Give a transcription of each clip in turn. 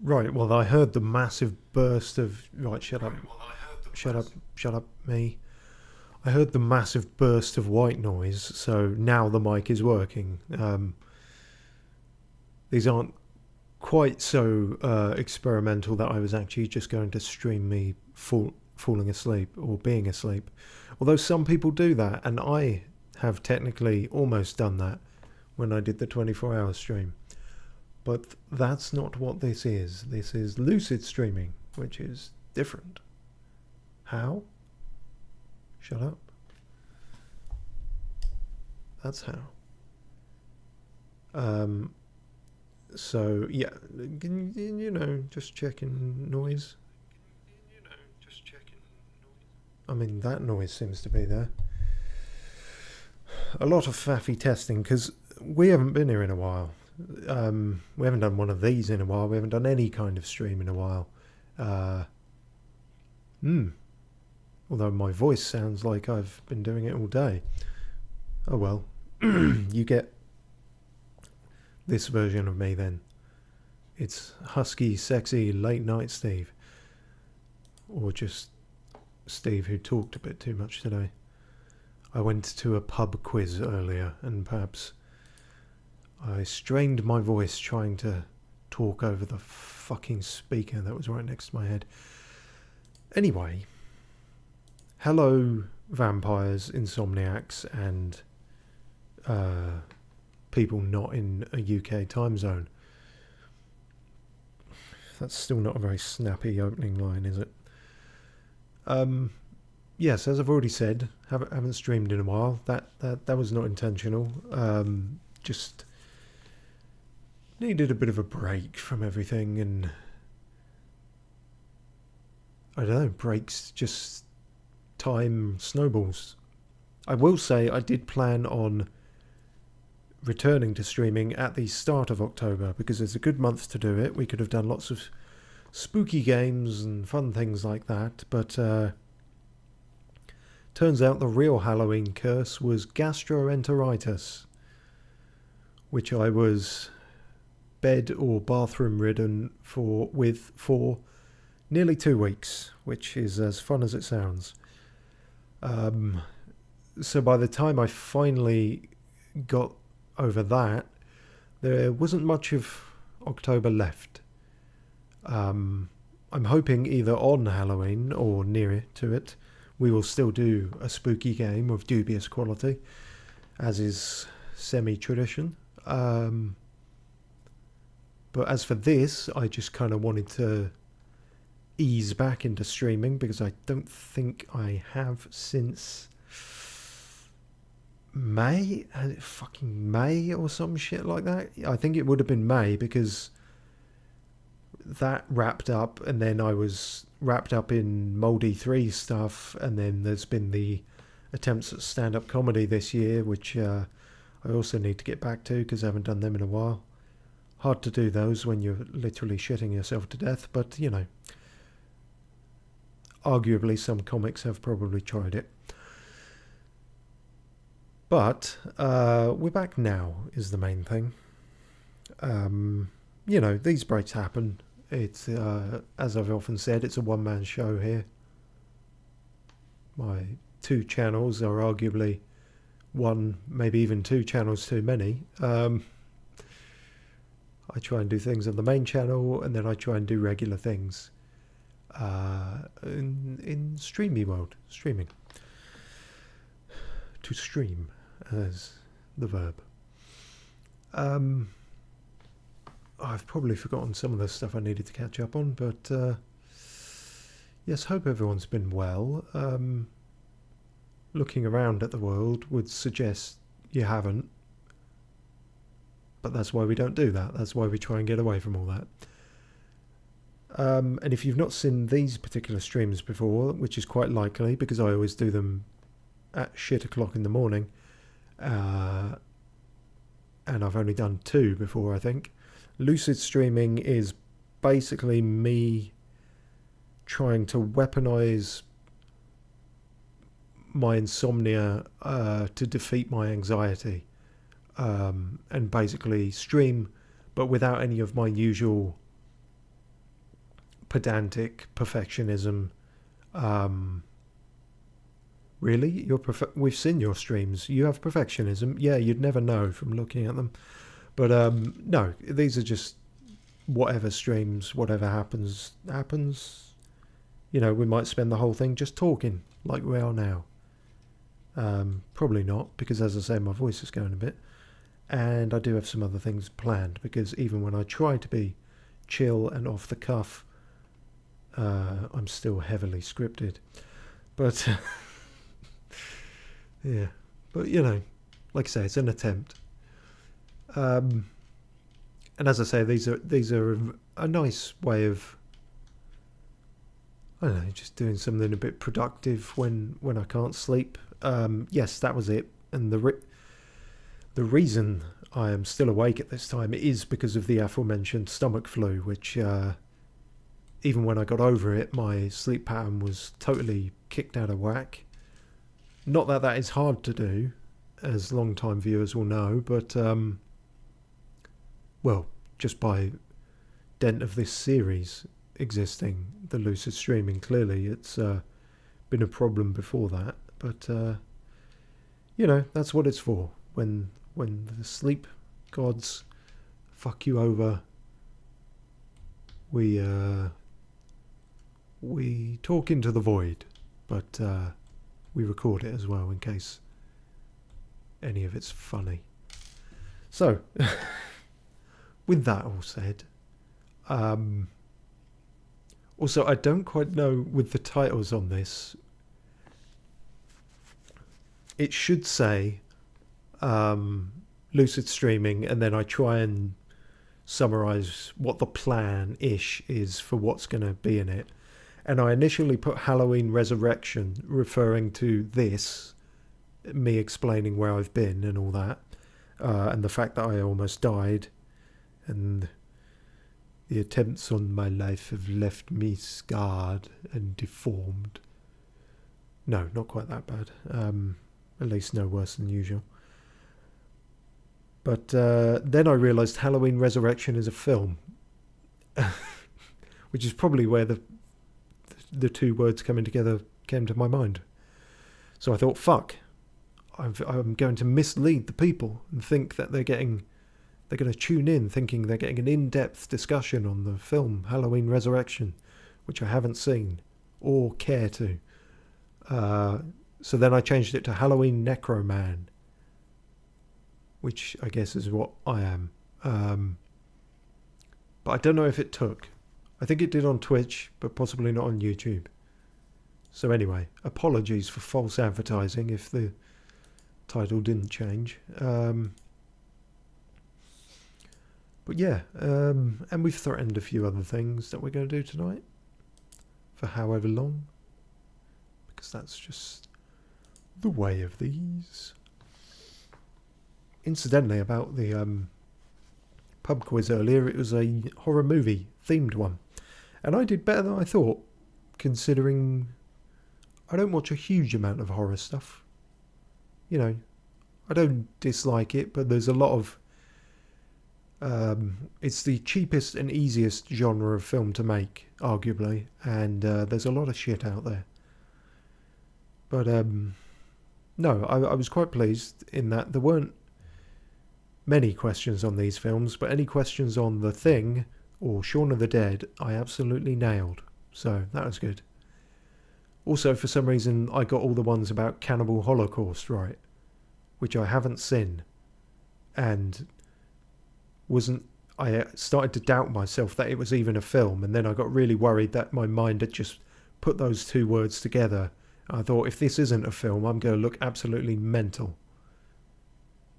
Right, well, I heard the massive burst of... Right, shut up. Shut up, shut up, me. I heard the massive burst of white noise, so now the mic is working. These aren't quite so experimental that I was actually just going to stream me falling asleep or being asleep. Although some people do that, and I have technically almost done that when I did the 24-hour stream. But that's not what this is. This is lucid streaming, which is different. How? Shut up. That's how. So, yeah, you know, just checking noise. I mean, that noise seems to be there. A lot of faffy testing, because we haven't been here in a while. We haven't done one of these in a while. We haven't done any kind of stream in a while. Although my voice sounds like I've been doing it all day. Oh well. You get this version of me then. It's husky, sexy, late night Steve. Or just Steve who talked a bit too much today. I went to a pub quiz earlier and perhaps I strained my voice trying to talk over the fucking speaker that was right next to my head. Anyway, hello vampires, insomniacs, and people not in a UK time zone. That's still not a very snappy opening line, is it? Yes, as I've already said, haven't streamed in a while. That was not intentional. Just needed a bit of a break from everything, and I don't know, breaks, just time snowballs. I will say I did plan on returning to streaming at the start of October, because there's a good month to do it. We could have done lots of spooky games and fun things like that, but turns out the real Halloween curse was gastroenteritis, which I was bed or bathroom ridden for nearly 2 weeks, which is as fun as it sounds. So by the time I finally got over that, there wasn't much of October left. I'm hoping either on Halloween or near to it, we will still do a spooky game of dubious quality, as is semi-tradition. But as for this, I just kind of wanted to ease back into streaming, because I don't think I have since May, fucking May or some shit like that. I think it would have been May, because that wrapped up, and then I was wrapped up in Mouldy 3 stuff, and then there's been the attempts at stand-up comedy this year, which I also need to get back to, because I haven't done them in a while. Hard to do those when you're literally shitting yourself to death, but, you know, arguably some comics have probably tried it. But we're back now is the main thing. You know, these breaks happen. It's, as I've often said, it's a one-man show here. My 2 channels are arguably one, maybe even 2 channels too many. I try and do things on the main channel, and then I try and do regular things in streamy world, streaming. To stream, as the verb. I've probably forgotten some of the stuff I needed to catch up on, but yes, hope everyone's been well. Looking around at the world would suggest you haven't, but that's why we don't do that. That's why we try and get away from all that. And if you've not seen these particular streams before, which is quite likely, because I always do them at shit o'clock in the morning, and I've only done 2 before, I think. Lucid streaming is basically me trying to weaponize my insomnia to defeat my anxiety, and basically stream, but without any of my usual pedantic perfectionism. Really? We've seen your streams. You have perfectionism. Yeah, you'd never know from looking at them. But no, these are just whatever streams, whatever happens. You know, we might spend the whole thing just talking like we are now. Probably not, because as I say, my voice is going a bit. And I do have some other things planned, because even when I try to be chill and off the cuff, I'm still heavily scripted. But yeah, but you know, like I say, it's an attempt. And as I say, these are a nice way of, I don't know, just doing something a bit productive when I can't sleep. Yes, that was it. And the reason I am still awake at this time is because of the aforementioned stomach flu, which even when I got over it, my sleep pattern was totally kicked out of whack. Not that that is hard to do, as long-time viewers will know, but well, just by dint of this series existing, the lucid streaming, clearly it's been a problem before that. But you know, that's what it's for. When the sleep gods fuck you over, we talk into the void, but we record it as well in case any of it's funny. So, with that all said, also I don't quite know with the titles on this. It should say lucid streaming, and then I try and summarize what the plan-ish is for what's going to be in it. And I initially put Halloween Resurrection, referring to this, me explaining where I've been and all that, and the fact that I almost died, and the attempts on my life have left me scarred and deformed. No, not quite that bad. At least no worse than usual. But then I realised Halloween Resurrection is a film, which is probably where the two words coming together came to my mind. So I thought, fuck, I'm going to mislead the people and think that they're going to tune in thinking they're getting an in-depth discussion on the film Halloween Resurrection, which I haven't seen or care to. So then I changed it to Halloween Necroman, which I guess is what I am. But I don't know if it took. I think it did on Twitch, but possibly not on YouTube. So anyway, apologies for false advertising if the title didn't change. But yeah, and we've threatened a few other things that we're going to do tonight for however long, because that's just the way of these. Incidentally, about the pub quiz earlier, it was a horror movie themed one, and I did better than I thought, considering I don't watch a huge amount of horror stuff. You know, I don't dislike it, but there's a lot of it's the cheapest and easiest genre of film to make, arguably, and there's a lot of shit out there. But no, I was quite pleased in that there weren't many questions on these films, but any questions on The Thing or Shaun of the Dead, I absolutely nailed. So that was good. Also, for some reason, I got all the ones about Cannibal Holocaust right, which I haven't seen, and I started to doubt myself that it was even a film, and then I got really worried that my mind had just put those two words together. I thought, if this isn't a film, I'm going to look absolutely mental.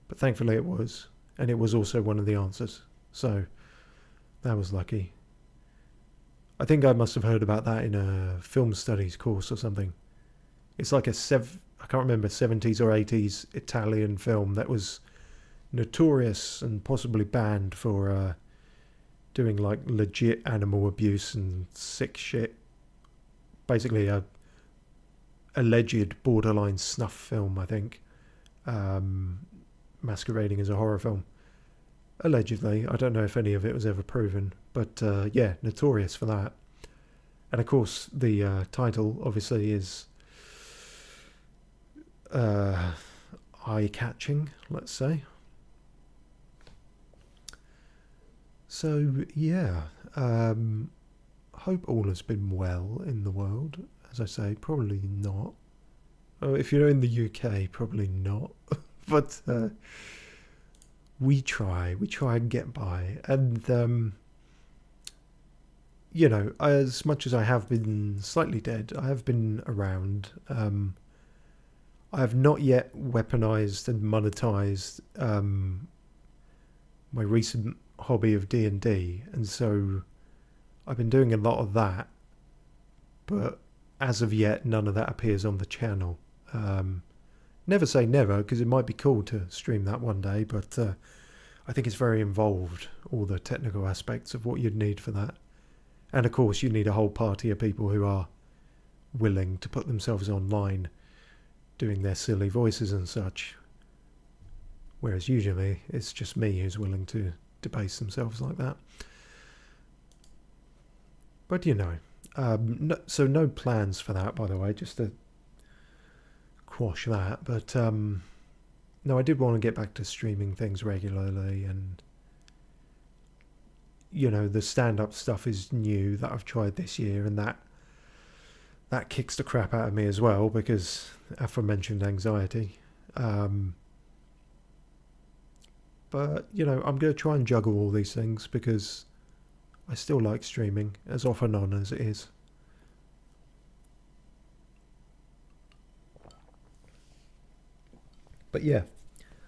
But thankfully it was, and it was also one of the answers, so that was lucky. I think I must have heard about that in a film studies course or something. It's like I can't remember, 70s or 80s Italian film that was notorious and possibly banned for doing like legit animal abuse and sick shit. Basically a alleged borderline snuff film, I think, masquerading as a horror film. Allegedly. I don't know if any of it was ever proven, but yeah, notorious for that. And of course the title obviously is eye-catching, let's say. So yeah, hope all has been well in the world. As I say, probably not. Oh, if you're in the UK, probably not. But we try and get by. And you know, as much as I have been slightly dead, I have been around. I have not yet weaponized and monetized my recent hobby of D&D, and so I've been doing a lot of that, but as of yet none of that appears on the channel. Never say never, because it might be cool to stream that one day, but I think it's very involved, all the technical aspects of what you'd need for that. And of course you need a whole party of people who are willing to put themselves online doing their silly voices and such, whereas usually it's just me who's willing to debase themselves like that. But you know, so no plans for that, by the way, just to quash that. But no, I did want to get back to streaming things regularly, and you know, the stand-up stuff is new that I've tried this year, and that kicks the crap out of me as well, because aforementioned anxiety. But, you know, I'm going to try and juggle all these things, because I still like streaming, as off and on as it is. But yeah,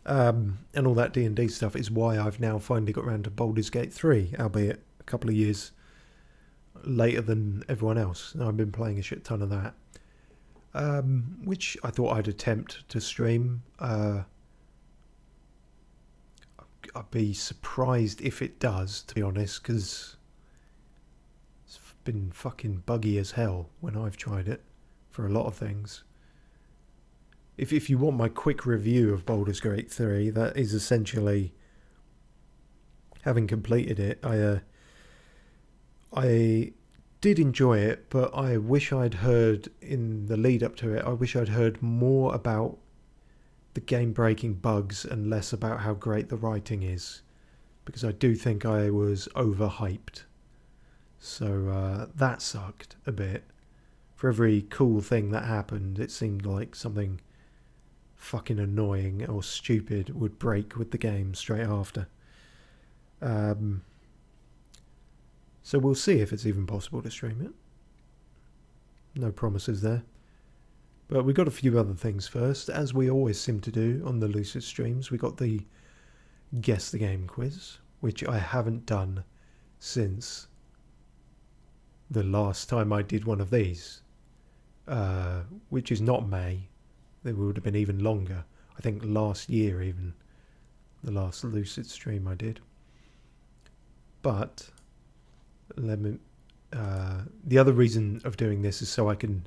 and all that D&D stuff is why I've now finally got around to Baldur's Gate 3, albeit a couple of years later than everyone else. I've been playing a shit ton of that, which I thought I'd attempt to stream. I'd be surprised if it does, to be honest, because it's been fucking buggy as hell when I've tried it for a lot of things. If you want my quick review of Baldur's Gate 3, that is essentially, having completed it, I did enjoy it, but I wish I'd heard, in the lead up to it, I wish I'd heard more about the game-breaking bugs and less about how great the writing is, because I do think I was overhyped. So that sucked a bit. For every cool thing that happened, it seemed like something fucking annoying or stupid would break with the game straight after. So we'll see if it's even possible to stream it. No promises there. But we got a few other things first, as we always seem to do on the Lucid streams. We got the Guess the Game quiz, which I haven't done since the last time I did one of these, which is not May. It would have been even longer. I think last year even, the last Lucid stream I did. But let me. The other reason of doing this is so I can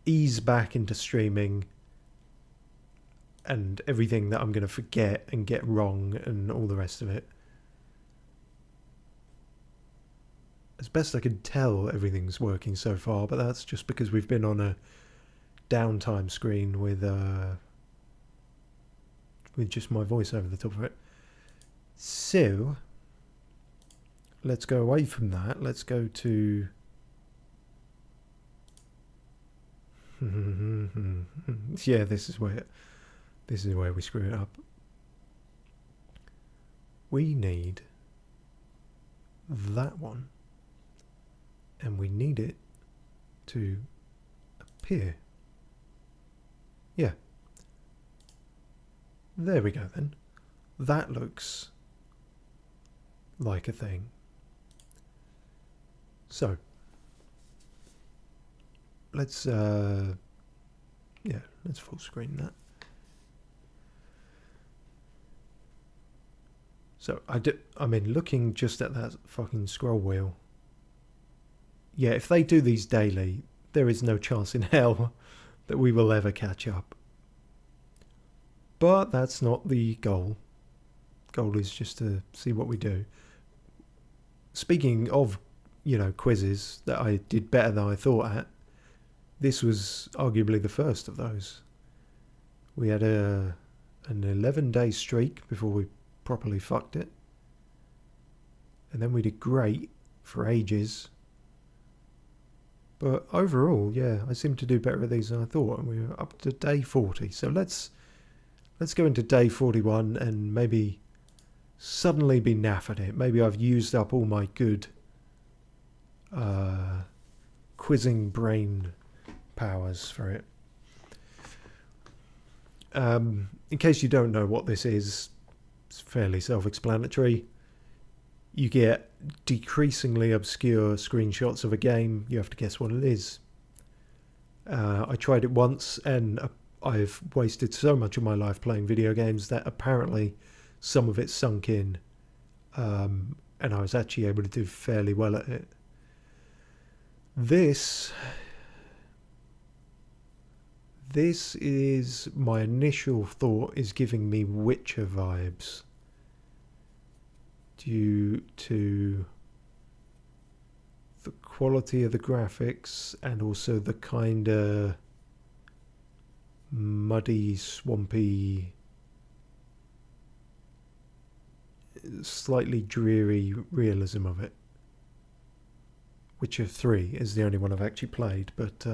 ease back into streaming and everything that I'm going to forget and get wrong and all the rest of it. As best I can tell, everything's working so far, but that's just because we've been on a downtime screen with just my voice over the top of it. So let's go away from that. Let's go to yeah, this is where we screw it up. We need that one, and we need it to appear. Yeah. There we go then. That looks like a thing. So let's let's full screen that. So I mean, looking just at that fucking scroll wheel. Yeah, if they do these daily, there is no chance in hell that we will ever catch up. But that's not the goal. Goal is just to see what we do. Speaking of, quizzes that I did better than I thought at, this was arguably the first of those. We had an 11-day streak before we properly fucked it. And then we did great for ages. But overall, yeah, I seem to do better at these than I thought, and we were up to day 40. So let's go into day 41 and maybe suddenly be naff at it. Maybe I've used up all my good quizzing brain powers for it. In case you don't know what this is, it's fairly self-explanatory. You get decreasingly obscure screenshots of a game. You have to guess what it is. I tried it once and I've wasted so much of my life playing video games that apparently some of it sunk in, and I was actually able to do fairly well at it. This is, my initial thought is giving me Witcher vibes due to the quality of the graphics and also the kind of muddy, swampy, slightly dreary realism of it. Witcher 3 is the only one I've actually played, but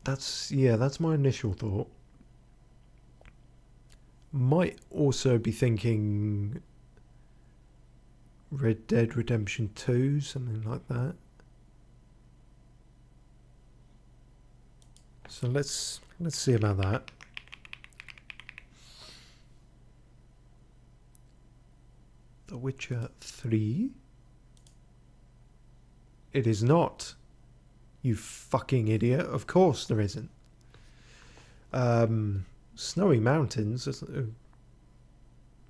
that's my initial thought. Might also be thinking Red Dead Redemption 2, something like that. So let's see about that. The Witcher 3? It is not. You fucking idiot. Of course there isn't. Snowy Mountains.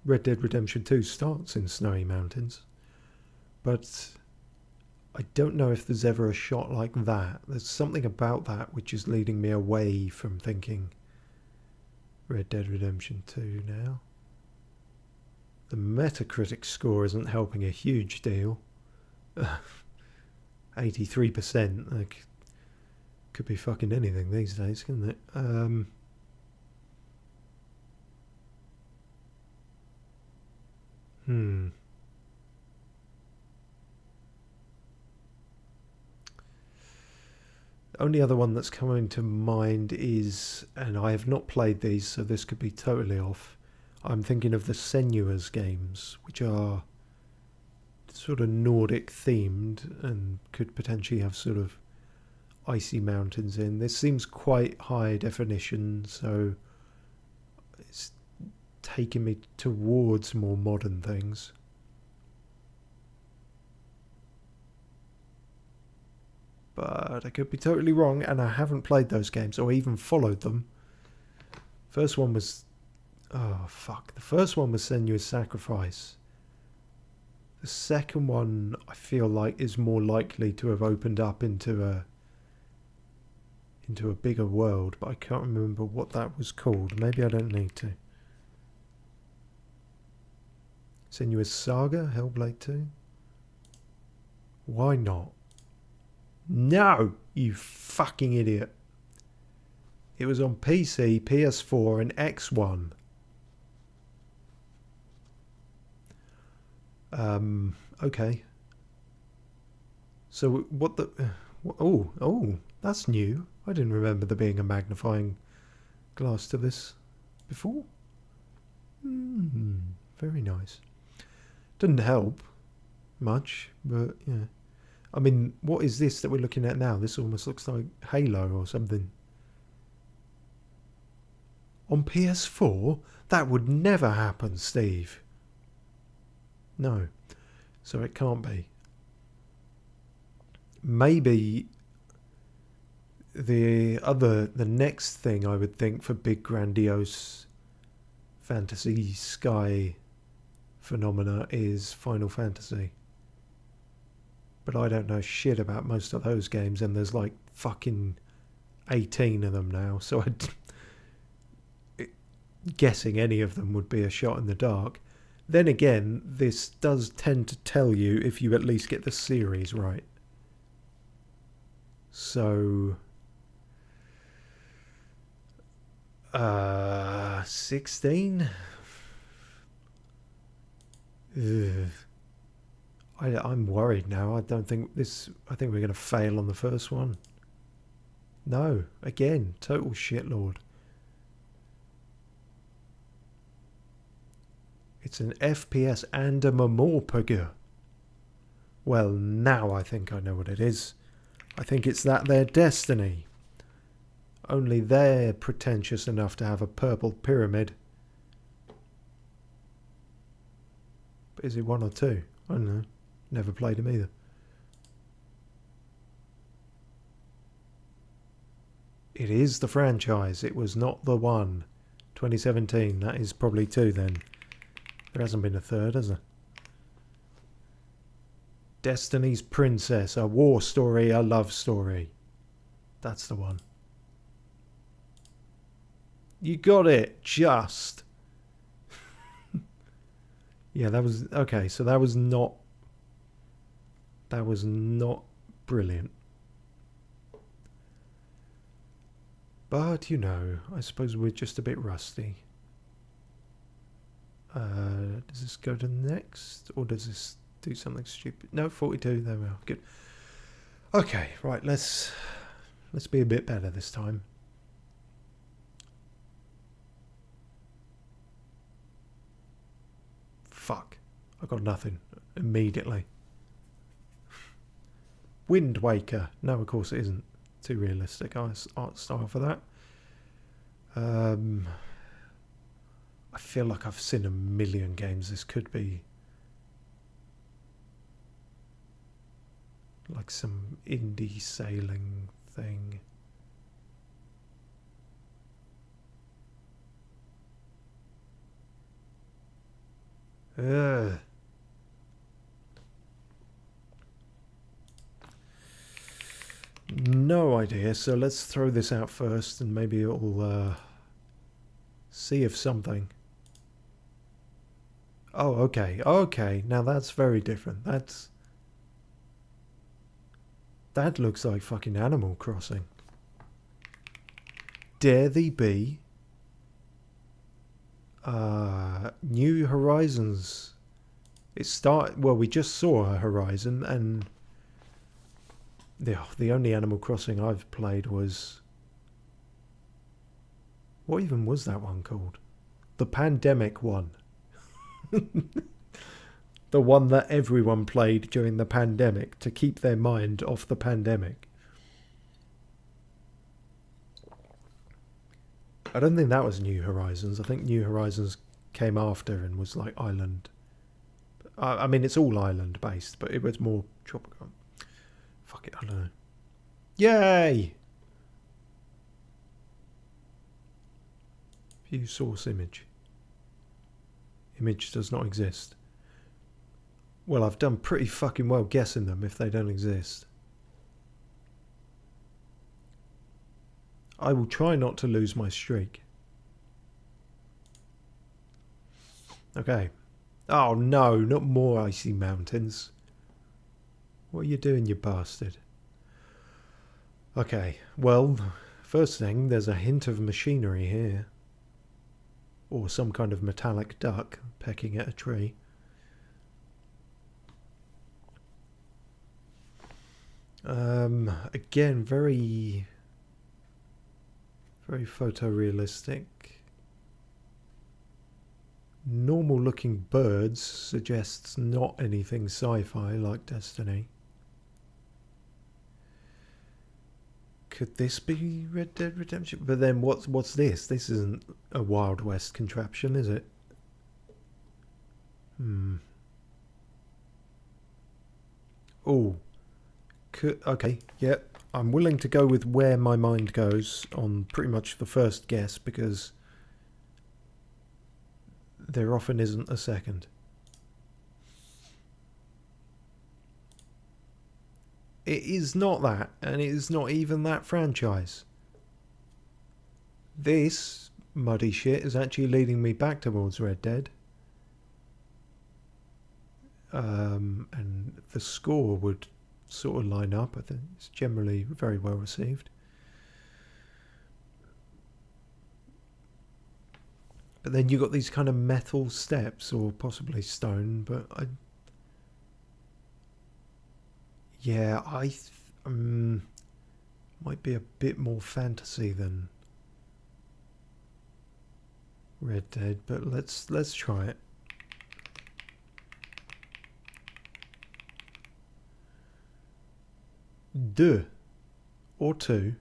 Red Dead Redemption 2 starts in Snowy Mountains. But I don't know if there's ever a shot like that. There's something about that which is leading me away from thinking Red Dead Redemption 2 now. The Metacritic score isn't helping a huge deal. 83%. Like, could be fucking anything these days, couldn't it? The only other one that's coming to mind is, and I have not played these, so this could be totally off. I'm thinking of the Senua's games, which are sort of Nordic themed and could potentially have sort of icy mountains in. This seems quite high definition, so it's taking me towards more modern things. But I could be totally wrong, and I haven't played those games or even followed them. First one was... oh, fuck. The first one was Senua's Sacrifice. The second one, I feel like, is more likely to have opened up into a bigger world, but I can't remember what that was called. Maybe I don't need to. Senua's Saga, Hellblade 2? Why not? No, you fucking idiot. It was on PC, PS4 and X1. Okay. So what the... oh, that's new. I didn't remember there being a magnifying glass to this before. Very nice. Didn't help much, but yeah. I mean, what is this that we're looking at now? This almost looks like Halo or something. On PS4? That would never happen, Steve. No. So it can't be. Maybe the next thing I would think for big grandiose fantasy sky phenomena is Final Fantasy. But I don't know shit about most of those games, and there's like fucking 18 of them now, so guessing any of them would be a shot in the dark. Then again, this does tend to tell you if you at least get the series right. So... 16? Ugh. I'm worried now. I think we're going to fail on the first one. No, again, total shitlord. It's an FPS and a Mamorpega. Well, now I think I know what it is. I think it's that their Destiny. Only they're pretentious enough to have a purple pyramid. But is it 1 or 2? I don't know. Never played them either. It is the franchise. It was not the one. 2017. That is probably 2 then. There hasn't been a third, has there? Destiny's Princess. A war story, a love story. That's the one. You got it. Just. Yeah, that was... okay, so that was not... that was not brilliant. But, you know, I suppose we're just a bit rusty. Does this go to next? Or does this do something stupid? No, 42. There we are. Good. Okay, right. Let's be a bit better this time. Fuck. I got nothing immediately. Wind Waker. No, of course it isn't. Too realistic art style for that. I feel like I've seen a million games. This could be like some indie sailing thing. Ugh. No idea, so let's throw this out first and maybe it'll see if something. Oh, okay, now that's very different. That looks like fucking Animal Crossing. Dare thee be New Horizons. Well, we just saw a Horizon, and the only Animal Crossing I've played was, what even was that one called? The pandemic one. The one that everyone played during the pandemic to keep their mind off the pandemic. I don't think that was New Horizons. I think New Horizons came after and was like island. I mean, it's all island based, but it was more tropical. Fuck it, I don't know. Yay! View source image. Image does not exist. Well, I've done pretty fucking well guessing them if they don't exist. I will try not to lose my streak. Okay. Oh no, not more icy mountains. What are you doing, you bastard? Okay, well, first thing, there's a hint of machinery here. Or some kind of metallic duck pecking at a tree. Again, very photorealistic. Normal looking birds suggests not anything sci-fi like Destiny. Could this be Red Dead Redemption? But then what's this? This isn't a Wild West contraption, is it? Oh. Okay, yep. I'm willing to go with where my mind goes on pretty much the first guess, because there often isn't a second. It is not that, and it is not even that franchise. This muddy shit is actually leading me back towards Red Dead. And the score would sort of line up. I think it's generally very well received. But then you got these kind of metal steps, or possibly stone, but might be a bit more fantasy than Red Dead, but let's try it. Deux or two.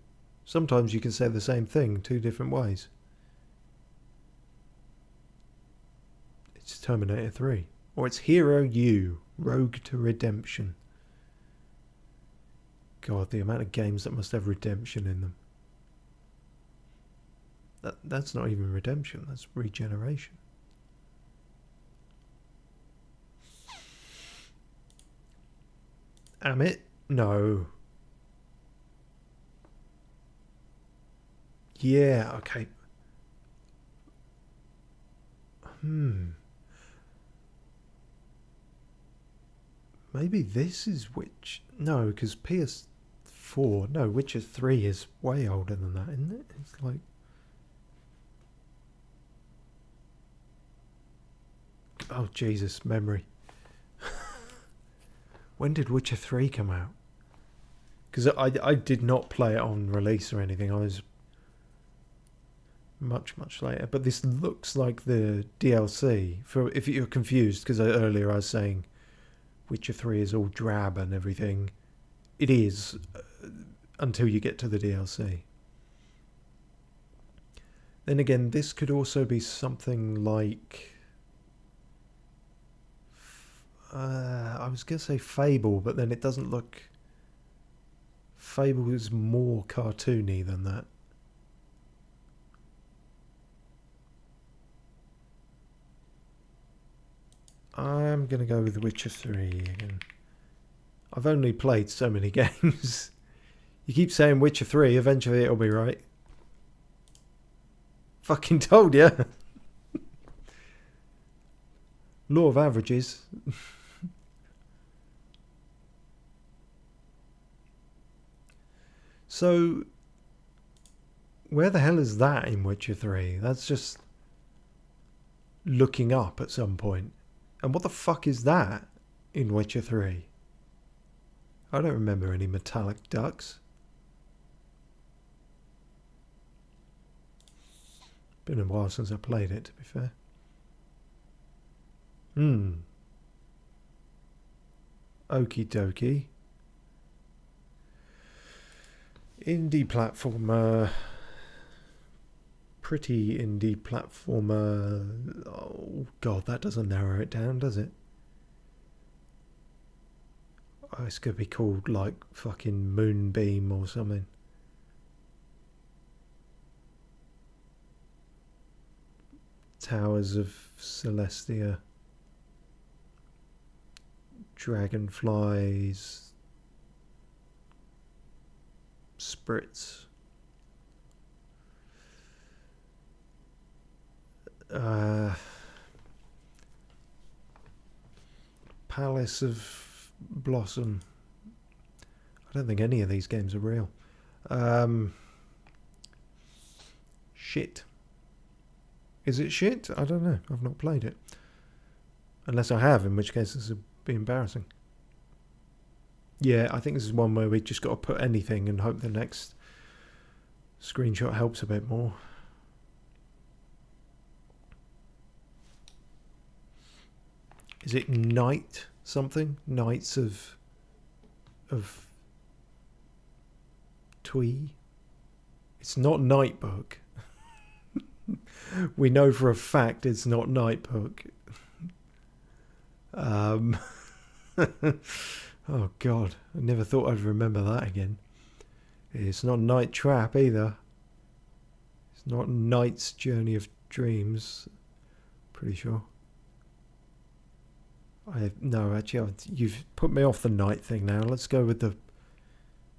Sometimes you can say the same thing two different ways. It's Terminator 3. Or it's Hero U, Rogue to Redemption. God, the amount of games that must have redemption in them. That's not even redemption, that's regeneration. Am it? No. Yeah, okay. Maybe this is No, because PS4... No, Witcher 3 is way older than that, isn't it? It's like... Oh, Jesus, memory. When did Witcher 3 come out? Because I did not play it on release or anything. I was much later. But this looks like the DLC. For if you're confused, because earlier I was saying Witcher 3 is all drab and everything. It is. until you get to the DLC. Then again, this could also be something like... I was going to say Fable, but then it doesn't look... Fable is more cartoony than that. I'm going to go with The Witcher 3 again. I've only played so many games. You keep saying Witcher 3, eventually it'll be right. Fucking told ya. Law of averages. So, where the hell is that in Witcher 3? That's just looking up at some point. And what the fuck is that in Witcher 3? I don't remember any metallic ducks. Been a while since I played it, to be fair. Okie dokie. Indie platformer. Pretty indie platformer. Oh god, that doesn't narrow it down, does it? Oh, it's gonna be called like fucking Moonbeam or something. Towers of Celestia. Dragonflies. Spirits. Palace of Blossom. I don't think any of these games are real. Shit. Is it shit? I don't know. I've not played it. Unless I have, in which case this would be embarrassing. Yeah, I think this is one where we just got to put anything and hope the next screenshot helps a bit more. Is it Night something? Knights of Twee? It's not Nightbook. We know for a fact it's not Nightbook. Oh god, I never thought I'd remember that again. It's not Night Trap either. It's not Night's Journey of Dreams. Pretty sure. No, actually, you've put me off the night thing now. Let's go with the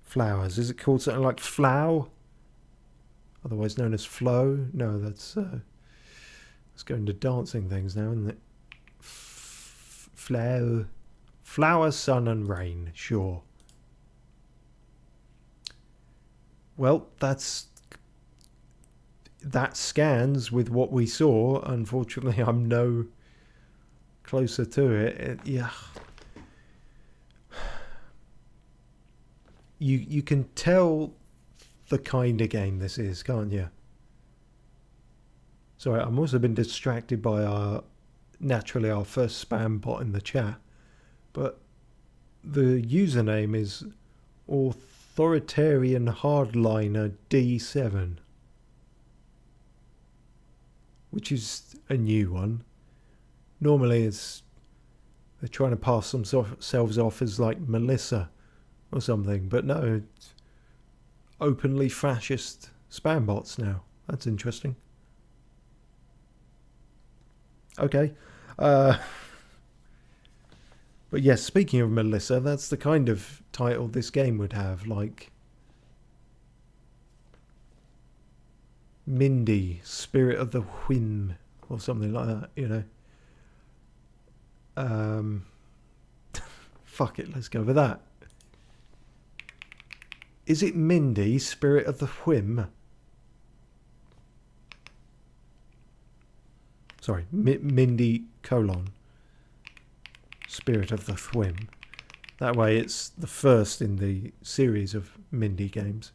flowers. Is it called something like Flow? Otherwise known as Flow? No, that's going to dancing things now, isn't it? Flow. Flower, sun and rain. Sure. Well, that scans with what we saw. Unfortunately, I'm no closer to it. Yeah. You can tell the kind of game this is, can't you? Sorry, I'm also been distracted by our first spam bot in the chat, but the username is Authoritarian Hardliner D7, which is a new one. Normally they're trying to pass themselves off as like Melissa or something, but no, it's openly fascist spam bots now. That's interesting. Okay. But yes, speaking of Melissa, that's the kind of title this game would have, like Mindy, Spirit of the Whim, or something like that, you know. Fuck it, let's go with that. Is it Mindy, Spirit of the Whim? Sorry, Mindy, Spirit of the Whim. That way it's the first in the series of Mindy games.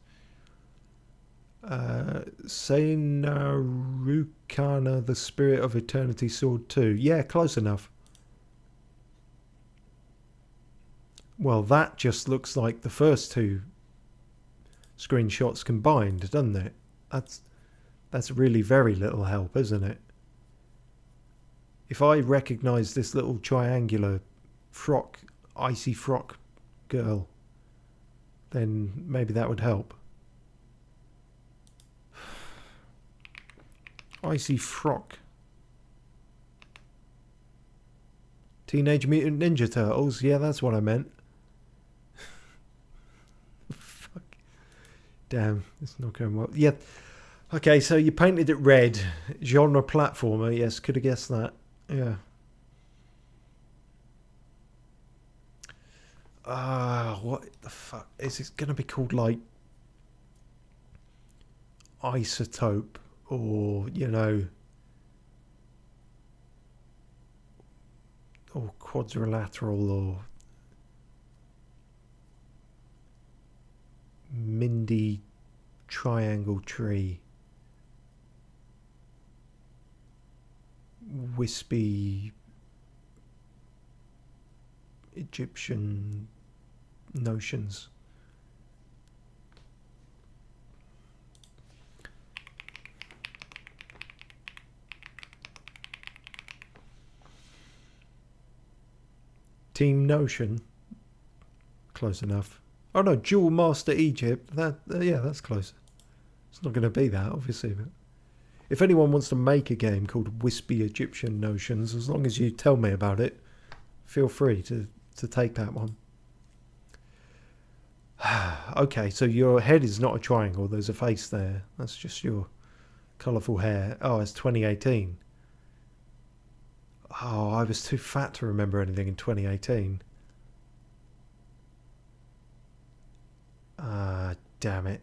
Seinarukana, the Spirit of Eternity Sword 2. Yeah, close enough. Well, that just looks like the first two screenshots combined, doesn't it? That's really very little help, isn't it? If I recognise this little triangular frock, icy frock girl, then maybe that would help. Icy frock. Teenage Mutant Ninja Turtles. Yeah, that's what I meant. Fuck. Damn, it's not going well. Yeah. Okay, so you painted it red. Genre platformer. Yes, could have guessed that. Yeah. What the fuck? Is it going to be called, like, Isotope? Or, you know... or quadrilateral, or... Mindy Triangle Tree. Wispy... Egyptian... notions. Team Notion. Close enough. Oh no, Dual Master Egypt. Yeah, that's close. It's not going to be that, obviously. But if anyone wants to make a game called Wispy Egyptian Notions, as long as you tell me about it, feel free to take that one. Okay, so your head is not a triangle. There's a face there. That's just your colourful hair. Oh, it's 2018. Oh, I was too fat to remember anything in 2018. Damn it.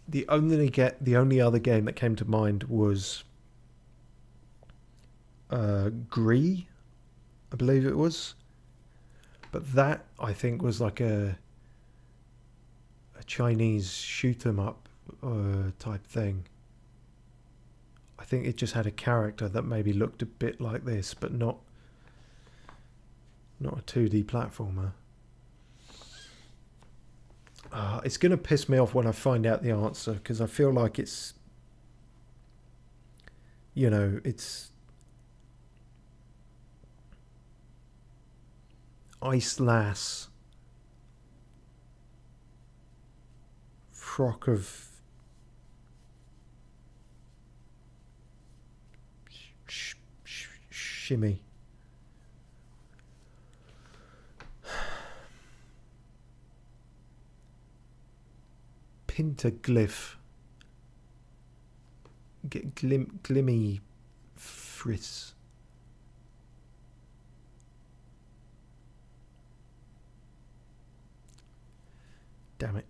The only other game that came to mind was Gree, I believe it was. But that, I think, was like a Chinese shoot 'em up type thing. I think it just had a character that maybe looked a bit like this, but not a 2D platformer. It's going to piss me off when I find out the answer, because I feel like it's, you know, it's Ice Lass, frock of shimmy. Pentaglyph. Get glimmy friss. Damn it.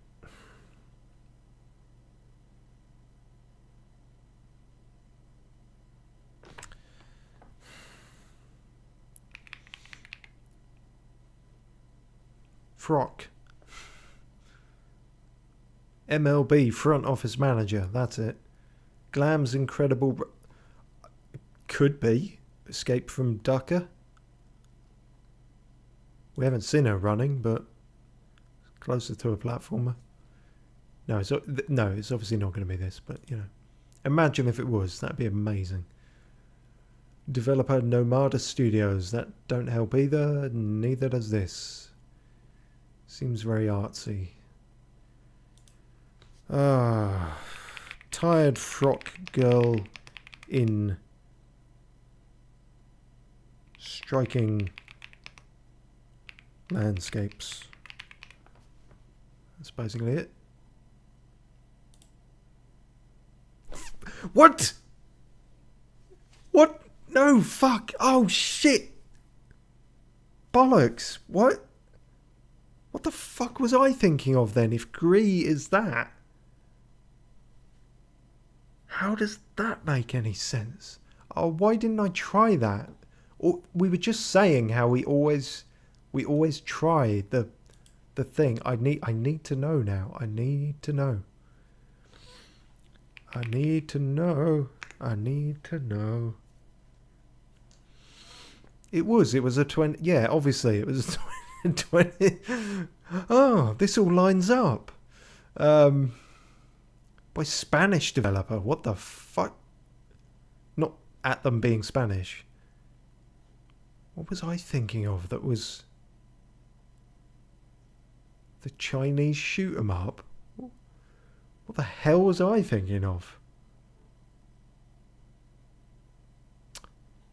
Frock. MLB, front office manager. That's it. Glam's incredible... Could be. Escape from Ducker. We haven't seen her running, but... closer to a platformer. No, it's obviously not going to be this, but, you know. Imagine if it was. That'd be amazing. Developer Nomada Studios. That don't help either. Neither does this. Seems very artsy. Tired frock girl in striking landscapes. That's basically it. What? What? No, fuck. Oh, shit. Bollocks. What? What the fuck was I thinking of then, if Gree is that? How does that make any sense? Oh, why didn't I try that? Or we were just saying how we always try the thing. I need to know now. I need to know. I need to know. I need to know. It was a 20... Yeah, obviously it was a 20... Oh, this all lines up. By Spanish developer. What the fuck? Not at them being Spanish. What was I thinking of that was... The Chinese shoot 'em up? What the hell was I thinking of?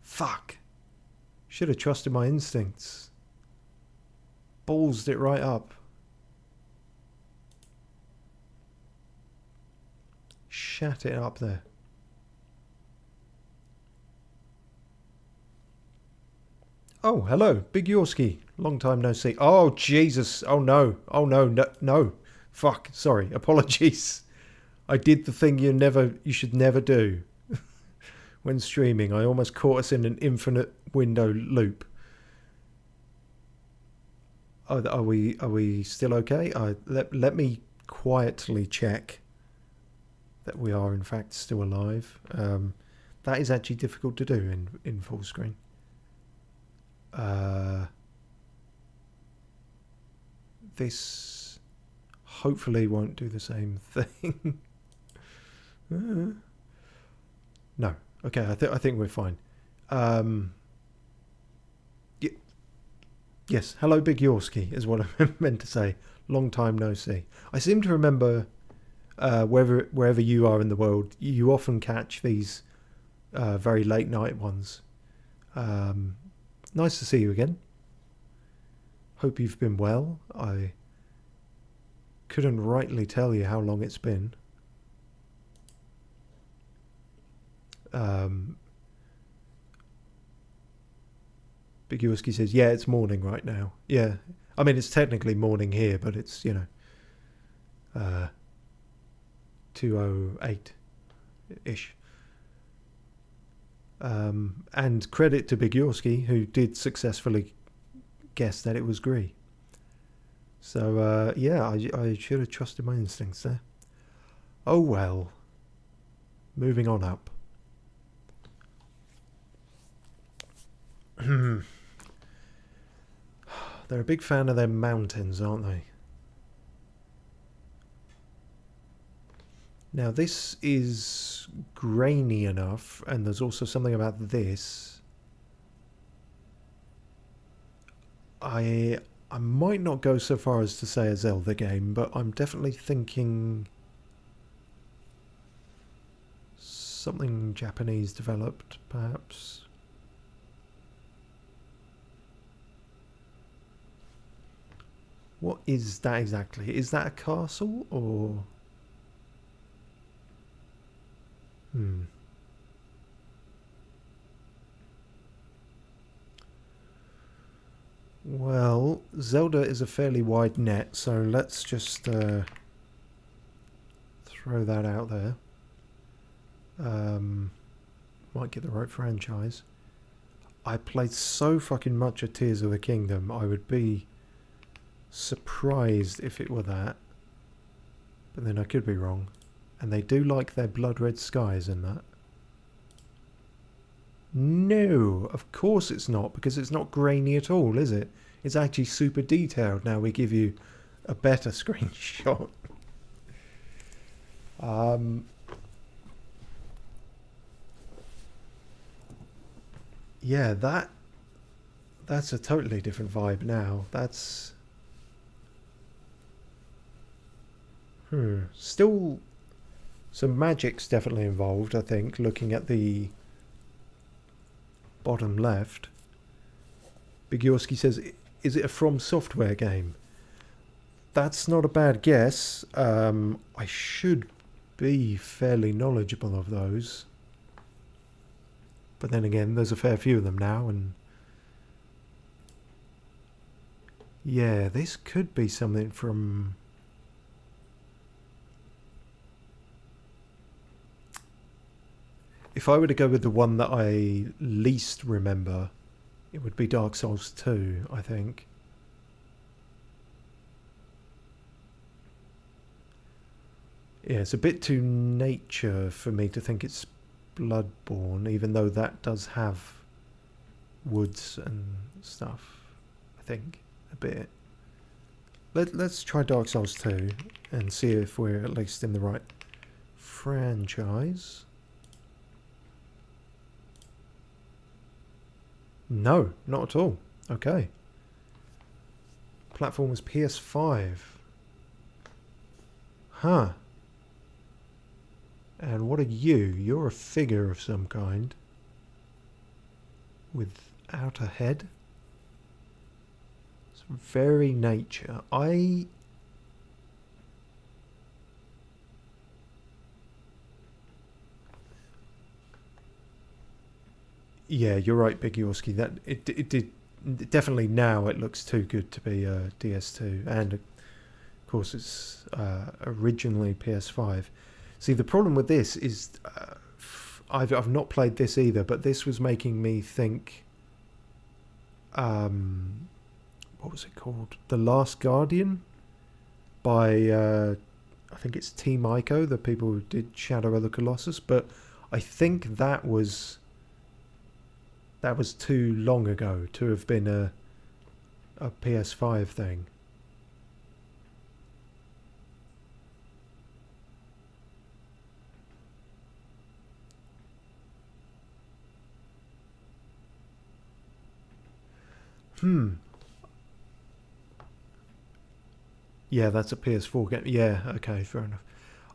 Fuck. Should have trusted my instincts. Ballsed it right up. Shat it up there. Oh, hello, Big Yorski. Long time no see. Oh, Jesus. Oh, no. Oh, no, no, no. Fuck. Sorry. Apologies. I did the thing you should never do. When streaming, I almost caught us in an infinite window loop. Oh, are we still okay? Let me quietly check that we are in fact still alive. That is actually difficult to do in full screen. This hopefully won't do the same thing. No. Okay, I think we're fine. Yes, hello Big Yorski is what I meant to say. Long time no see. I seem to remember wherever you are in the world, you often catch these very late night ones. Nice to see you again. Hope you've been well. I couldn't rightly tell you how long it's been. Big Yuski says, yeah, it's morning right now. Yeah. I mean, it's technically morning here, but it's, 2:08-ish. And credit to Big Yorski, who did successfully guess that it was Gree. So, yeah, I should have trusted my instincts there. Oh, well. Moving on up. They're a big fan of their mountains, aren't they? Now, this is grainy enough, and there's also something about this. I might not go so far as to say a Zelda game, but I'm definitely thinking something Japanese developed, perhaps. What is that exactly? Is that a castle or... Well, Zelda is a fairly wide net, so let's just throw that out there. Might get the right franchise. I played so fucking much of Tears of the Kingdom, I would be surprised if it were that. But then I could be wrong. And they do like their blood red skies in that. No, of course it's not, because it's not grainy at all, is it? It's actually super detailed. Now we give you a better screenshot. Yeah, that's a totally different vibe now. That's... Still some magic's definitely involved, I think, looking at the bottom left. Big Yorski says, is it a From Software game? That's not a bad guess. I should be fairly knowledgeable of those. But then again, there's a fair few of them now, and... Yeah, this could be something from... If I were to go with the one that I least remember, it would be Dark Souls 2, I think. Yeah, it's a bit too nature for me to think it's Bloodborne, even though that does have woods and stuff, I think, a bit. Let's try Dark Souls 2 and see if we're at least in the right franchise. No, not at all. Okay. Platform was PS5. Huh. And what are you? You're a figure of some kind. Without a head. It's very nature. Yeah, you're right, Big Yorski. That it did definitely now it looks too good to be a DS2, and of course it's originally PS5. See, the problem with this is I've not played this either, but this was making me think. What was it called? The Last Guardian by I think it's Team Ico, the people who did Shadow of the Colossus, but I think that was too long ago to have been a PS5 thing. Yeah, that's a PS4 game. Yeah, okay, fair enough.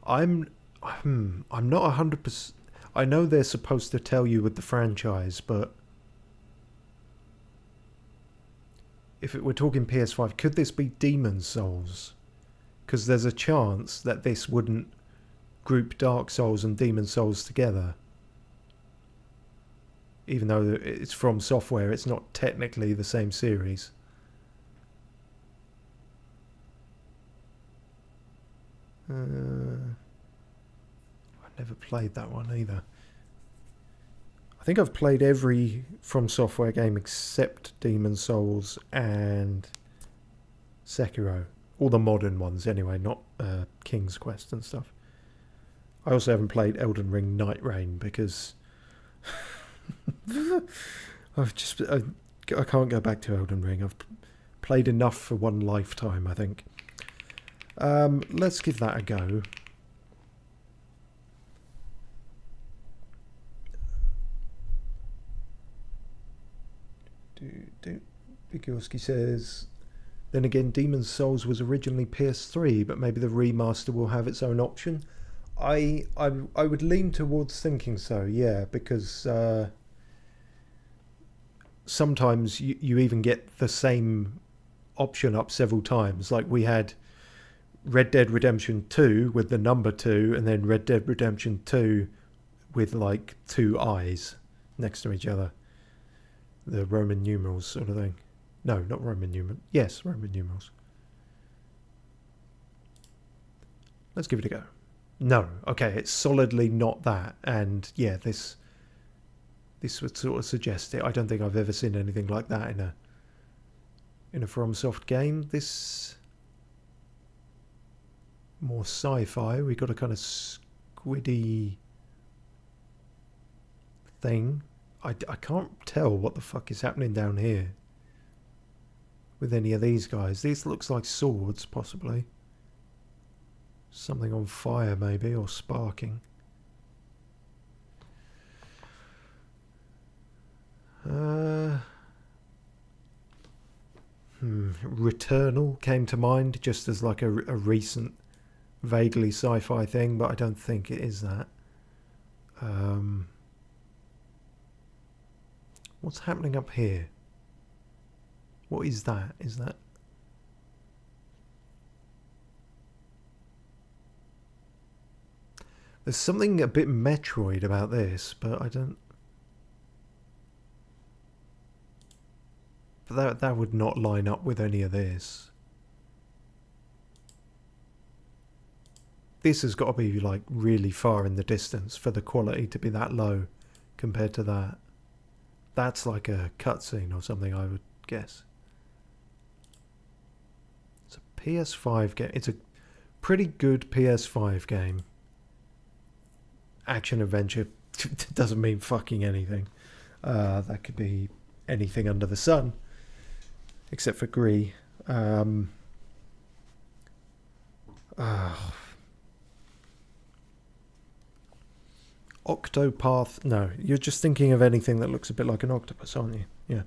I'm not 100%. I know they're supposed to tell you with the franchise, but if we're talking PS5, could this be Demon's Souls? Because there's a chance that this wouldn't group Dark Souls and Demon's Souls together. Even though it's from Software, it's not technically the same series. I never played that one either. I think I've played every From Software game except Demon's Souls and Sekiro. All the modern ones anyway, not King's Quest and stuff. I also haven't played Elden Ring Night Rain because I can't go back to Elden Ring. I've played enough for one lifetime, I think. Let's give that a go. Bigorski says, then again, Demon's Souls was originally PS3, but maybe the remaster will have its own option. I would lean towards thinking so, yeah, because sometimes you even get the same option up several times. Like we had Red Dead Redemption 2 with the number 2, and then Red Dead Redemption 2 with like 2 eyes next to each other. The Roman numerals sort of thing. No, not Roman numerals. Yes, Roman numerals. Let's give it a go. No, okay, it's solidly not that. And yeah, this would sort of suggest it. I don't think I've ever seen anything like that in a FromSoft game. This more sci-fi. We got a kind of squiddy thing. I can't tell what the fuck is happening down here with any of these guys. These looks like swords, possibly. Something on fire, maybe, or sparking. Returnal came to mind just as like a recent, vaguely sci-fi thing, but I don't think it is that. What's happening up here? What is that? Is that... There's something a bit Metroid about this, but I don't... But that would not line up with any of this. This has got to be like really far in the distance for the quality to be that low compared to that. That's like a cutscene or something, I would guess. It's a PS5 game. It's a pretty good PS5 game. Action adventure doesn't mean fucking anything. That could be anything under the sun, except for Gree. Octopath. No, you're just thinking of anything that looks a bit like an octopus, aren't you? Yeah.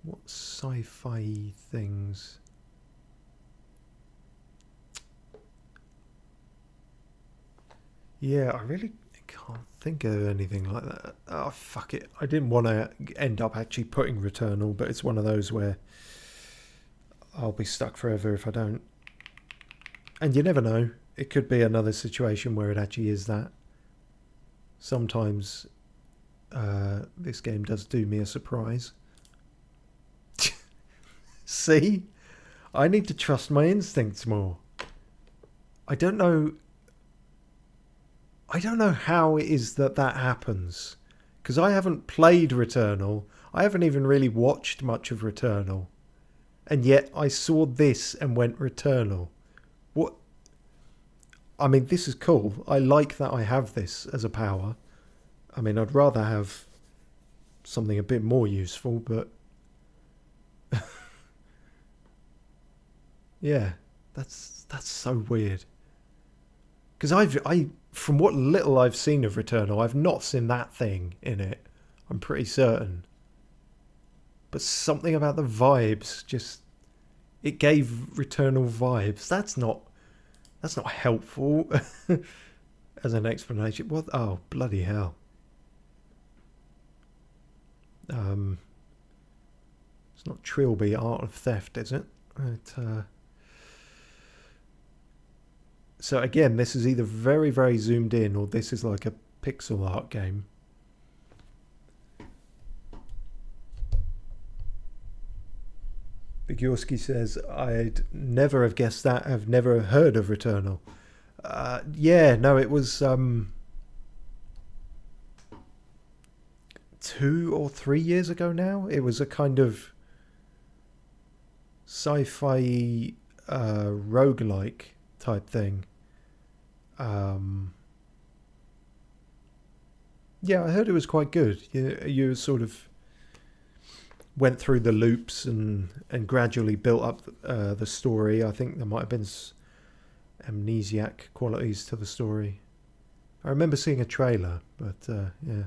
What sci-fi things? Yeah, I really can't think of anything like that. Oh, fuck it. I didn't want to end up actually putting Returnal, but it's one of those where I'll be stuck forever if I don't. And you never know. It could be another situation where it actually is that. Sometimes this game does do me a surprise. See? I need to trust my instincts more. I don't know how it is that happens. Because I haven't played Returnal. I haven't even really watched much of Returnal. And yet I saw this and went Returnal. What? I mean, this is cool. I like that I have this as a power. I mean, I'd rather have something a bit more useful, but... yeah, that's so weird. Because from what little I've seen of Returnal, I've not seen that thing in it. I'm pretty certain. But something about the vibes just... it gave Returnal vibes. That's not helpful as an explanation. What? Oh, bloody hell. It's not Trilby, Art of Theft, is it? So again, this is either very, very zoomed in, or this is like a pixel art game. Bigorski says, I'd never have guessed that. I've never heard of Returnal. Yeah, no, it was 2 or 3 years ago now. It was a kind of sci-fi roguelike type thing. Yeah, I heard it was quite good. You sort of went through the loops and gradually built up the story. I think there might have been amnesiac qualities to the story. I remember seeing a trailer, but yeah.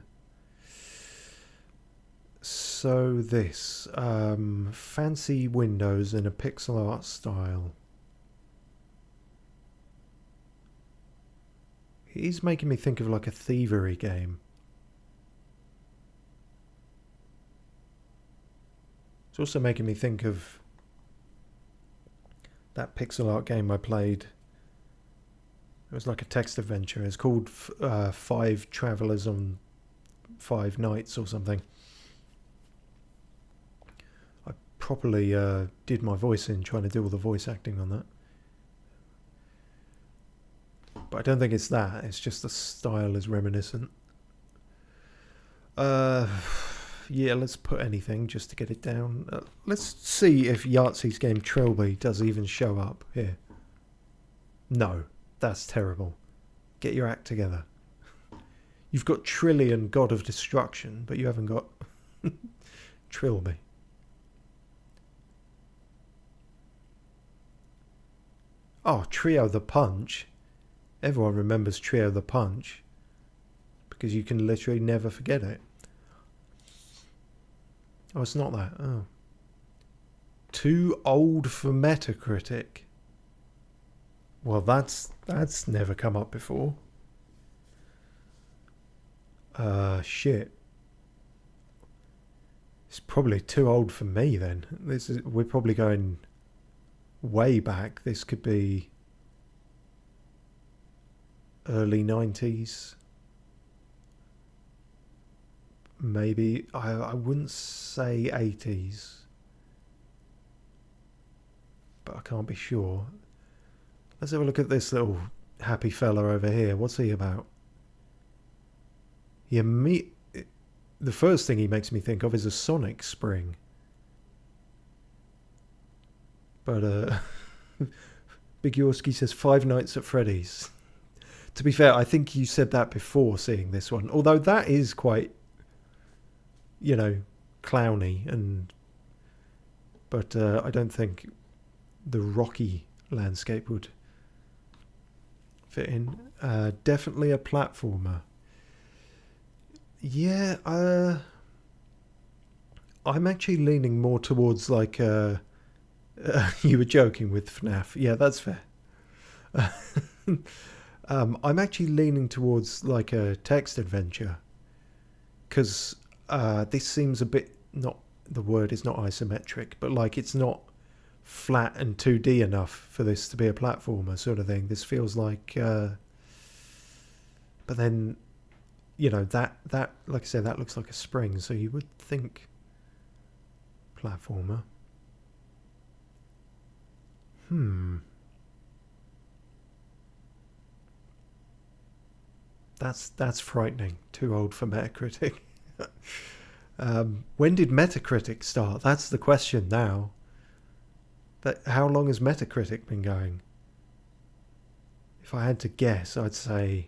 So this fancy windows in a pixel art style. He's making me think of like a thievery game. It's also making me think of that pixel art game I played. It was like a text adventure. It's called 5 Travelers on 5 Nights or something. I properly did my voice in trying to do all the voice acting on that. But I don't think it's that. It's just the style is reminiscent. Yeah, let's put anything just to get it down. Let's see if Yahtzee's game Trilby does even show up here. No, that's terrible. Get your act together. You've got Trillion, God of Destruction, but you haven't got Trilby. Oh, Trio the Punch. Everyone remembers Trio the Punch because you can literally never forget it. Oh, it's not that. Oh. Too old for Metacritic. Well, that's never come up before. Shit. It's probably too old for me then. We're probably going way back. This could be early 90s. Maybe, I wouldn't say 80s. But I can't be sure. Let's have a look at this little happy fella over here. What's he about? The first thing he makes me think of is a Sonic spring. But Big Yorski says Five Nights at Freddy's. To be fair, I think you said that before seeing this one. Although that is quite, you know, clowny. But I don't think the rocky landscape would fit in. Definitely a platformer. Yeah, I'm actually leaning more towards like you were joking with FNAF. Yeah, that's fair. I'm actually leaning towards like a text adventure because this seems a bit not. The word is not isometric, but like it's not flat and 2D enough for this to be a platformer sort of thing. This feels like, but then, you know, that like I said, that looks like a spring, so you would think platformer. That's frightening. Too old for Metacritic. When did Metacritic start? That's the question now. How long has Metacritic been going? If I had to guess, I'd say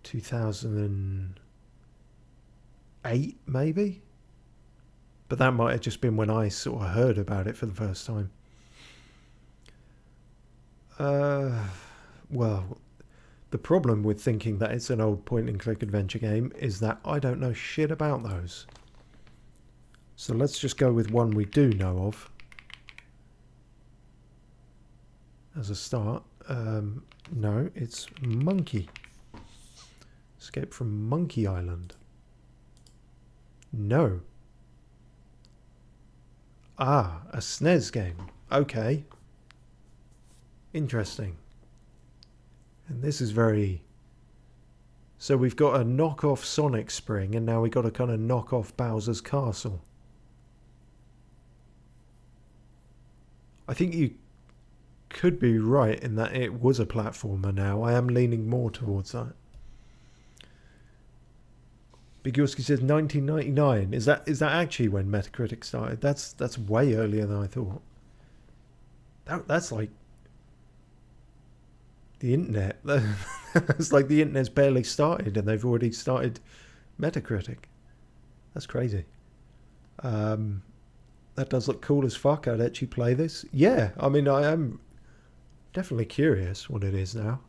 2008, maybe? But that might have just been when I sort of heard about it for the first time. Well, the problem with thinking that it's an old point-and-click adventure game is that I don't know shit about those. So let's just go with one we do know of as a start. No, it's Monkey. Escape from Monkey Island. No. Ah, a SNES game. Okay. Interesting. And this is very... So we've got a knockoff Sonic Spring, and now we've got a kind of knockoff Bowser's Castle. I think you could be right in that it was a platformer now. I am leaning more towards that. Big Yorski says 1999. Is that actually when Metacritic started? That's way earlier than I thought. That's like the internet. It's like the internet's barely started and they've already started Metacritic. That's crazy. That does look cool as fuck. I'd actually play this. Yeah, I mean, I am definitely curious what it is now.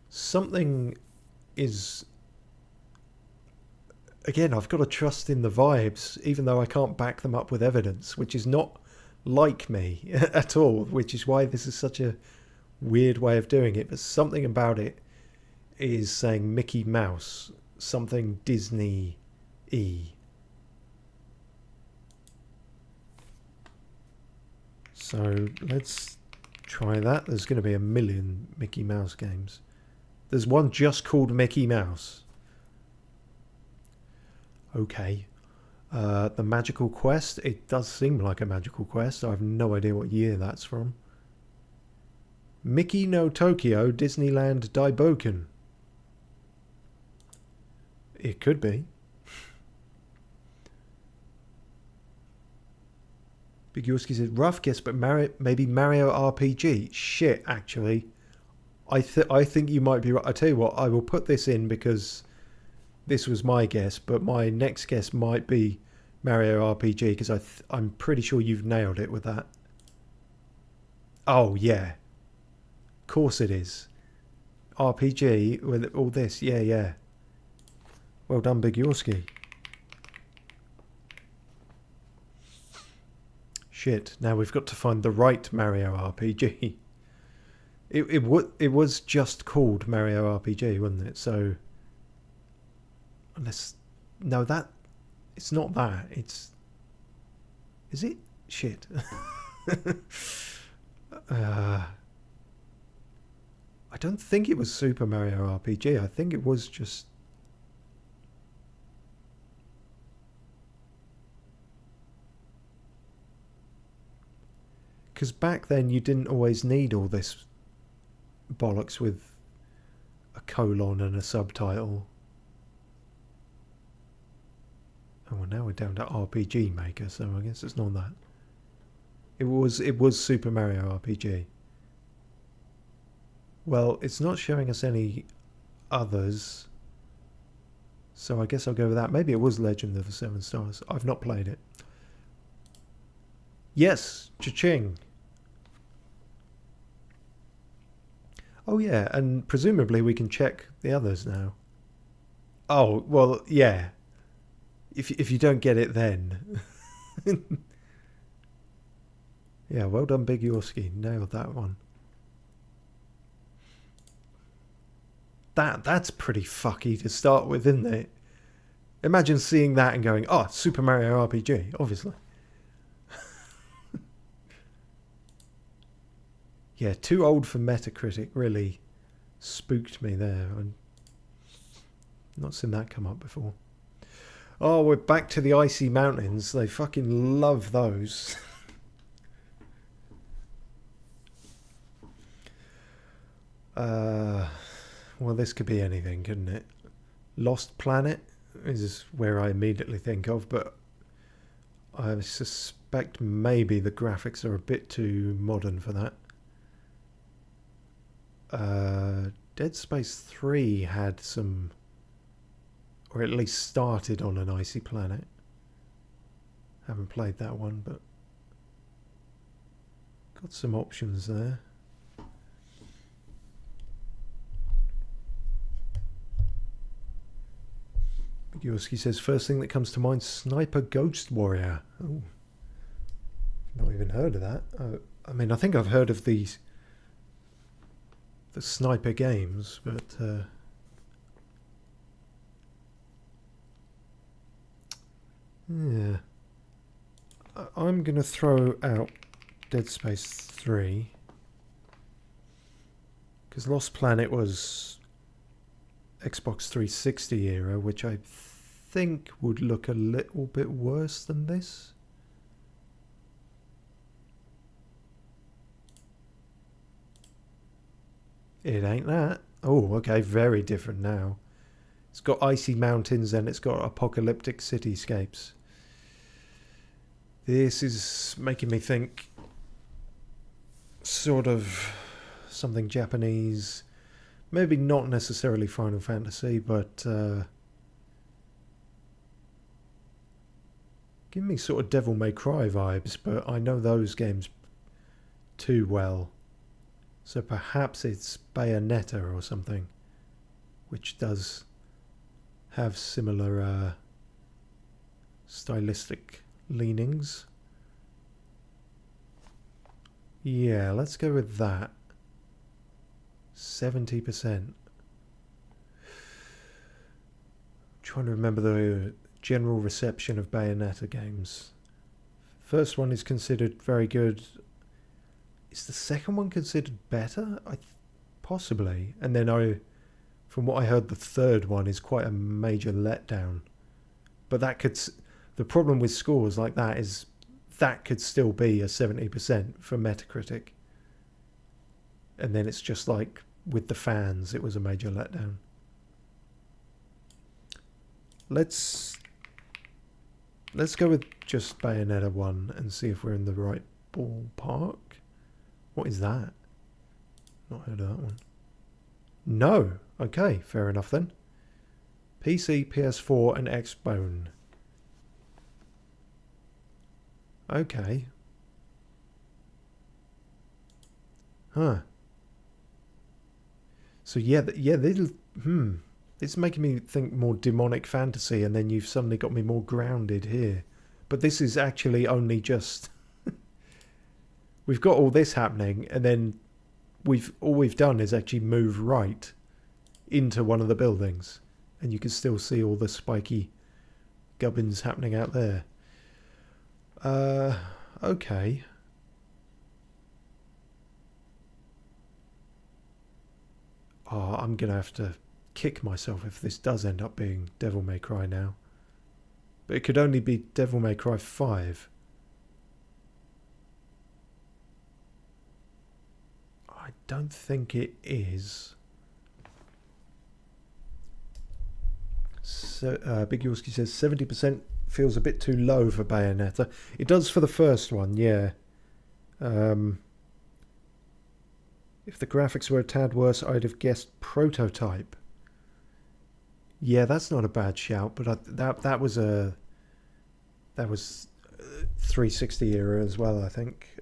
Something is... Again, I've got to trust in the vibes, even though I can't back them up with evidence, which is not like me at all, which is why this is such a weird way of doing it. But something about it is saying Mickey Mouse, something Disney-y. So let's try that. There's going to be a million Mickey Mouse games. There's one just called Mickey Mouse. Okay. The Magical Quest. It does seem like a Magical Quest. I have no idea what year that's from. Mickey no Tokyo Disneyland Daiboken. It could be. Big Yorski said, rough guess, but maybe Mario RPG. Shit, actually. I think you might be right. I tell you what, I will put this in because this was my guess, but my next guess might be Mario RPG because I'm pretty sure you've nailed it with that. Oh, yeah. Of course it is. RPG with all this. Yeah, yeah. Well done, Big Yorski. Shit, now we've got to find the right Mario RPG. It was just called Mario RPG, wasn't it? So unless no, that it's not that. It's is it? Shit. I don't think it was Super Mario RPG. I think it was just. Because back then you didn't always need all this bollocks with a colon and a subtitle. now we're down to RPG Maker, so I guess it's not that. It was Super Mario RPG. Well, it's not showing us any others, so I guess I'll go with that. Maybe it was Legend of the Seven Stars. I've not played it. Yes, cha-ching. Oh yeah, and presumably we can check the others now. Oh, well, yeah. If you don't get it then. Yeah, well done, Big Yorski. Nailed that one. That's pretty fucky to start with, isn't it? Imagine seeing that and going, oh, Super Mario RPG, obviously. Yeah, too old for Metacritic really spooked me there. I've not seen that come up before. Oh, we're back to the icy mountains. They fucking love those. Well, this could be anything, couldn't it? Lost Planet is where I immediately think of, but I suspect maybe the graphics are a bit too modern for that. Dead Space 3 had some, or at least started on an icy planet. Haven't played that one, but got some options there. Yoski says, first thing that comes to mind, Sniper Ghost Warrior. Oh, not even heard of that. I mean, I think I've heard of the sniper games, but yeah. I'm going to throw out Dead Space 3 because Lost Planet was Xbox 360 era, which I think would look a little bit worse than this. It ain't that. Oh, okay, very different now. It's got icy mountains and it's got apocalyptic cityscapes. This is making me think sort of something Japanese. Maybe not necessarily Final Fantasy, but give me sort of Devil May Cry vibes, but I know those games too well. So perhaps it's Bayonetta or something, which does have similar stylistic leanings. Yeah, let's go with that. 70%. Trying to remember the general reception of Bayonetta games. First one is considered very good. Is the second one considered better? Possibly. And then from what I heard, the third one is quite a major letdown. But that could, the problem with scores like that is that could still be a 70% for Metacritic. And then it's just like with the fans, it was a major letdown. Let's go with just Bayonetta 1 and see if we're in the right ballpark. What is that? Not heard of that one. No. Okay, fair enough then. PC, PS4 and Xbone. Okay. Huh. So yeah, it's making me think more demonic fantasy, and then you've suddenly got me more grounded here. But this is actually only just we've got all this happening, and then all we've done is actually move right into one of the buildings, and you can still see all the spiky gubbins happening out there. Okay. Oh, I'm gonna have to kick myself if this does end up being Devil May Cry now. But it could only be Devil May Cry 5. I don't think it is. So, Big Yorski says 70% feels a bit too low for Bayonetta. It does for the first one, yeah. If the graphics were a tad worse, I'd have guessed Prototype. Yeah, that's not a bad shout, but that was 360 era as well, I think.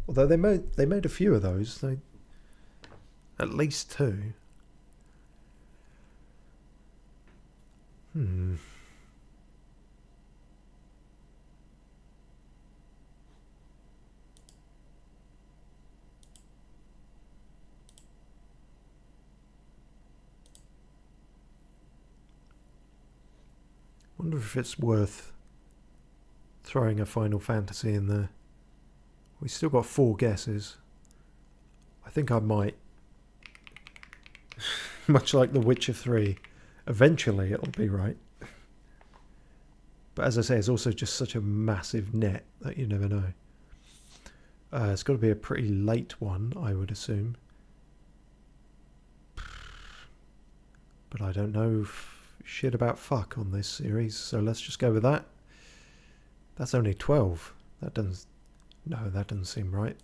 Although they made a few of those, at least two. Wonder if it's worth throwing a Final Fantasy in there. We still got 4 guesses. I think I might. Much like The Witcher 3. Eventually it'll be right. But as I say, it's also just such a massive net that you never know. It's got to be a pretty late one, I would assume. But I don't know shit about fuck on this series, so let's just go with that. That's only 12. That doesn't seem right.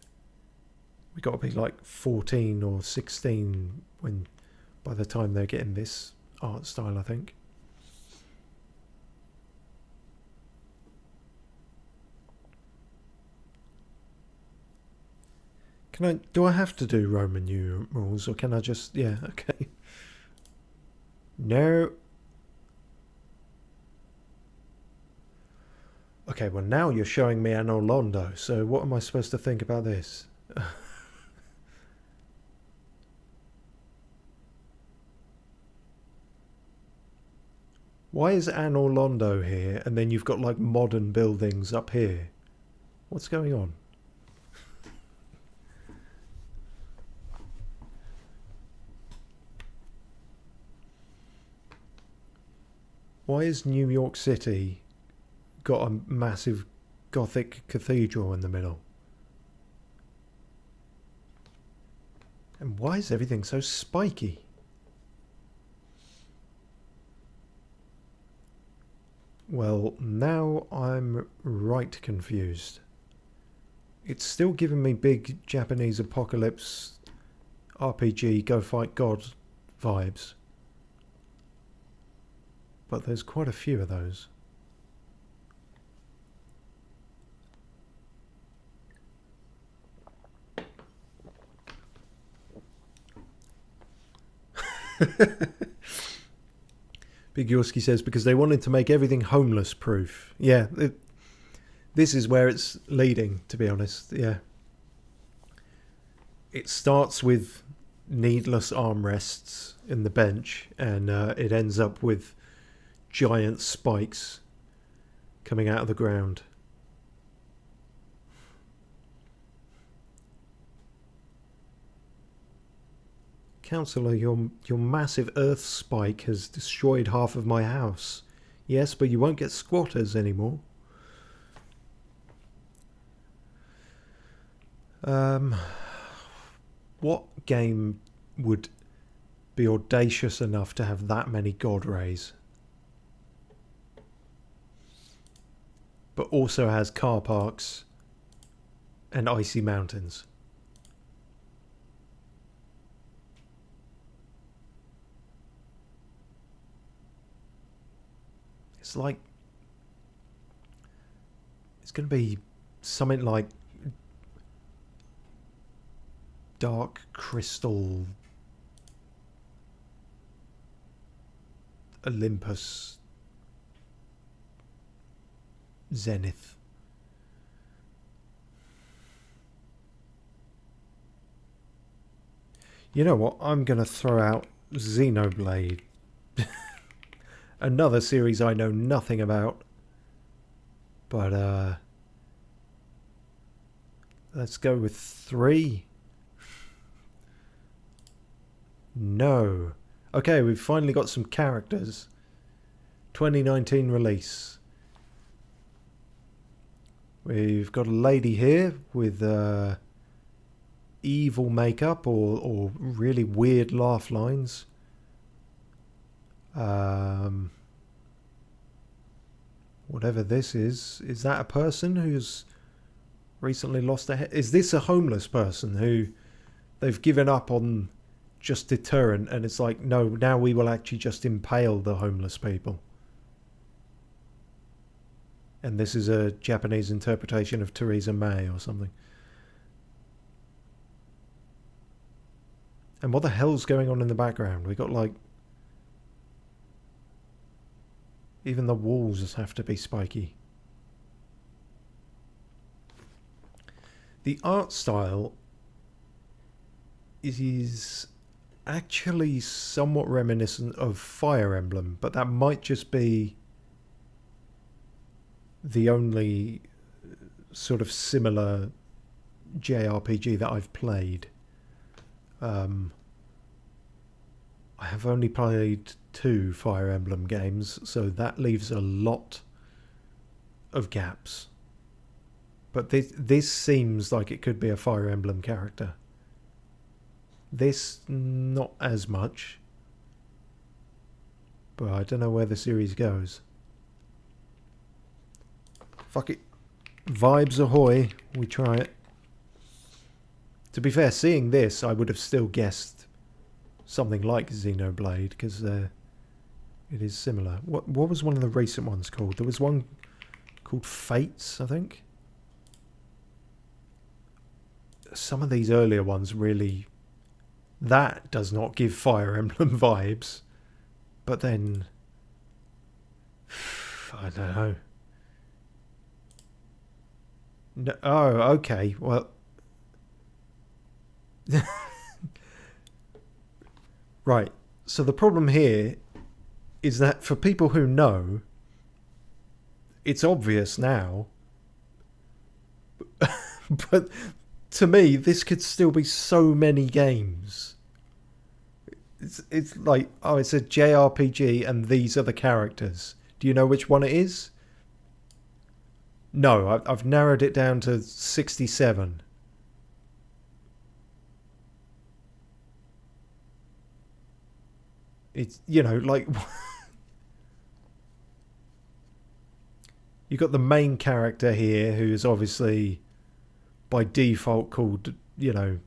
We got to be like 14 or 16 by the time they're getting this art style, I think. Do I have to do Roman numerals, or can I just, yeah, okay. No. Okay, well now you're showing me Anno Londo, so what am I supposed to think about this? Why is Anno Londo here, and then you've got like modern buildings up here? What's going on? Why is New York City got a massive Gothic cathedral in the middle? And why is everything so spiky? Well, now I'm right confused. It's still giving me big Japanese apocalypse RPG go fight God vibes. But there's quite a few of those. Big Yorski says, because they wanted to make everything homeless proof. Yeah, this is where it's leading, to be honest. Yeah. It starts with needless armrests in the bench, and it ends up with giant spikes coming out of the ground. Councillor, your massive earth spike has destroyed half of my house. Yes, but you won't get squatters anymore. What game would be audacious enough to have that many god rays, but also has car parks and icy mountains? It's like, it's going to be something like Dark Crystal Olympus Zenith. You know what? I'm going to throw out Xenoblade. Another series I know nothing about. But, let's go with 3. No. Okay, we've finally got some characters. 2019 release. We've got a lady here with evil makeup or really weird laugh lines. whatever this is that a person who's recently lost their head? Is this a homeless person who they've given up on just deterrent, and it's like, no, now we will actually just impale the homeless people? And this is a Japanese interpretation of Theresa May or something. And what the hell's going on in the background? We got like... even the walls have to be spiky. The art style is actually somewhat reminiscent of Fire Emblem, but that might just be the only sort of similar JRPG that I've played. I have only played 2 Fire Emblem games, so that leaves a lot of gaps. But this seems like it could be a Fire Emblem character. This, not as much. But I don't know where the series goes. Fuck it. Vibes ahoy. We try it. To be fair, seeing this, I would have still guessed something like Xenoblade, because it is similar. What was one of the recent ones called? There was one called Fates, I think. Some of these earlier ones really... that does not give Fire Emblem vibes. But then... I don't know. No, oh, okay. Well... Right. So the problem here is that for people who know, it's obvious now. But to me, this could still be so many games. It's like, oh, it's a JRPG and these are the characters. Do you know which one it is? No, I've narrowed it down to 67. It's, you know, like... you've got the main character here, who is obviously by default called, you know,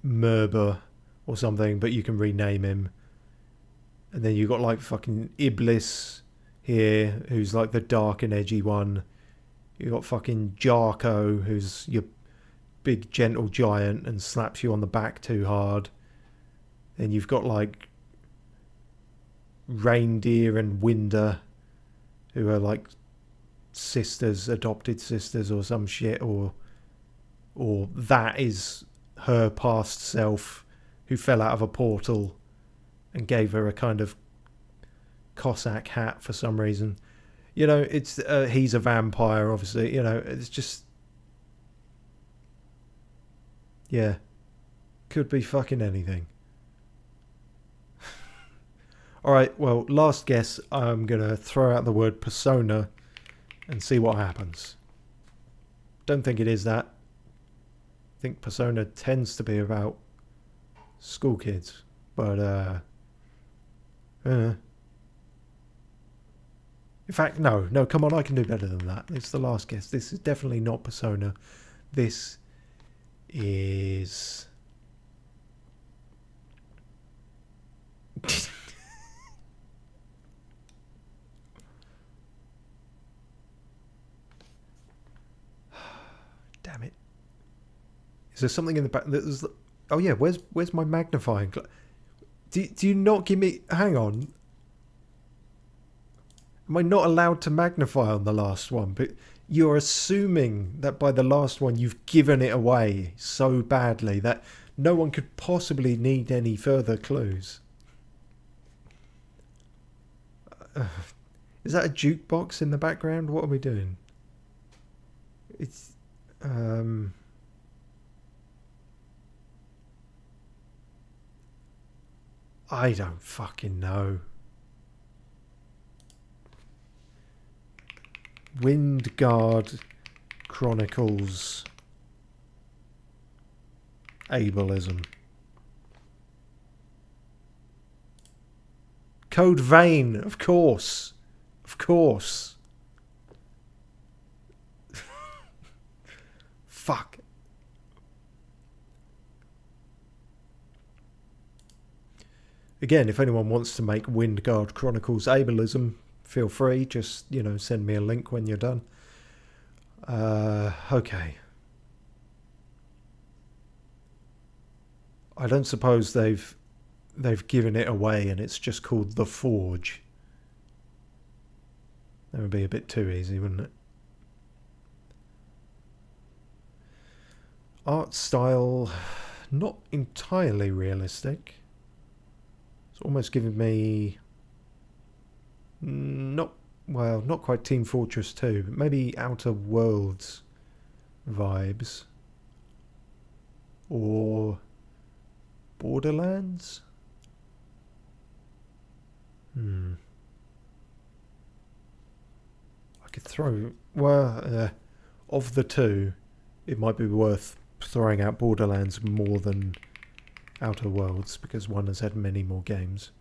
Merba or something, but you can rename him. And then you've got like fucking Iblis here, who's like the dark and edgy one. You've got fucking Jarko, who's your big gentle giant and slaps you on the back too hard. Then you've got like Reindeer and Winder, who are like sisters, adopted sisters or some shit, or that is her past self who fell out of a portal and gave her a kind of Cossack hat for some reason. You know, it's he's a vampire, obviously. You know, it's just, yeah, could be fucking anything. Alright, well, last guess, I'm going to throw out the word persona and see what happens. Don't think it is that. I think persona tends to be about school kids. But, in fact, no, come on, I can do better than that. It's the last guess. This is definitely not persona. This is... Damn it. Is there something in the back? Oh yeah, where's my magnifying glass? Do you not give me... Hang on. Am I not allowed to magnify on the last one? But you're assuming that by the last one you've given it away so badly that no one could possibly need any further clues. Is that a jukebox in the background? What are we doing? It's... I don't fucking know. Windguard Chronicles Ableism. Code Vein, of course. Of course. Fuck. Again, if anyone wants to make Windguard Chronicles ableism, feel free. Just, you know, send me a link when you're done. Okay. I don't suppose they've given it away and it's just called The Forge. That would be a bit too easy, wouldn't it? Art style, not entirely realistic. It's almost giving me not quite Team Fortress 2, but maybe Outer Worlds vibes. Or Borderlands? I could throw... Well, of the two, it might be worth throwing out Borderlands more than Outer Worlds, because one has had many more games.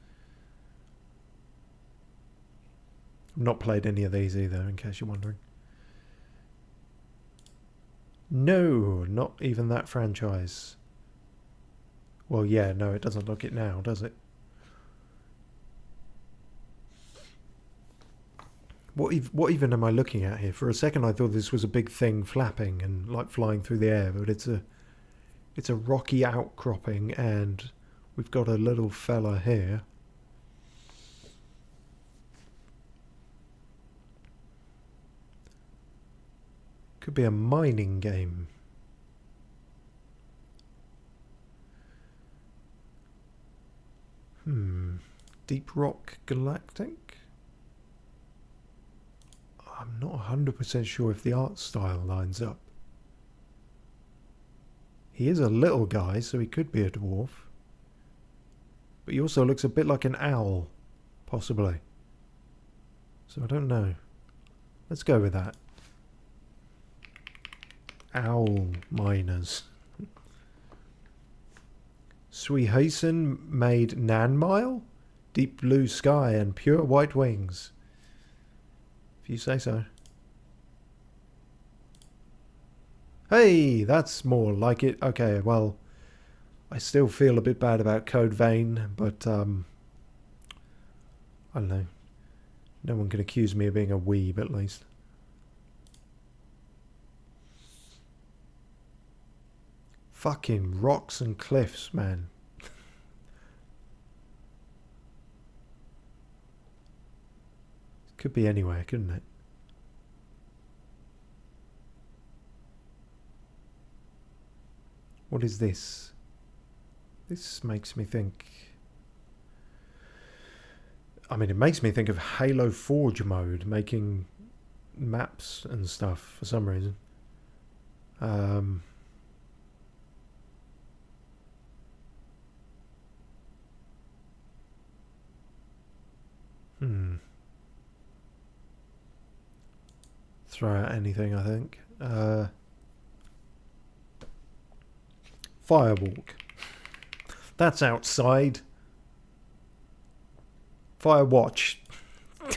I've not played any of these either, in case you're wondering. No, not even that franchise. Well, yeah, no, it doesn't look it now, does it? What even am I looking at here? For a second I thought this was a big thing flapping and like flying through the air, but it's a rocky outcropping and we've got a little fella here. Could be a mining game. Deep Rock Galactic? I'm not 100% sure if the art style lines up. He is a little guy, so he could be a dwarf. But he also looks a bit like an owl, possibly. So I don't know. Let's go with that. Owl miners. Swehasen made Nanmile? Deep blue sky and pure white wings. If you say so. Hey, that's more like it. Okay, well, I still feel a bit bad about Code Vein, but I don't know. No one can accuse me of being a weeb, at least. Fucking rocks and cliffs, man. Could be anywhere, couldn't it? What is this? This makes me think... I mean, it makes me think of Halo Forge mode, making maps and stuff for some reason. Throw out anything, I think. Firewalk. That's outside. Firewatch.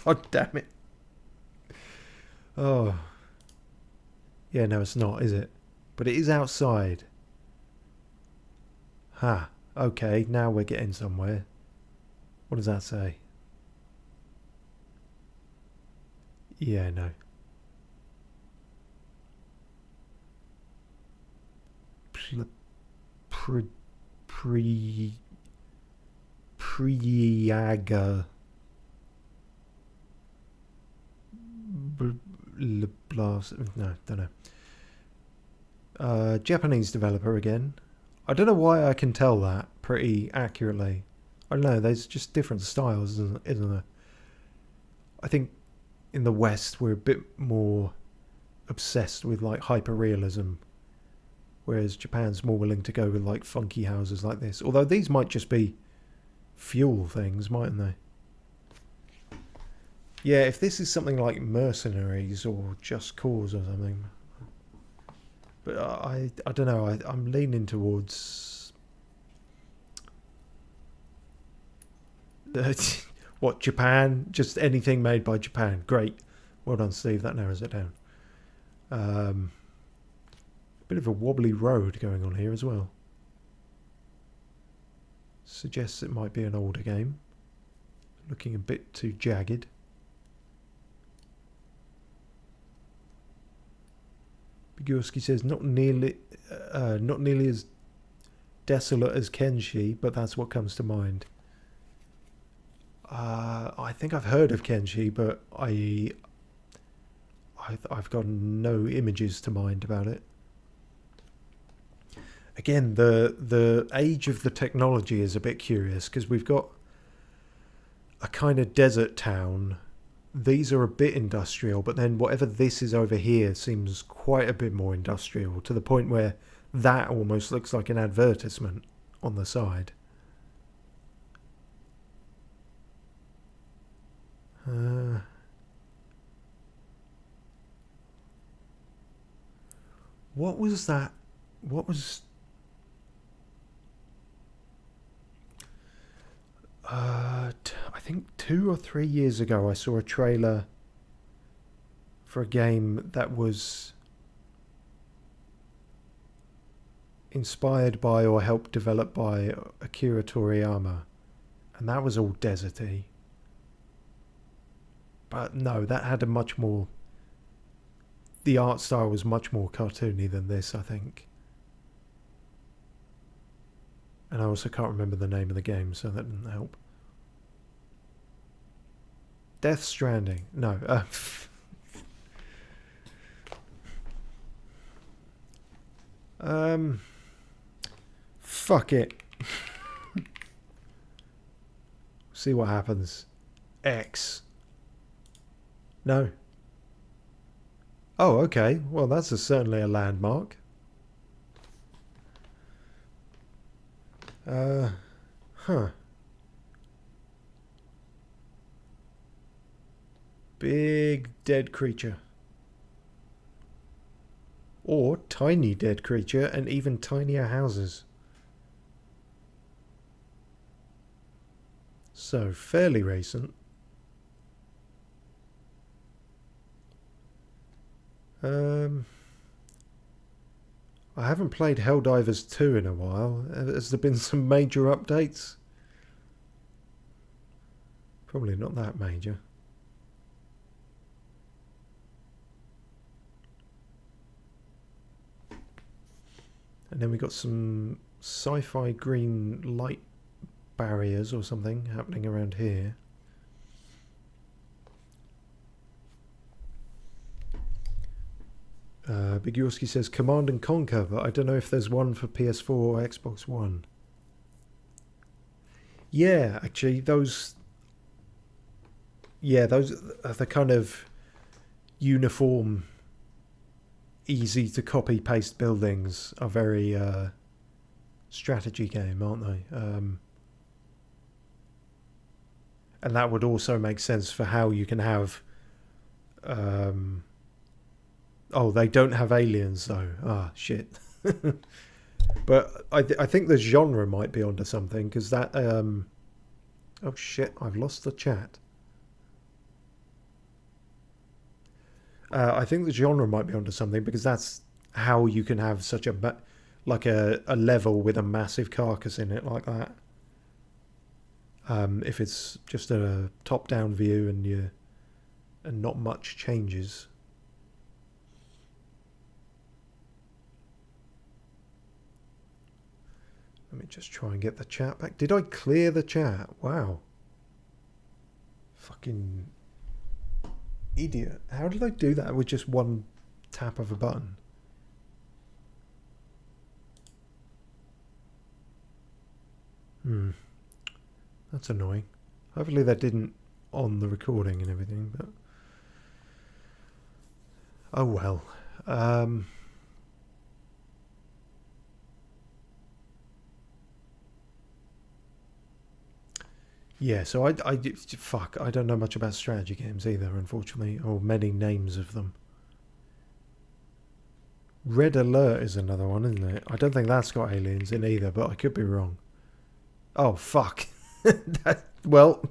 God damn it. Oh. Yeah, no, it's not, is it? But it is outside. Ha. Okay, now we're getting somewhere. What does that say? Yeah, no. Priyaga blast. No, don't know. Japanese developer again. I don't know why I can tell that pretty accurately. I don't know, there's just different styles, isn't there? I think in the West we're a bit more obsessed with like hyper-realism, whereas Japan's more willing to go with like funky houses like this. Although these might just be fuel things, mightn't they? Yeah, if this is something like Mercenaries or Just Cause or something. But I don't know, I'm leaning towards... What, Japan? Just anything made by Japan. Great. Well done, Steve. That narrows it down. Bit of a wobbly road going on here as well. Suggests it might be an older game. Looking a bit too jagged. Bigurski says not nearly as desolate as Kenshi, but that's what comes to mind. I think I've heard of Kenshi, but I've got no images to mind about it. Again, the age of the technology is a bit curious, because we've got a kind of desert town. These are a bit industrial, but then whatever this is over here seems quite a bit more industrial, to the point where that almost looks like an advertisement on the side. What was that? What was... I think 2 or 3 years ago I saw a trailer for a game that was inspired by or helped develop by Akira Toriyama, and that was all deserty. But no, that had a much more... The art style was much more cartoony than this, I think. And I also can't remember the name of the game, so that didn't help. Death Stranding. No. Fuck it. See what happens. X. No. Oh, okay. Well, that's certainly a landmark. Huh. Big dead creature. Or tiny dead creature and even tinier houses. So, fairly recent. I haven't played Helldivers 2 in a while. Has there been some major updates? Probably not that major. And then we got some sci-fi green light barriers or something happening around here. Bigurski says Command and Conquer, but I don't know if there's one for PS4 or Xbox One. Yeah, actually, those... Yeah, those are the kind of uniform, easy to copy paste buildings are very strategy game, aren't they? And that would also make sense for how you can have... Oh, they don't have aliens though. Ah, shit. But I think the genre might be onto something, because that... Oh shit, I've lost the chat. I think the genre might be onto something, because that's how you can have such a... like a level with a massive carcass in it like that. If it's just a top-down view and not much changes. Let me just try and get the chat back. Did I clear the chat? Wow. Fucking idiot. How did I do that with just one tap of a button? That's annoying. Hopefully that didn't on the recording and everything, but... Oh well. Yeah, so fuck, I don't know much about strategy games either, unfortunately, or many names of them. Red Alert is another one, isn't it? I don't think that's got aliens in either, but I could be wrong. Oh, fuck. Well,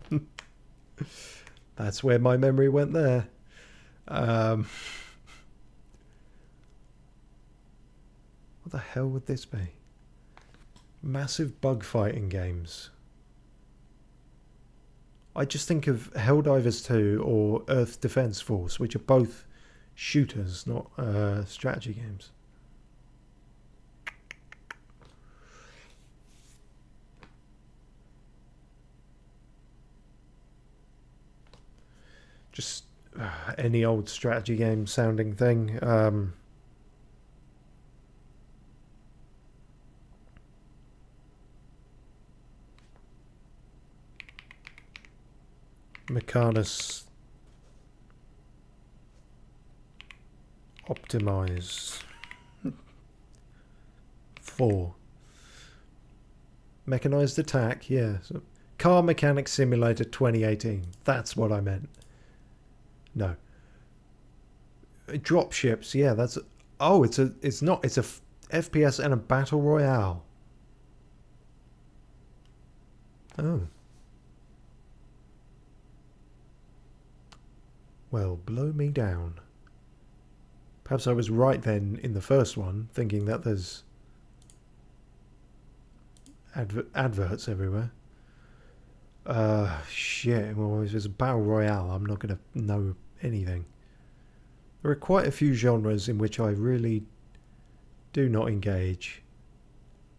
That's where my memory went there. What the hell would this be? Massive bug fighting games. I just think of Helldivers 2 or Earth Defense Force, which are both shooters, not strategy games. Just any old strategy game sounding thing. Mechanus Optimize 4. Mechanized Attack, yeah. So Car Mechanic Simulator 2018. That's what I meant. No. Dropships, yeah, that's... Oh, it's a FPS and a Battle Royale. Oh. Well, blow me down. Perhaps I was right then in the first one, thinking that there's adverts everywhere. Shit, well, if it's a Battle Royale, I'm not going to know anything. There are quite a few genres in which I really do not engage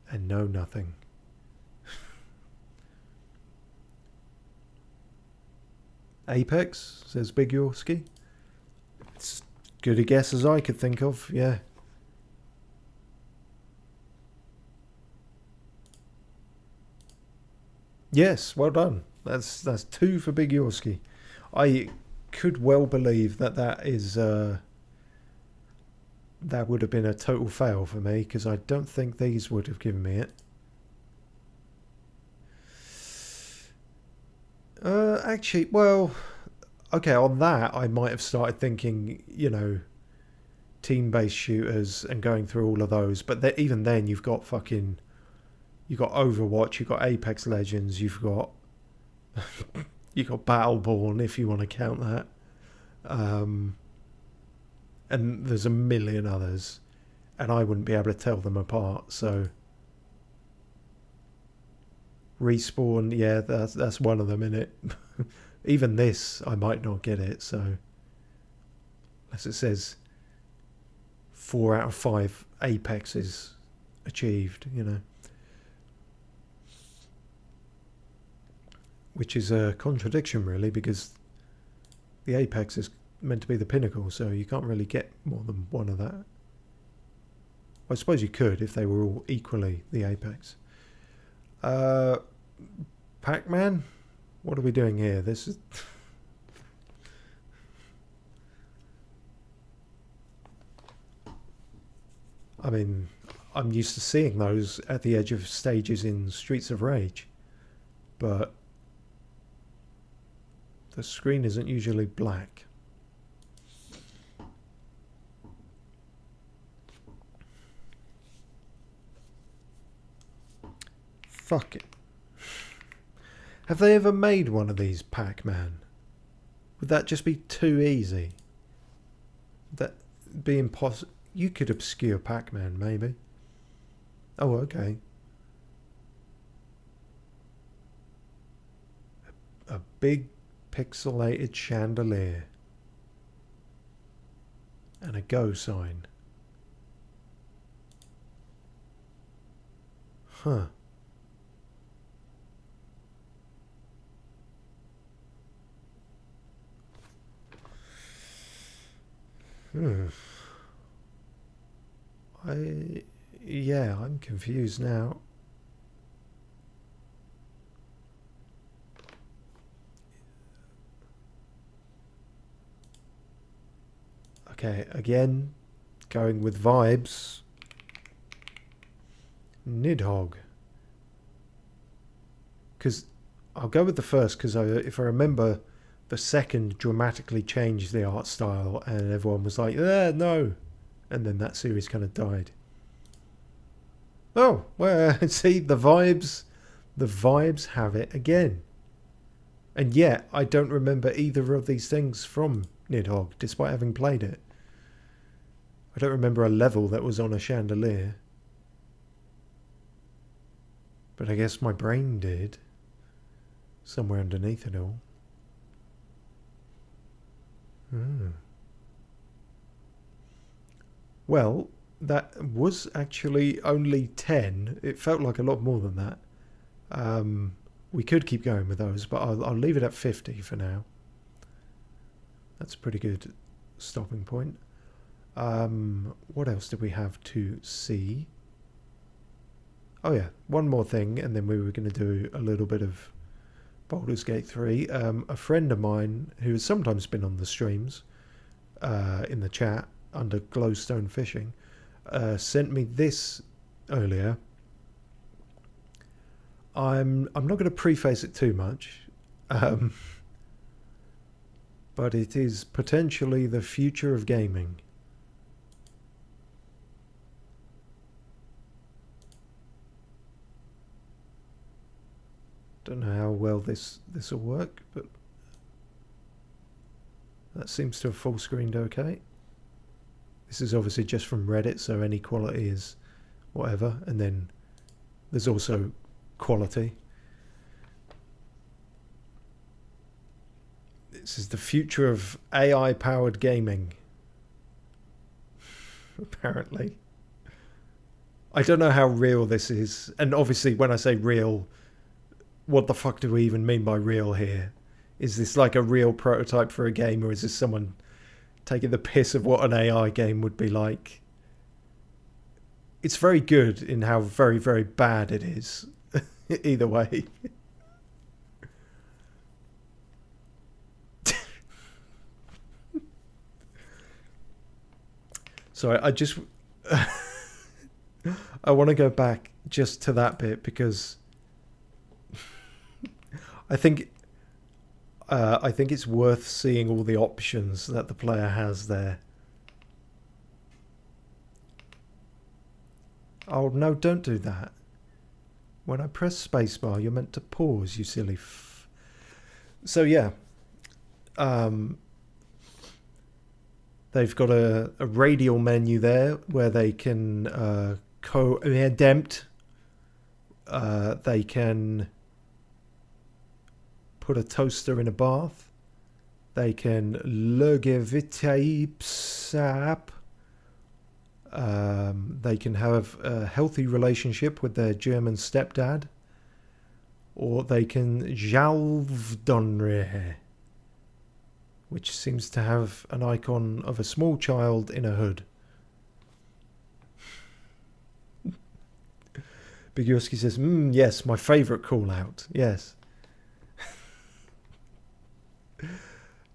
and know nothing. Apex, says Big Yorski. It's good a guess as I could think of, yeah. Yes, well done. That's 2 for Big Yorski. I could well believe that is that would have been a total fail for me, because I don't think these would have given me it. Actually, well, okay, on that I might have started thinking, you know, team-based shooters and going through all of those, but even then you've got Overwatch, you've got Apex Legends, you've got Battleborn, if you want to count that, and there's a million others, and I wouldn't be able to tell them apart. So Respawn, yeah, that's one of them, innit? Even this, I might not get it, so as it says 4 out of 5 Apexes achieved, you know. Which is a contradiction, really, because the Apex is meant to be the pinnacle, so you can't really get more than one of that. I suppose you could if they were all equally the Apex. Pac-Man? What are we doing here? This is... I mean, I'm used to seeing those at the edge of stages in Streets of Rage, but the screen isn't usually black. Fuck it. Have they ever made one of these Pac-Man? Would that just be too easy? Would that be impossible? You could obscure Pac-Man, maybe. Oh, okay. A big pixelated chandelier. And a go sign. Huh. Yeah, I'm confused now. Okay, again, going with vibes. Nidhogg. Because I'll go with the first, because if I remember, the second dramatically changed the art style and everyone was like, no. And then that series kind of died. Oh, well, see, the vibes have it again. And yet, I don't remember either of these things from Nidhogg, despite having played it. I don't remember a level that was on a chandelier. But I guess my brain did. Somewhere underneath it all. Well, that was actually only 10. It felt like a lot more than that. We could keep going with those, but I'll leave it at 50 for now. That's a pretty good stopping point. What else did we have to see? Oh yeah, one more thing, and then we were going to do a little bit of Baldur's Gate 3. A friend of mine who has sometimes been on the streams in the chat under Glowstone Fishing sent me this earlier. I'm not going to preface it too much, but it is potentially the future of gaming. Don't know how well this will work, but that seems to have full screened okay. This is obviously just from Reddit, so any quality is whatever. And then there's also quality. This is the future of AI-powered gaming. Apparently. I don't know how real this is. And obviously when I say real, what the fuck do we even mean by real here? Is this like a real prototype for a game, or is this someone taking the piss of what an AI game would be like? It's very good in how very, very bad it is. Either way. So I just... I want to go back just to that bit because I think it's worth seeing all the options that the player has there. Oh no, don't do that. When I press spacebar, you're meant to pause, you silly So yeah, they've got a radial menu there where they can co-tempt. They can put a toaster in a bath. They can sap. They can have a healthy relationship with their German stepdad. Or they can Jalvdonre, which seems to have an icon of a small child in a hood. Big Yoski says, yes, my favourite call out. Yes.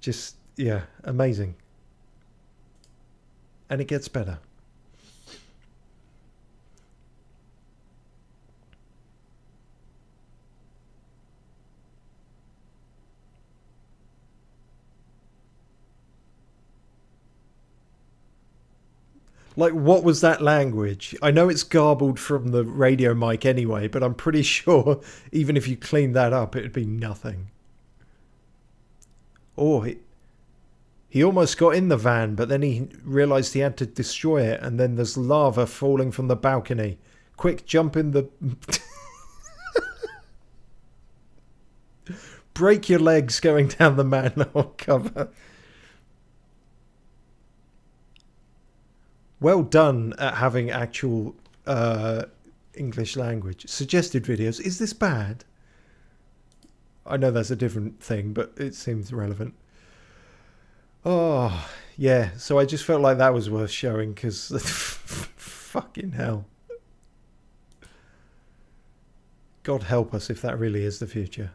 Just, yeah, amazing. And it gets better. Like, what was that language? I know it's garbled from the radio mic anyway, but I'm pretty sure even if you cleaned that up, it'd be nothing. Oh, he almost got in the van, but then he realised he had to destroy it, and then there's lava falling from the balcony. Quick, jump in the... Break your legs going down the manhole cover. Well done at having actual English language. Suggested videos. Is this bad? I know that's a different thing, but it seems relevant. Oh, yeah. So I just felt like that was worth showing because fucking hell. God help us if that really is the future.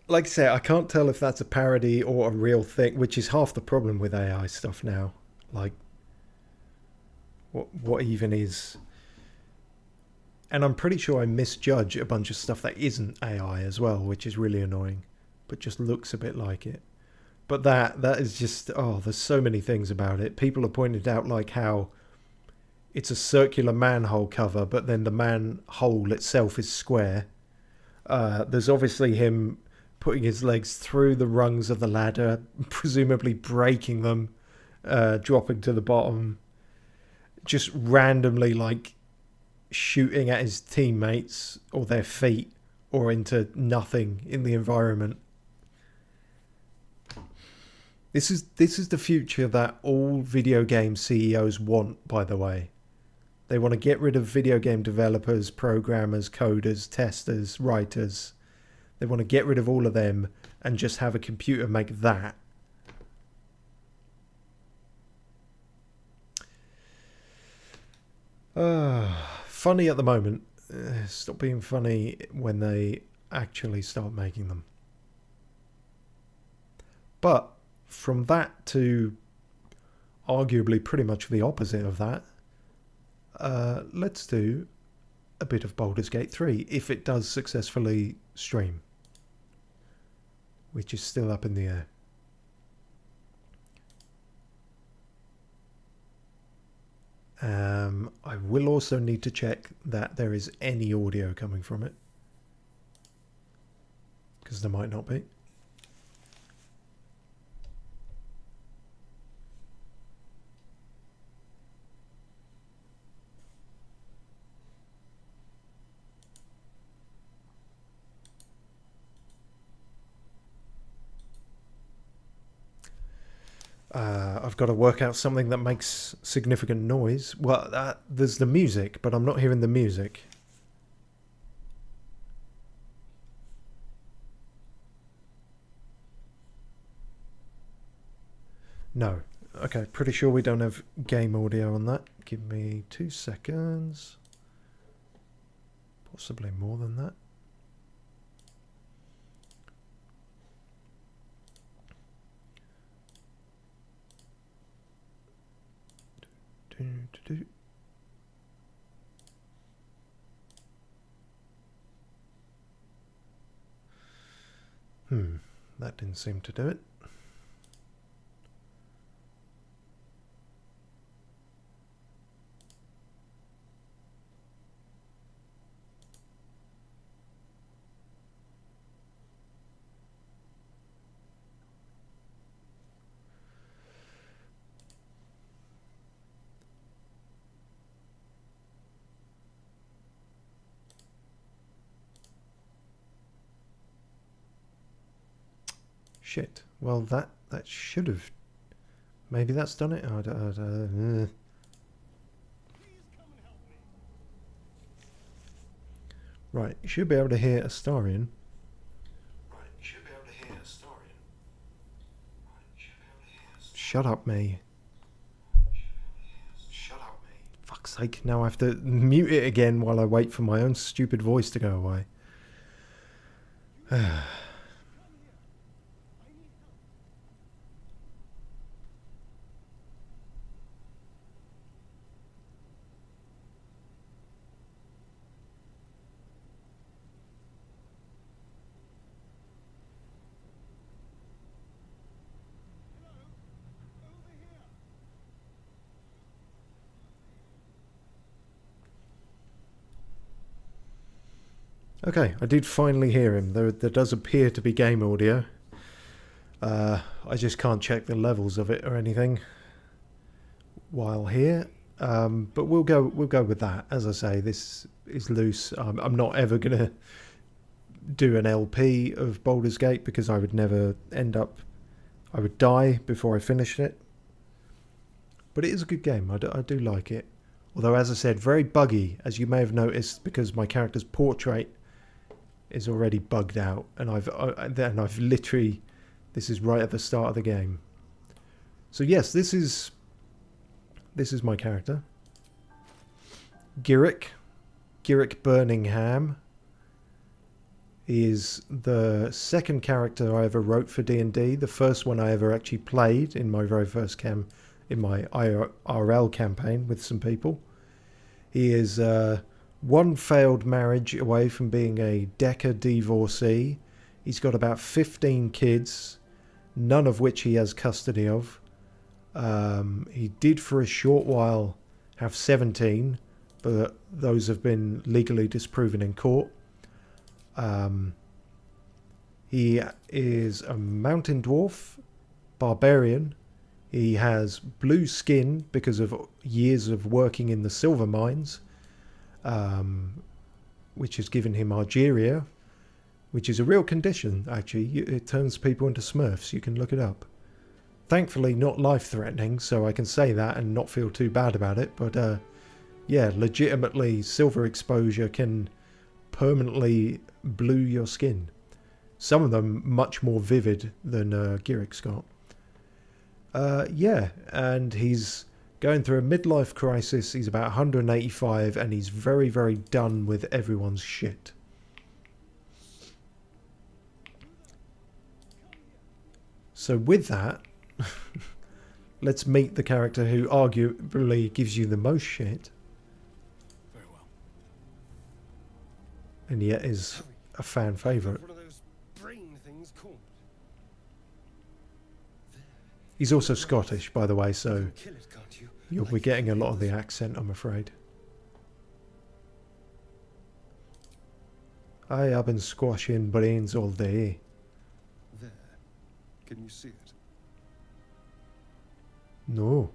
Like I say, I can't tell if that's a parody or a real thing, which is half the problem with AI stuff now. Like, what even is... And I'm pretty sure I misjudge a bunch of stuff that isn't AI as well, which is really annoying, but just looks a bit like it. But that is just, oh, there's so many things about it. People have pointed out like how it's a circular manhole cover, but then the manhole itself is square. There's obviously him putting his legs through the rungs of the ladder, presumably breaking them, dropping to the bottom, just randomly like shooting at his teammates or their feet or into nothing in the environment. This is the future that all video game CEOs want, by the way. They want to get rid of video game developers, programmers, coders, testers, writers. They want to get rid of all of them and just have a computer make that. Funny at the moment. Stop being funny when they actually start making them. But from that to arguably pretty much the opposite of that, let's do a bit of Baldur's Gate 3 if it does successfully stream, which is still up in the air. I will also need to check that there is any audio coming from it, because there might not be. I've got to work out something that makes significant noise. Well, there's the music, but I'm not hearing the music. No. Okay, pretty sure we don't have game audio on that. Give me 2 seconds. Possibly more than that. That didn't seem to do it. Shit. Well, that should have... Maybe that's done it? Right, you should be able to hear Astarion. Shut up, me. Fuck's sake, now I have to mute it again while I wait for my own stupid voice to go away. Okay, I did finally hear him. There does appear to be game audio. I just can't check the levels of it or anything while here. But we'll go with that. As I say, this is loose. I'm not ever gonna do an LP of Baldur's Gate because I would never end up. I would die before I finished it. But it is a good game. I do like it. Although, as I said, very buggy, as you may have noticed, because my character's portrait is already bugged out, and I've literally, this is right at the start of the game. So yes, this is my character, Girick Birmingham. He is the second character I ever wrote for D&D. The first one I ever actually played in my very first in my IRL campaign with some people. He is one failed marriage away from being a Decker divorcee. He's got about 15 kids, none of which he has custody of. He did for a short while have 17, but those have been legally disproven in court. He is a mountain dwarf, barbarian. He has blue skin because of years of working in the silver mines, which has given him Algeria, which is a real condition, actually. It turns people into Smurfs. You can look it up. Thankfully, not life-threatening, so I can say that and not feel too bad about it. But, yeah, legitimately, silver exposure can permanently blue your skin. Some of them much more vivid than Gyric's got. Yeah, and he's going through a midlife crisis. He's about 185, and he's very, very done with everyone's shit. So with that, let's meet the character who arguably gives you the most shit. Very well. And yet is a fan favourite. He's also Scottish, by the way, so you'll be getting a lot of the accent, I'm afraid. I've been squashing brains all day. There. Can you see it? No.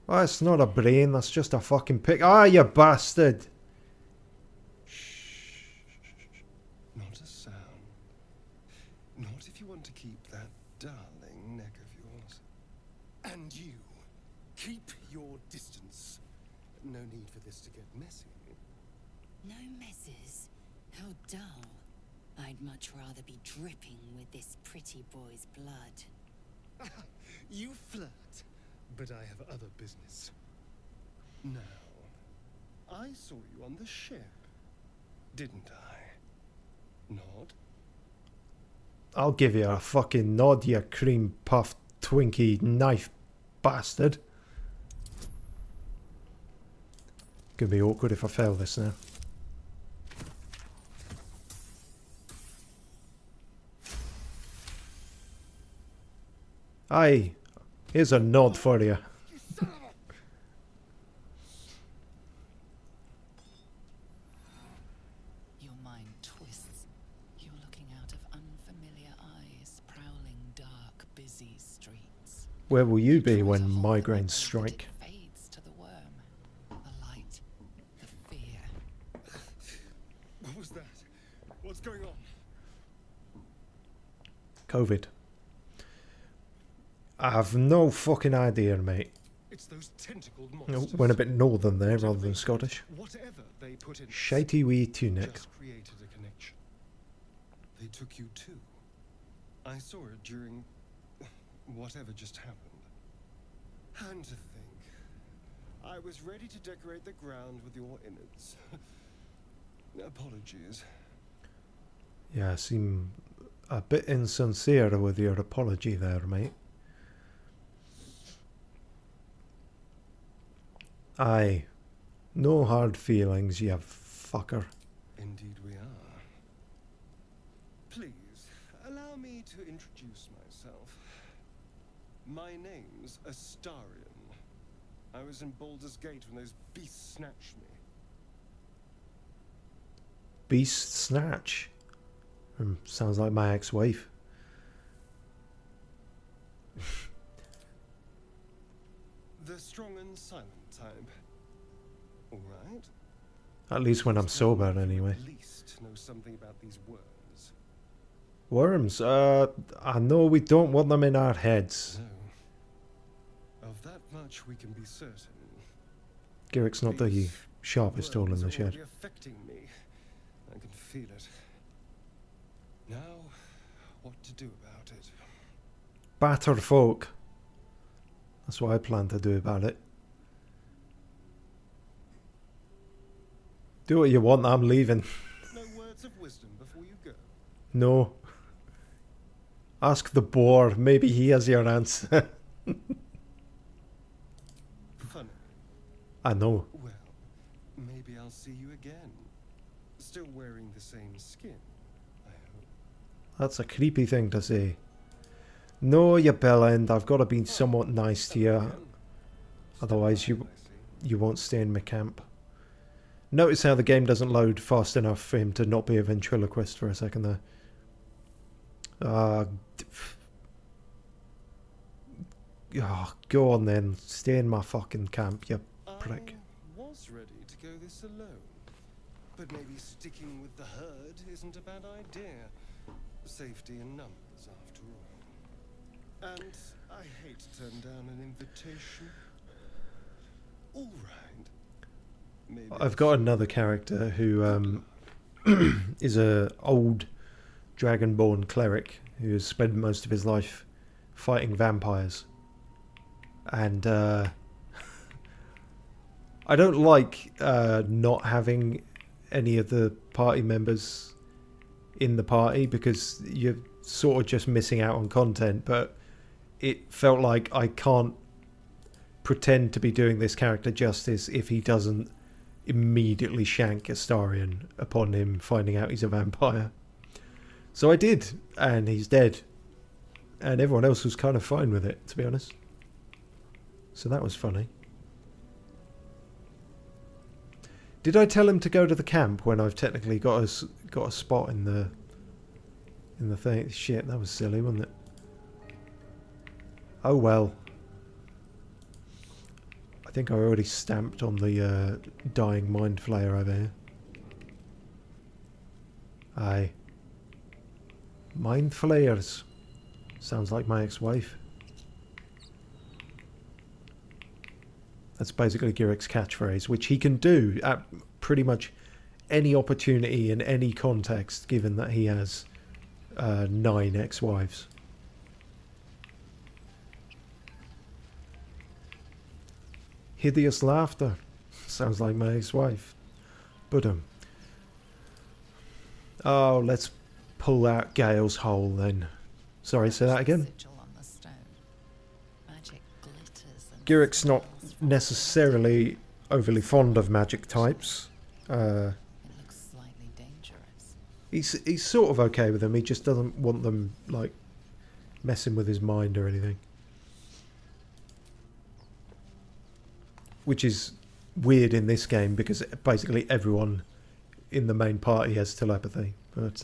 Oh, it's not a brain, that's just a fucking pig. Ah, you bastard! Not a sound. Not if you want to keep that darling neck of yours. And you, keep your distance. No need for this to get messy. No messes? How dull. I'd much rather be dripping with this pretty boy's blood. You flirt, but I have other business. Now, I saw you on the ship, didn't I? Nod? I'll give you a fucking nod, you cream puffed Twinkie knife bastard. Gonna be awkward if I fail this now. Aye, here's a nod for you. Your mind twists. You're looking out of unfamiliar eyes, prowling dark, busy streets. Where will you be when Try to hold them migraines open, strike? but it fades to the worm. The light, the fear. What was that? What's going on? COVID. I have no fucking idea, mate. It's those tentacled No, monsters. went a bit northern there rather than Scottish. Whatever they put in Shitey wee tunic. just created a connection. They took you too. I saw it during whatever just happened. And to think, I was ready to decorate the ground with your innards. Apologies. Yeah, seem a bit insincere with your apology there, mate. Aye. No hard feelings, you fucker. Indeed we are. Please, allow me to introduce myself. My name's Astarion. I was in Baldur's Gate when those beasts snatched me. Beast Snatch. Sounds like my ex-wife. The strong and silent type. All right. At least when I'm sober, anyway. At least know something about these worms. Worms? I know we don't want them in our heads. No. Of that much we can be certain. Gyric's not the These sharpest tool in worms the are shed. already affecting me. I can feel it. Now, what to do about it? Batter folk. That's what I plan to do about it. Do what you want, I'm leaving. No words of wisdom before you go. No. Ask the boar, maybe he has your answer. Funny. I know. Well, maybe I'll see you again. Still wearing the same skin, I hope. That's a creepy thing to say. No, you bellend. I've got to be somewhat nice to you. Otherwise, you won't stay in my camp. Notice how the game doesn't load fast enough for him to not be a ventriloquist for a second there. Go on then. Stay in my fucking camp, you prick. I was ready to go this alone. But maybe sticking with the herd isn't a bad idea. Safety in numbers, after all. And I hate to turn down an invitation. All right. Maybe I've got another character who is a old dragonborn cleric who has spent most of his life fighting vampires. And I don't like not having any of the party members in the party because you're sort of just missing out on content, but it felt like I can't pretend to be doing this character justice if he doesn't immediately shank Astarion upon him finding out he's a vampire. So I did, and he's dead. And everyone else was kind of fine with it, to be honest. So that was funny. Did I tell him to go to the camp when I've technically got a spot in the thing? Shit, that was silly, wasn't it? Oh well. I think I already stamped on the dying mind flayer over here. Aye. Mind flayers. Sounds like my ex-wife. That's basically Girick's catchphrase, which he can do at pretty much any opportunity in any context, given that he has 9 ex-wives. Hideous laughter. Sounds like my ex-wife. But oh, let's pull out Gale's hole then. Sorry, say that again. Girick's not necessarily overly fond of magic types. It looks slightly dangerous. He's sort of okay with them. He just doesn't want them like messing with his mind or anything. Which is weird in this game because basically everyone in the main party has telepathy. But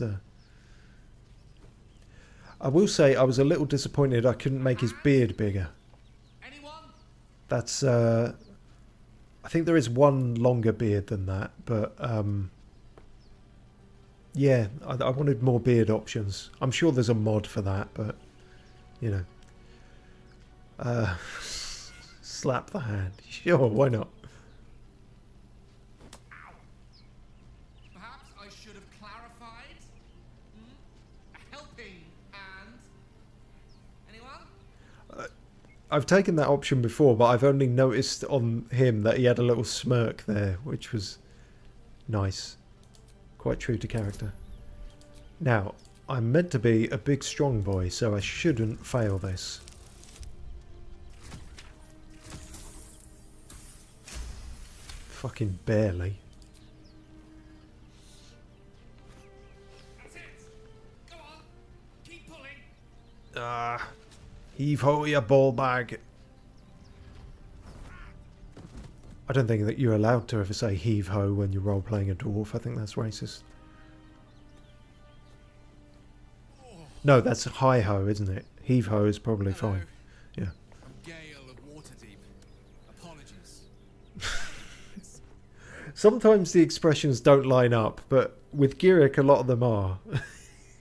I will say I was a little disappointed I couldn't make his beard bigger. That's I think there is one longer beard than that, but yeah, I wanted more beard options. I'm sure there's a mod for that, but you know, slap the hand. Sure, why not? Perhaps I should have clarified. A helping hand. Anyone? I've taken that option before, but I've only noticed on him that he had a little smirk there, which was nice. Quite true to character. Now, I'm meant to be a big strong boy, so I shouldn't fail this. Fucking barely. That's it. Go on. Keep pulling. Heave ho, you ball bag. I don't think that you're allowed to ever say heave ho when you're role playing a dwarf. I think that's racist. No, that's hi ho, isn't it? Heave ho is probably Hello. fine. Yeah. I'm Gale of Waterdeep. Apologies. Sometimes the expressions don't line up, but with Girick, a lot of them are.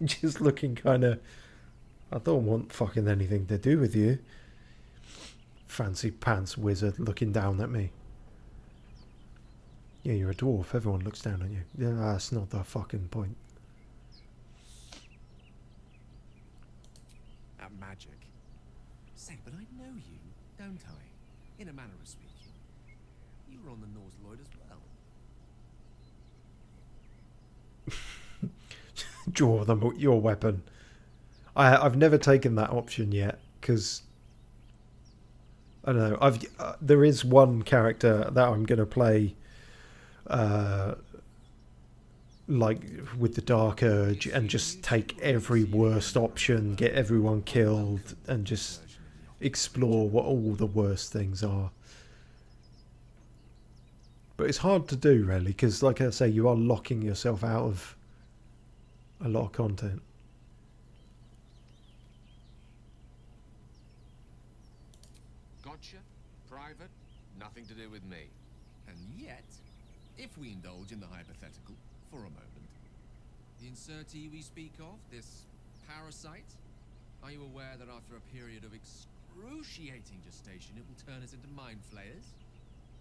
Just looking kind of... I don't want fucking anything to do with you. Fancy pants wizard looking down at me. Yeah, you're a dwarf. Everyone looks down on you. Yeah, that's not the fucking point. At magic. Say, but I know you, don't I? In a manner of speaking. You were on the Norse Lloyd as well. Draw them your weapon. I've never taken that option yet because I don't know. There is one character that I'm going to play like with the Dark Urge, and just take every worst option, get everyone killed, and just explore what all the worst things are. But it's hard to do, really, because, like I say, you are locking yourself out of a lot of content. Gotcha. Private. Nothing to do with me. And yet, if we indulge in the hypothetical for a moment, the insertee we speak of, this parasite, are you aware that after a period of excruciating gestation, it will turn us into mind flayers?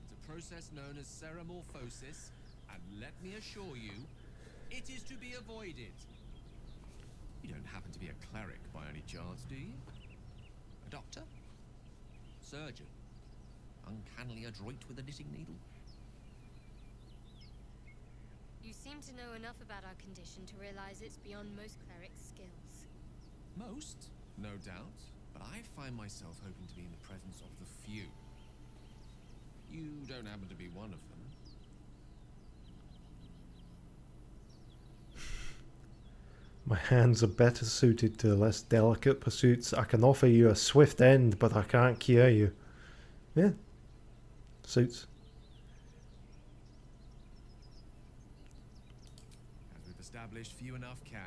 It's a process known as ceramorphosis, and let me assure you, it is to be avoided. You don't happen to be a cleric by any chance, do you? A doctor? Surgeon? Uncannily adroit with a knitting needle? You seem to know enough about our condition to realize it's beyond most clerics' skills. Most, no doubt, but I find myself hoping to be in the presence of the few. You don't happen to be one of them. My hands are better suited to less delicate pursuits. I can offer you a swift end, but I can't cure you. Yeah. Suits. As we've established, few enough can.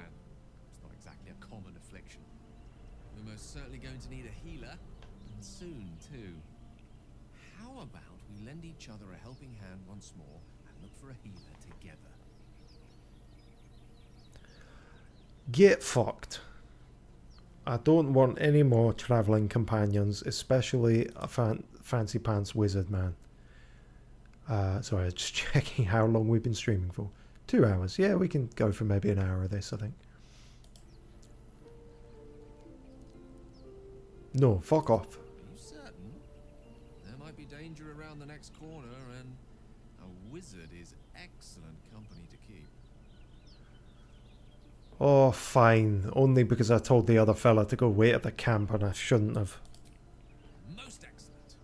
It's not exactly a common affliction. We're most certainly going to need a healer, and soon too. How about we lend each other a helping hand once more and look for a healer together? Get fucked. I don't want any more travelling companions, especially a fancy pants wizard man. Sorry, just checking how long we've been streaming for. 2 hours. Yeah, we can go for maybe an hour of this, I think. No, fuck off. Are you certain? There might be danger around the next corner, and a wizard is excellent company to keep. Oh, fine. Only because I told the other fella to go wait at the camp and I shouldn't have. Most excellent.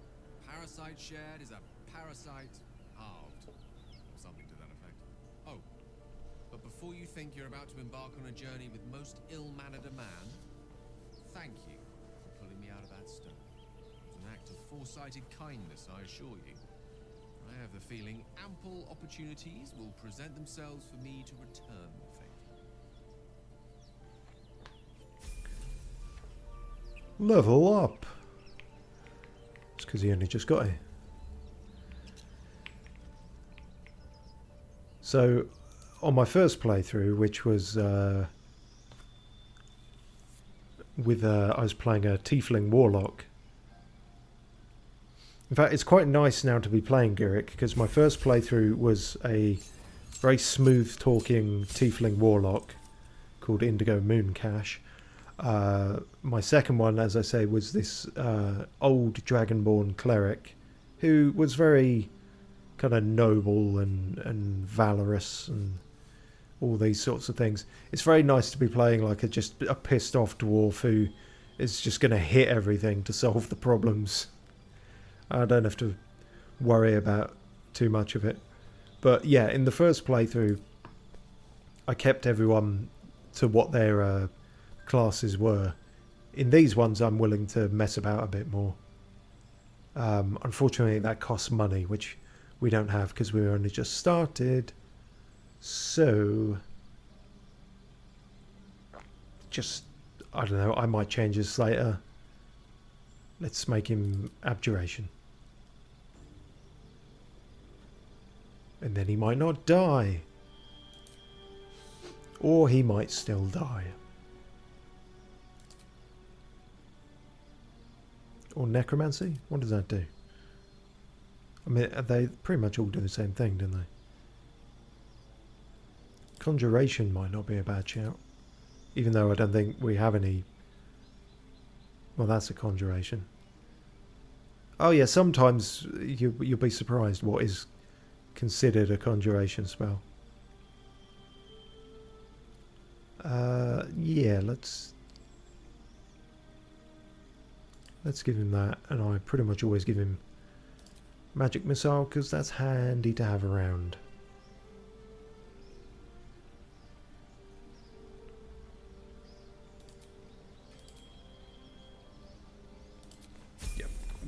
Parasite shared is a parasite halved. Or something to that effect. Oh, but before you think you're about to embark on a journey with most ill-mannered a man, thank you for pulling me out of that stone. It was an act of foresighted kindness, I assure you. I have the feeling ample opportunities will present themselves for me to return the favor. Level up. It's because he only just got here. So, on my first playthrough, which was I was playing a tiefling warlock. In fact, it's quite nice now to be playing Gyrick, because my first playthrough was a very smooth talking tiefling warlock called Indigo Mooncash. My second one, as I say, was this old dragonborn cleric who was very kind of noble and valorous and all these sorts of things. It's very nice to be playing like just a pissed off dwarf who is just going to hit everything to solve the problems. I don't have to worry about too much of it. But yeah, in the first playthrough, I kept everyone to what their classes were. In these ones, I'm willing to mess about a bit more. Unfortunately, that costs money, which we don't have because we only just started. So, just, I don't know, I might change this later. Let's make him Abjuration. And then he might not die. Or he might still die. Or Necromancy? What does that do? I mean, they pretty much all do the same thing, don't they? Conjuration might not be a bad shout. Even though I don't think we have any... Well, that's a conjuration. Oh yeah, sometimes you'll be surprised what is considered a conjuration spell. Yeah, let's give him that, and I pretty much always give him Magic Missile because that's handy to have around.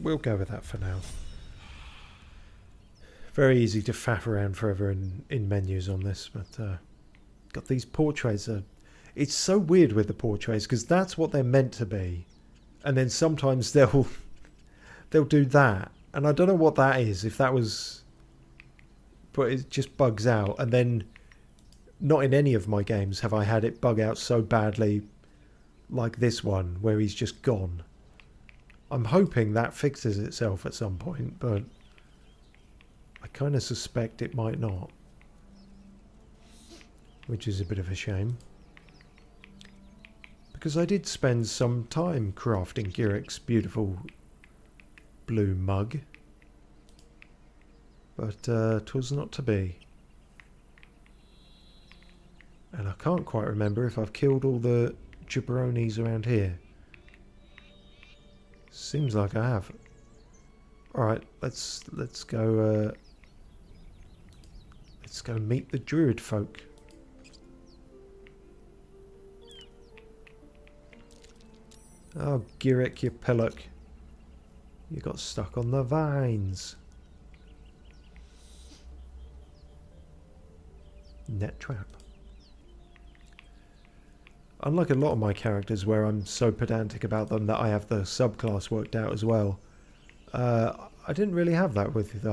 we'll go with that for now. Very easy to faff around forever in menus on this, but got these portraits. It's so weird with the portraits because that's what they're meant to be, and then sometimes they'll do that, and I don't know what that is. If that was, but it just bugs out, and then not in any of my games have I had it bug out so badly like this one where he's just gone. I'm hoping that fixes itself at some point, but I kind of suspect it might not, which is a bit of a shame, because I did spend some time crafting Girick's beautiful blue mug, but 'twas not to be. And I can't quite remember if I've killed all the jabronis around here. Seems like I have. Alright, let's go let's go meet the druid folk. Oh, Girick, you pillock. You got stuck on the vines. Net trap. Unlike a lot of my characters where I'm so pedantic about them that I have the subclass worked out as well, I didn't really have that with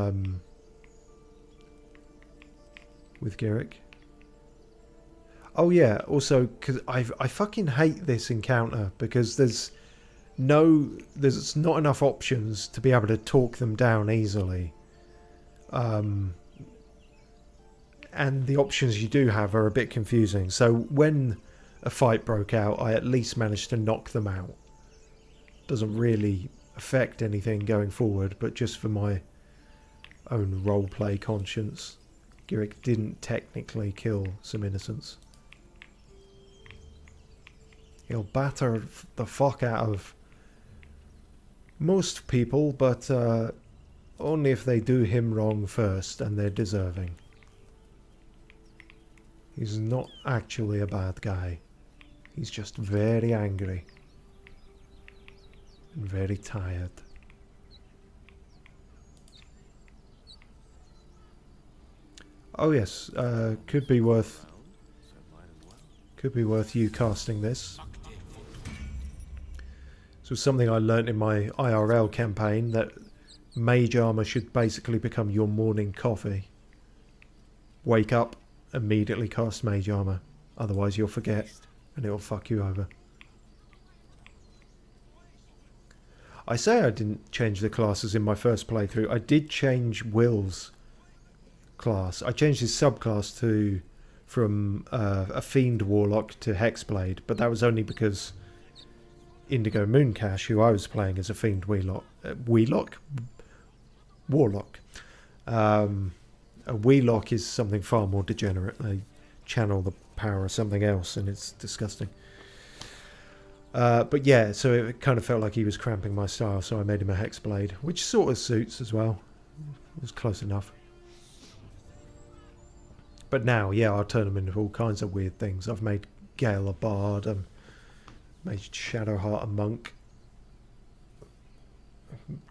Girick. Oh yeah, also because I fucking hate this encounter because there's not enough options to be able to talk them down easily. And the options you do have are a bit confusing. So when a fight broke out, I at least managed to knock them out. Doesn't really affect anything going forward, but just for my own roleplay conscience, Girick didn't technically kill some innocents. He'll batter the fuck out of most people, but only if they do him wrong first and they're deserving. He's not actually a bad guy. He's just very angry and very tired. Oh yes, could be worth you casting this. So something I learnt in my IRL campaign, that mage armor should basically become your morning coffee. Wake up, immediately cast mage armor, otherwise you'll forget and it'll fuck you over. I say I didn't change the classes in my first playthrough. I did change Will's class. I changed his subclass from a fiend warlock to hexblade, but that was only because Indigo Mooncash, who I was playing as a fiend warlock. A wheelock is something far more degenerate. They channel the power of something else, and it's disgusting. But yeah, so it kind of felt like he was cramping my style, so I made him a hexblade, which sort of suits as well. It was close enough. But now, yeah, I'll turn him into all kinds of weird things. I've made Gale a bard, made Shadowheart a monk,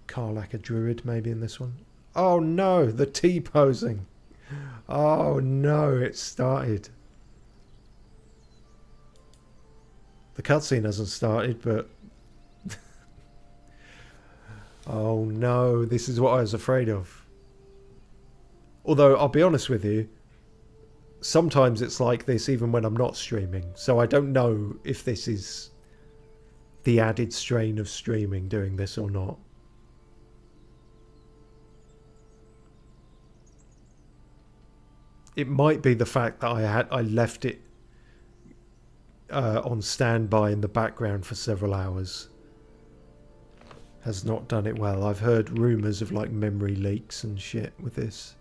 Karlak a druid maybe in this one. Oh no, the T-posing. Oh no, it started. The cutscene hasn't started, but oh no, this is what I was afraid of. Although, I'll be honest with you, sometimes it's like this even when I'm not streaming, so I don't know if this is the added strain of streaming doing this or not. It might be the fact that I left it on standby in the background for several hours has not done it well. I've heard rumours of like memory leaks and shit with this.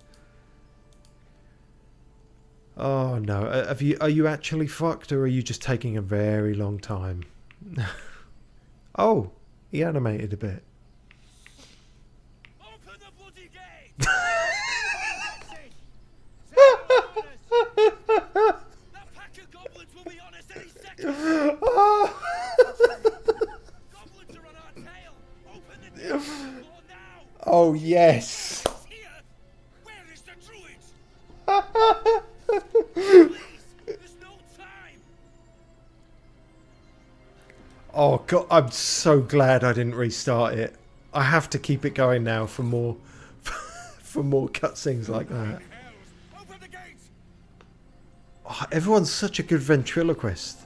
Oh no, are you actually fucked, or are you just taking a very long time? Oh, he animated a bit. Open the bloody gate! That pack of goblins will be on us any second! Goblins are on our tail! Open the gate! Oh, yes. Here! Where is the druid? Please! There's no time! Oh, God. I'm so glad I didn't restart it. I have to keep it going now for more... for more cutscenes like that. Hells! Open the gates! Oh, everyone's such a good ventriloquist.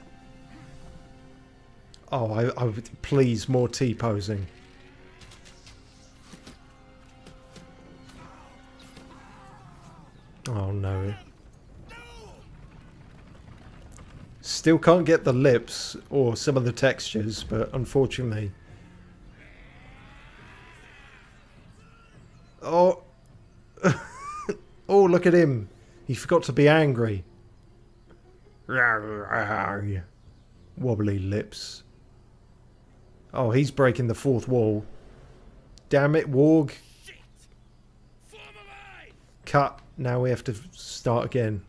Oh, I would... Please, more T-posing. Oh, no. Still can't get the lips or some of the textures, but unfortunately... Oh! Oh, look at him! He forgot to be angry. Wobbly lips. Oh, he's breaking the fourth wall. Damn it, Warg. Shit! Form of eye! Cut. Now we have to start again.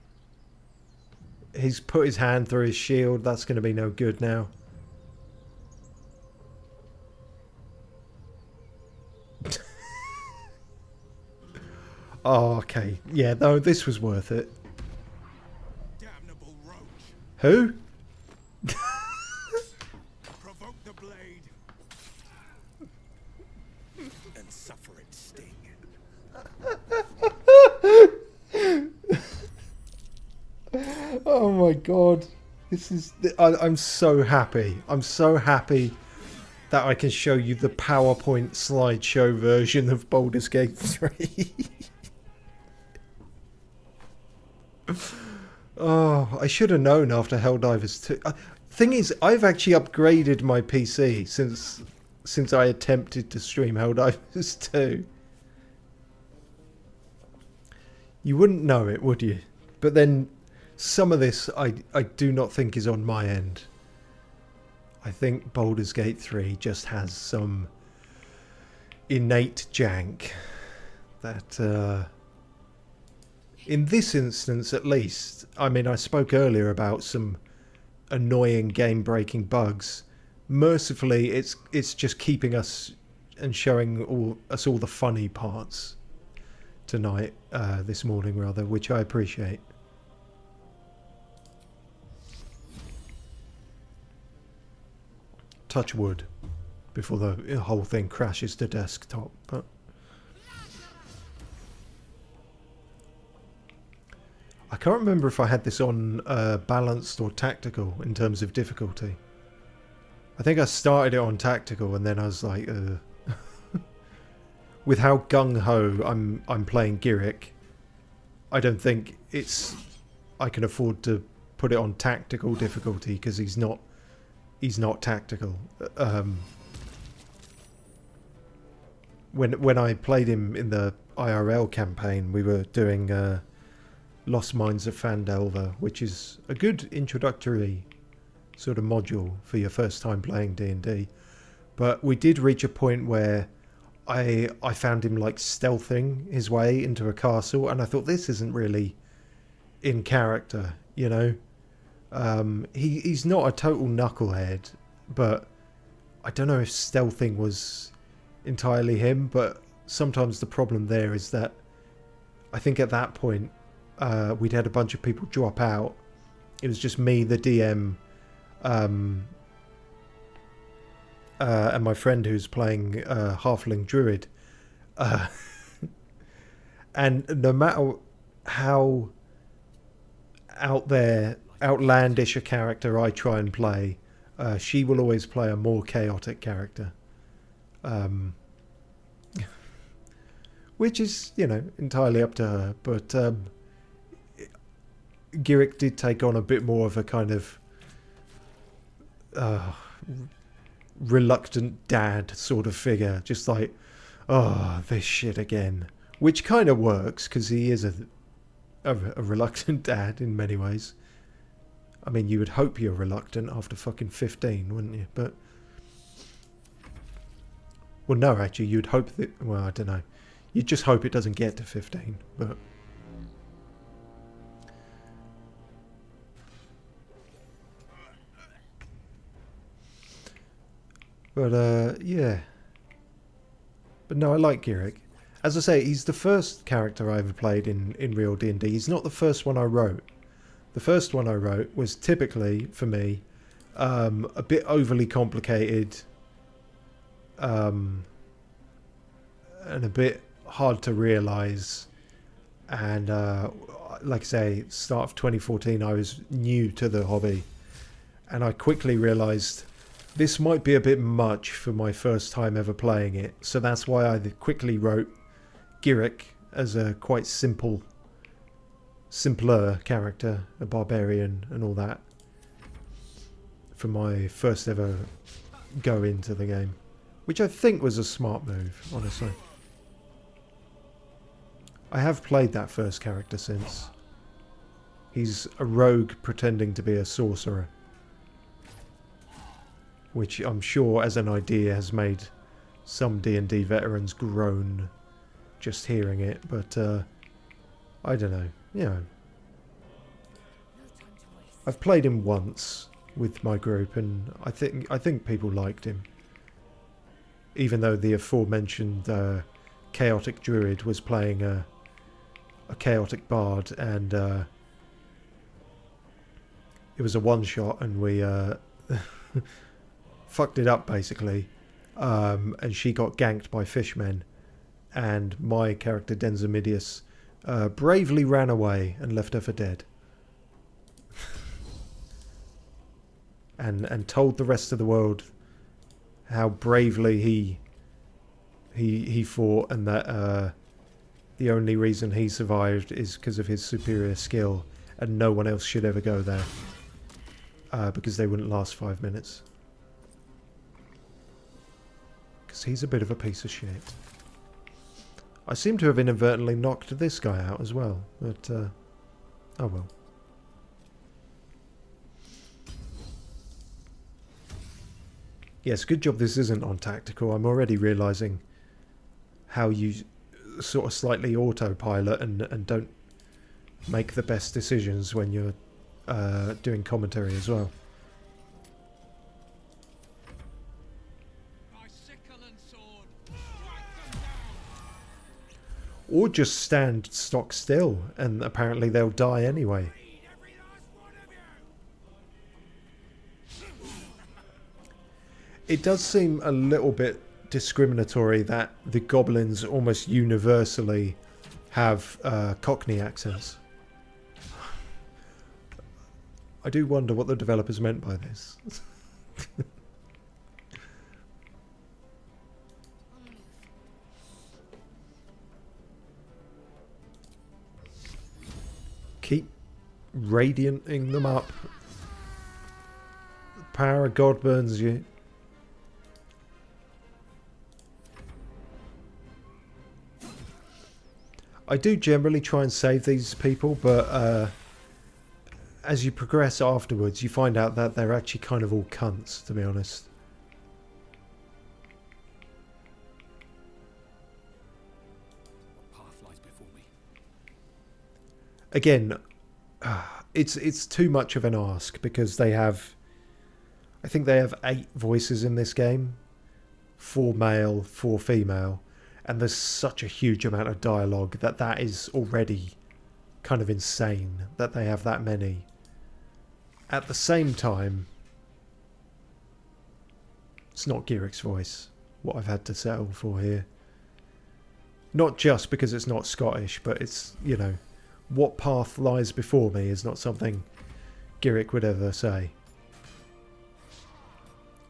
He's put his hand through his shield. That's going to be no good now. Oh, okay. Yeah, though, this was worth it. Damnable roach! Who? Provoke the blade! And suffer its sting. Oh my god. This is... I'm so happy. I'm so happy that I can show you the PowerPoint slideshow version of Baldur's Gate 3. Oh, I should have known after Helldivers 2. Thing is, I've actually upgraded my PC since I attempted to stream Helldivers 2. You wouldn't know it, would you? But then some of this I do not think is on my end. I think Baldur's Gate 3 just has some innate jank that, in this instance at least, I mean, I spoke earlier about some annoying game-breaking bugs. Mercifully, it's just keeping us and showing us all the funny parts tonight, this morning rather, which I appreciate. Touch wood before the whole thing crashes to desktop, but I can't remember if I had this on balanced or tactical in terms of difficulty. I think I started it on tactical and then I was like, with how gung-ho I'm playing Giric, I don't think I can afford to put it on tactical difficulty because he's not tactical. When I played him in the IRL campaign, we were doing Lost Mines of Phandelver, which is a good introductory sort of module for your first time playing D&D. But we did reach a point where I found him like stealthing his way into a castle, and I thought, this isn't really in character, you know. He's not a total knucklehead, but I don't know if stealthing was entirely him. But sometimes the problem there is that I think at that point we'd had a bunch of people drop out. It was just me, the DM, and my friend who's playing Halfling Druid. And no matter how outlandish a character I try and play, she will always play a more chaotic character. Which is, you know, entirely up to her. But Giric did take on a bit more of a kind of reluctant dad sort of figure. Just like, oh, this shit again. Which kind of works, because he is a reluctant dad in many ways. I mean, you would hope you're reluctant after fucking 15, wouldn't you? But... well, no, actually, you'd hope that... well, I don't know. You'd just hope it doesn't get to 15, but... but, yeah. But no, I like Giric. as I say, he's the first character I ever played in real D&D. He's not the first one I wrote. The first one I wrote was typically, for me, a bit overly complicated, and a bit hard to realise. And like I say, start of 2014, I was new to the hobby, and I quickly realised this might be a bit much for my first time ever playing it. So that's why I quickly wrote Giric as a quite simpler character, a barbarian and all that, for my first ever go into the game, which I think was a smart move, honestly. I have played that first character since. He's a rogue pretending to be a sorcerer, which I'm sure as an idea has made some D&D veterans groan just hearing it, but I don't know, you know. I've played him once with my group, and I think people liked him, even though the aforementioned chaotic druid was playing a chaotic bard, and it was a one-shot, and we fucked it up basically, and she got ganked by fishmen, and my character Denzamidius bravely ran away and left her for dead. and told the rest of the world how bravely he fought, and that the only reason he survived is because of his superior skill, and no one else should ever go there, because they wouldn't last 5 minutes. Because he's a bit of a piece of shit. I seem to have inadvertently knocked this guy out as well, but oh well. Yes, good job this isn't on tactical. I'm already realising how you sort of slightly autopilot and don't make the best decisions when you're doing commentary as well. Or just stand stock still, and apparently they'll die anyway. It does seem a little bit discriminatory that the goblins almost universally have Cockney accents. I do wonder what the developers meant by this. Keep radianting them up. The power of God burns you. I do generally try and save these people, but as you progress afterwards, you find out that they're actually kind of all cunts, to be honest. What path lies before me? Again, it's too much of an ask, because they have, I think they have 8 voices in this game, 4 male, 4 female, and there's such a huge amount of dialogue that is already kind of insane that they have that many. At the same time, it's not Giric's voice, what I've had to settle for here. Not just because it's not Scottish, but it's, you know, what path lies before me is not something Giric would ever say.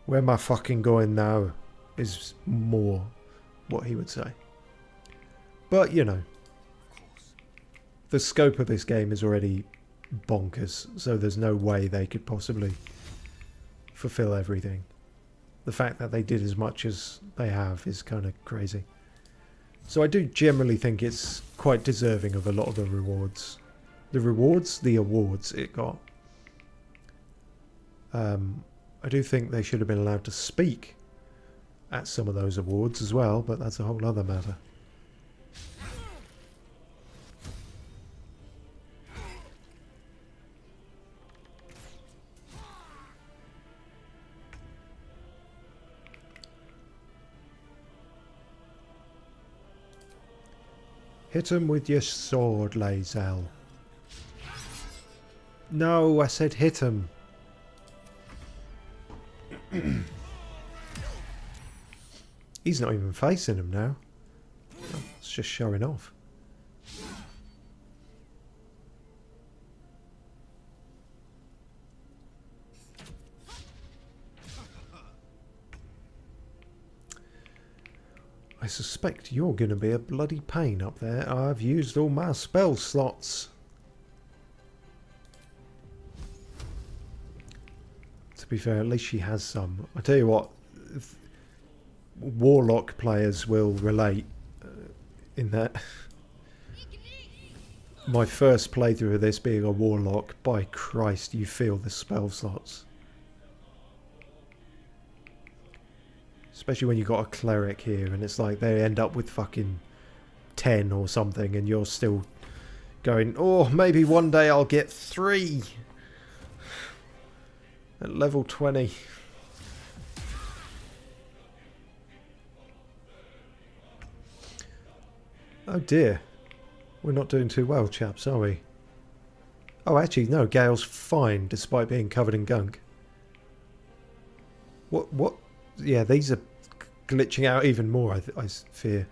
Where am I fucking going now is more what he would say. But, you know, the scope of this game is already bonkers, so there's no way they could possibly fulfill everything. The fact that they did as much as they have is kind of crazy. So I do generally think it's quite deserving of a lot of the rewards. The awards it got. I do think they should have been allowed to speak at some of those awards as well, but that's a whole other matter. Hit him with your sword, Lae'zel. No, I said hit him. He's not even facing him now. It's just showing off. I suspect you're going to be a bloody pain up there. I've used all my spell slots. To be fair, at least she has some. I tell you what, Warlock players will relate in that. My first playthrough of this being a Warlock, by Christ, you feel the spell slots. Especially when you got a cleric here and it's like they end up with fucking 10 or something and you're still going, oh, maybe one day I'll get 3 at level 20. Oh dear. We're not doing too well, chaps, are we? Oh, actually, no, Gale's fine despite being covered in gunk. What? Yeah, these are glitching out even more, I fear.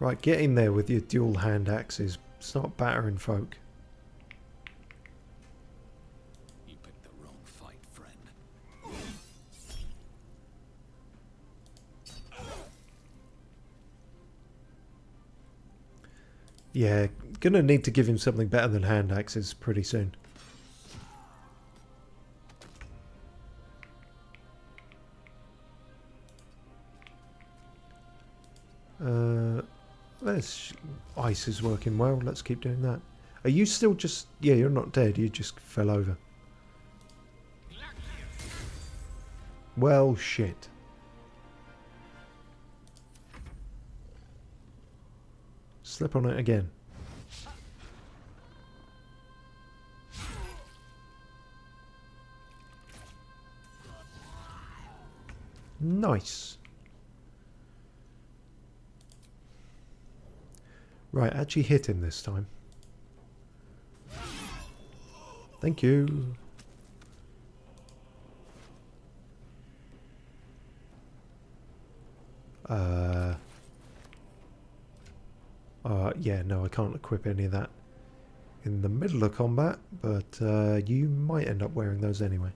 Right, get in there with your dual hand axes. Start battering folk. You picked the wrong fight, friend. Yeah, gonna need to give him something better than hand axes pretty soon. Ice is working well. Let's keep doing that. Are you still just... Yeah, you're not dead. You just fell over. Well, shit. Slip on it again. Nice. Right, actually hit him this time. Thank you. Yeah, no, I can't equip any of that in the middle of combat, but you might end up wearing those anyway.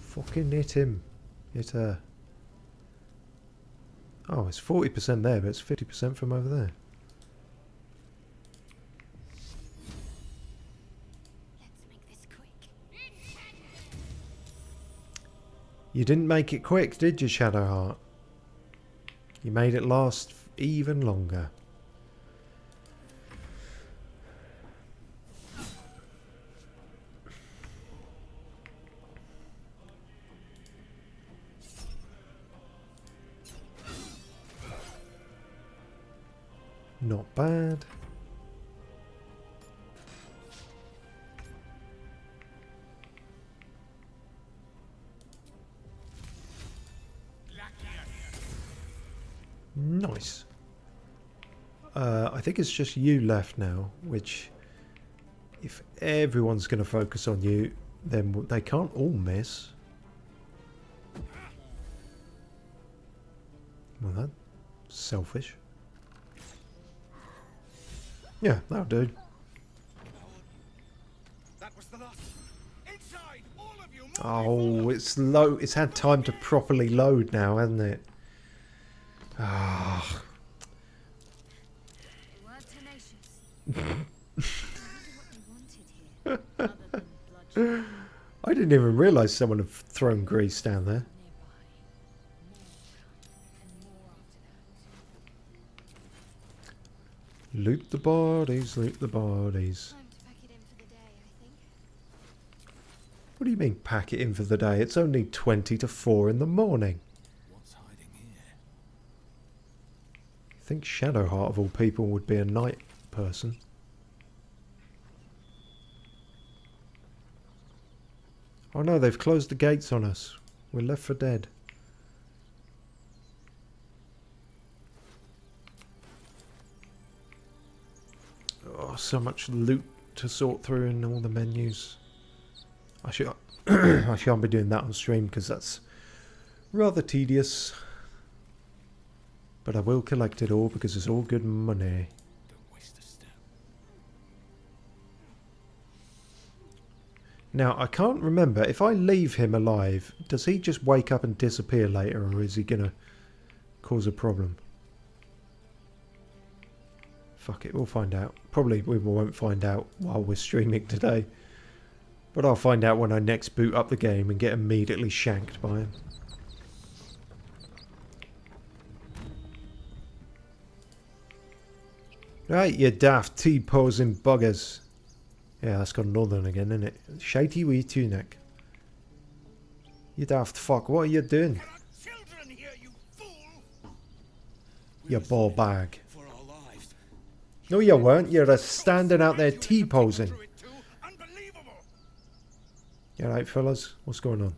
Fucking hit him. Hit her. Oh, it's 40% there, but it's 50% from over there. Let's make this quick. You didn't make it quick, did you, Shadowheart? You made it last even longer. Not bad. Nice. I think it's just you left now, which if everyone's going to focus on you, then they can't all miss. Well, that's selfish. Yeah, that'll do. That was the last. Inside, all of you. Oh, it's low. It's had time to properly load now, hasn't it? Ah. They weren't tenacious. I wonder what they wanted here, other than bloodshed. I didn't even realise someone had thrown grease down there. Loot the bodies, loot the bodies. Time to pack it in for the day, I think. What do you mean pack it in for the day? It's only 20 to 4 in the morning. What's hiding here? think Shadowheart of all people would be a night person. Oh no, they've closed the gates on us. We're left for dead. Oh, so much loot to sort through in all the menus. I should I shan't be doing that on stream because that's rather tedious. But I will collect it all because it's all good money. Don't waste a step. Now, I can't remember. If I leave him alive, does he just wake up and disappear later, or is he going to cause a problem? Fuck it, we'll find out. Probably we won't find out while we're streaming today. But I'll find out when I next boot up the game and get immediately shanked by him. Right, you daft T-posing buggers. Yeah, that's got northern again, isn't it? Shitey wee tunic. You daft fuck, what are you doing? There are children here, you fool! You ball bag. For our lives. No, you weren't. You're just standing out there T-posing. Unbelievable! You alright, fellas? What's going on?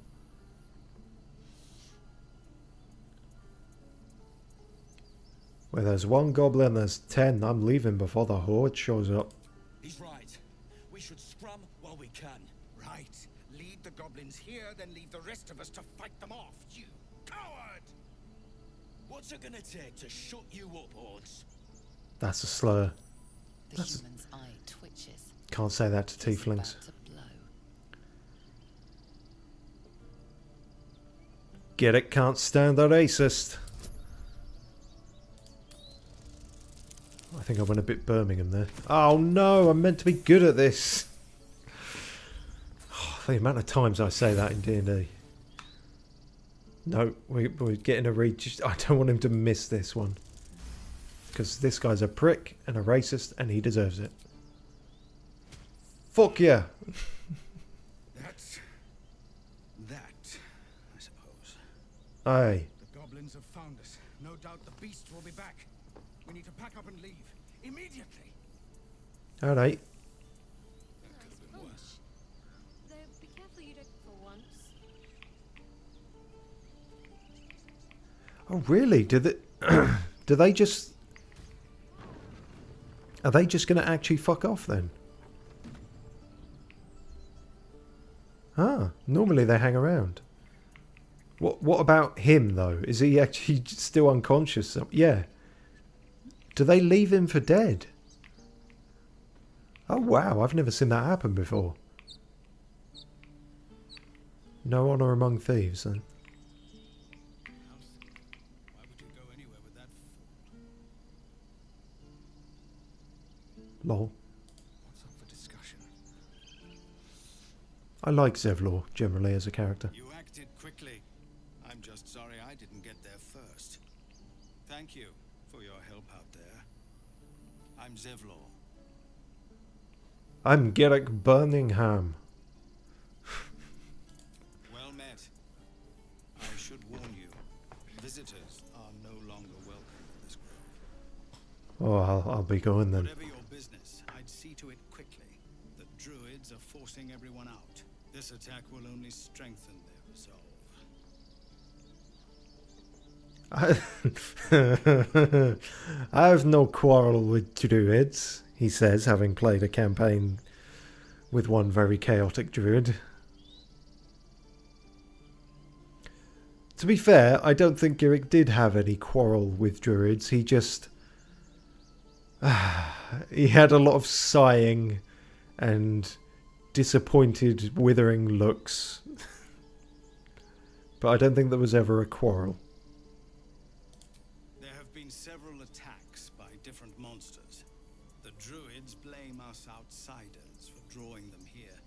Where there's one goblin, there's 10. I'm leaving before the horde shows up. He's right. We should scrum while we can. Right. Lead the goblins here, then leave the rest of us to fight them off, you coward! What's it gonna take to shut you up, Hordes? That's a slur. The That's- human's eye twitches. Can't say that to He's tieflings. about to blow. Get it? Can't stand the racist. I think I went a bit Birmingham there. Oh no, I'm meant to be good at this. Oh, the amount of times I say that in D&D. No, we're getting a read. I don't want him to miss this one. Because this guy's a prick and a racist and he deserves it. Fuck yeah. That's... that, I suppose. Aye. The goblins have found us. No doubt the beast will be back. We need to pack up and leave. Immediately! Alright. Nice punch. Though, be careful you don't for once. Oh really? Do they just... Are they just going to actually fuck off then? Ah, normally they hang around. What about him though? Is he actually still unconscious? Yeah. Do they leave him for dead? Oh wow, I've never seen that happen before. No honor among thieves then. Why would you go anywhere with that fool? Lol. What's up for discussion? I like Zevlor generally as a character. You acted quickly. I'm just sorry I didn't get there first. Thank you for your help out there. I'm Zevlor. I'm Garrick Birmingham. Well met. I should warn you, visitors are no longer welcome in this grove. Oh, I'll be going then. Whatever your business, I'd see to it quickly that druids are forcing everyone out. This attack will only strengthen their resolve. I have no quarrel with druids, he says, having played a campaign with one very chaotic druid. To be fair, I don't think Garrick did have any quarrel with druids. He just... he had a lot of sighing and disappointed, withering looks. But I don't think there was ever a quarrel. There have been several attacks by different monsters. The druids blame us outsiders for drawing them here.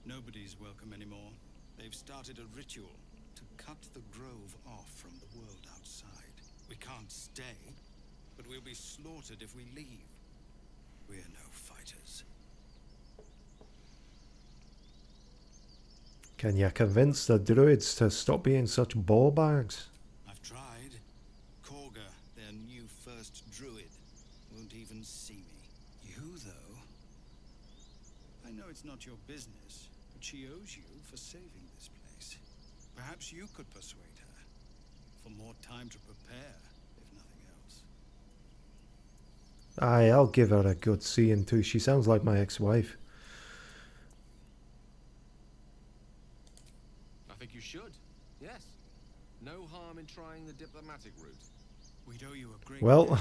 Nobody's welcome anymore. They've started a ritual to cut the grove off from the world outside. We can't stay, but we'll be slaughtered if we leave. We're no fighters. Can you convince the druids to stop being such ball bags? I've tried. Korga, their new first even see me. You, though. I know it's not your business, but she owes you for saving this place. Perhaps you could persuade her for more time to prepare, if nothing else. Aye, I'll give her a good seeing too. She sounds like my ex-wife. I think you should. Yes. No harm in trying the diplomatic route. We'd owe you a great Well, debt.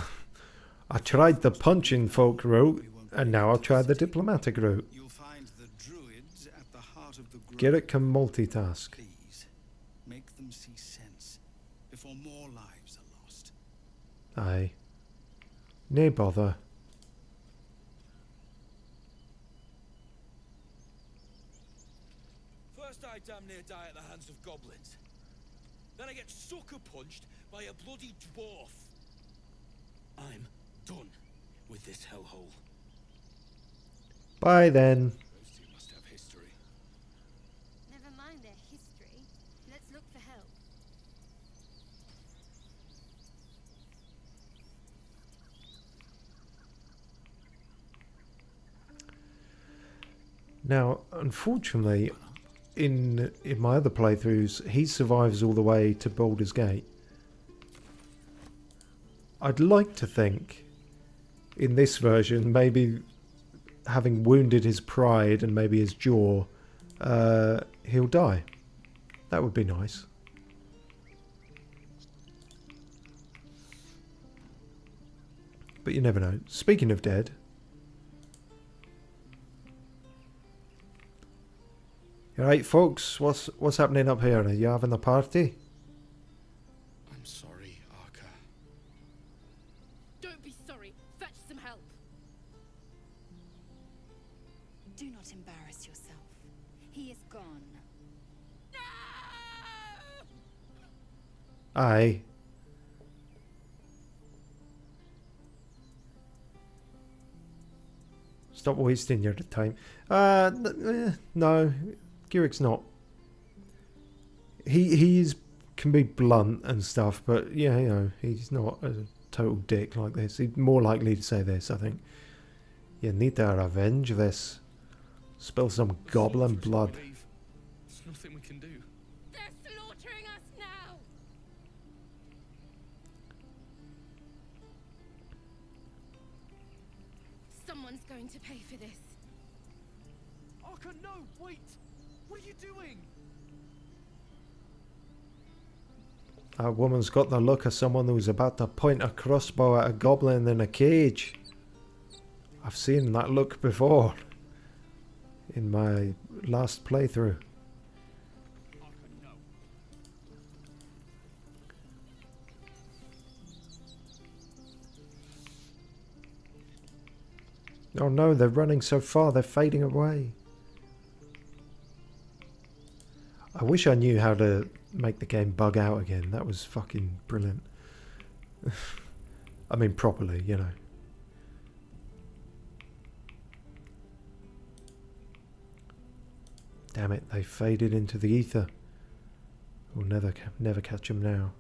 I tried the punching folk route, and now I'll try the diplomatic route. You'll find the druids at the heart of the grove. Garrett can multitask. Please, make them see sense before more lives are lost. Aye. Nay bother. First I damn near die at the hands of goblins. Then I get sucker punched by a bloody dwarf. I'm done with this hellhole. Bye then. Those two must have history. Never mind their history. Let's look for help. Now, unfortunately, in my other playthroughs, he survives all the way to Baldur's Gate. I'd like to think, in this version, maybe having wounded his pride and maybe his jaw, he'll die. That would be nice. But you never know. Speaking of dead... Right, folks, what's happening up here? Are you having a party? I'm sorry, Arca. Don't be sorry. Fetch some help. Do not embarrass yourself. He is gone. Aye. Stop wasting your time. No, Girick's not. He's can be blunt and stuff, but yeah, you know, he's not a total dick like this. He's more likely to say this, I think. You need to revenge this. Spill some goblin blood. There's nothing we can do. They're slaughtering us now. Someone's going to pay for this. Arca, no, wait! What are you doing? That woman's got the look of someone who's about to point a crossbow at a goblin in a cage. I've seen that look before. In my last playthrough. Arca, no. Oh no, they're running so far, they're fading away. I wish I knew how to make the game bug out again. That was fucking brilliant. I mean, properly, you know. Damn it, they faded into the ether. We'll never catch them now.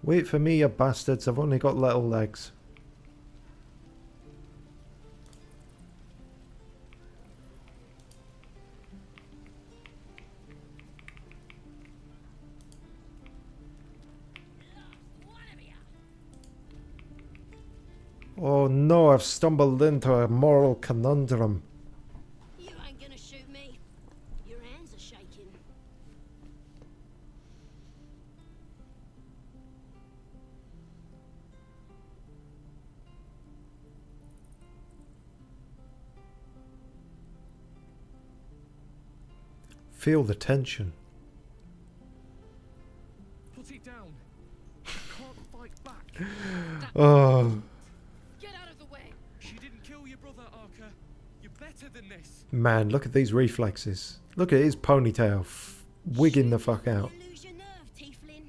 Wait for me, you bastards. I've only got little legs. Oh no, I've stumbled into a moral conundrum. You ain't gonna shoot me. Your hands are shaking. Feel the tension. Put it down. I can't fight back. Oh, Get out of the way. She didn't kill your brother, Arca. You're better than this. man, look at these reflexes. Look at his ponytail wigging the fuck out. You lose your nerve, Tiefling.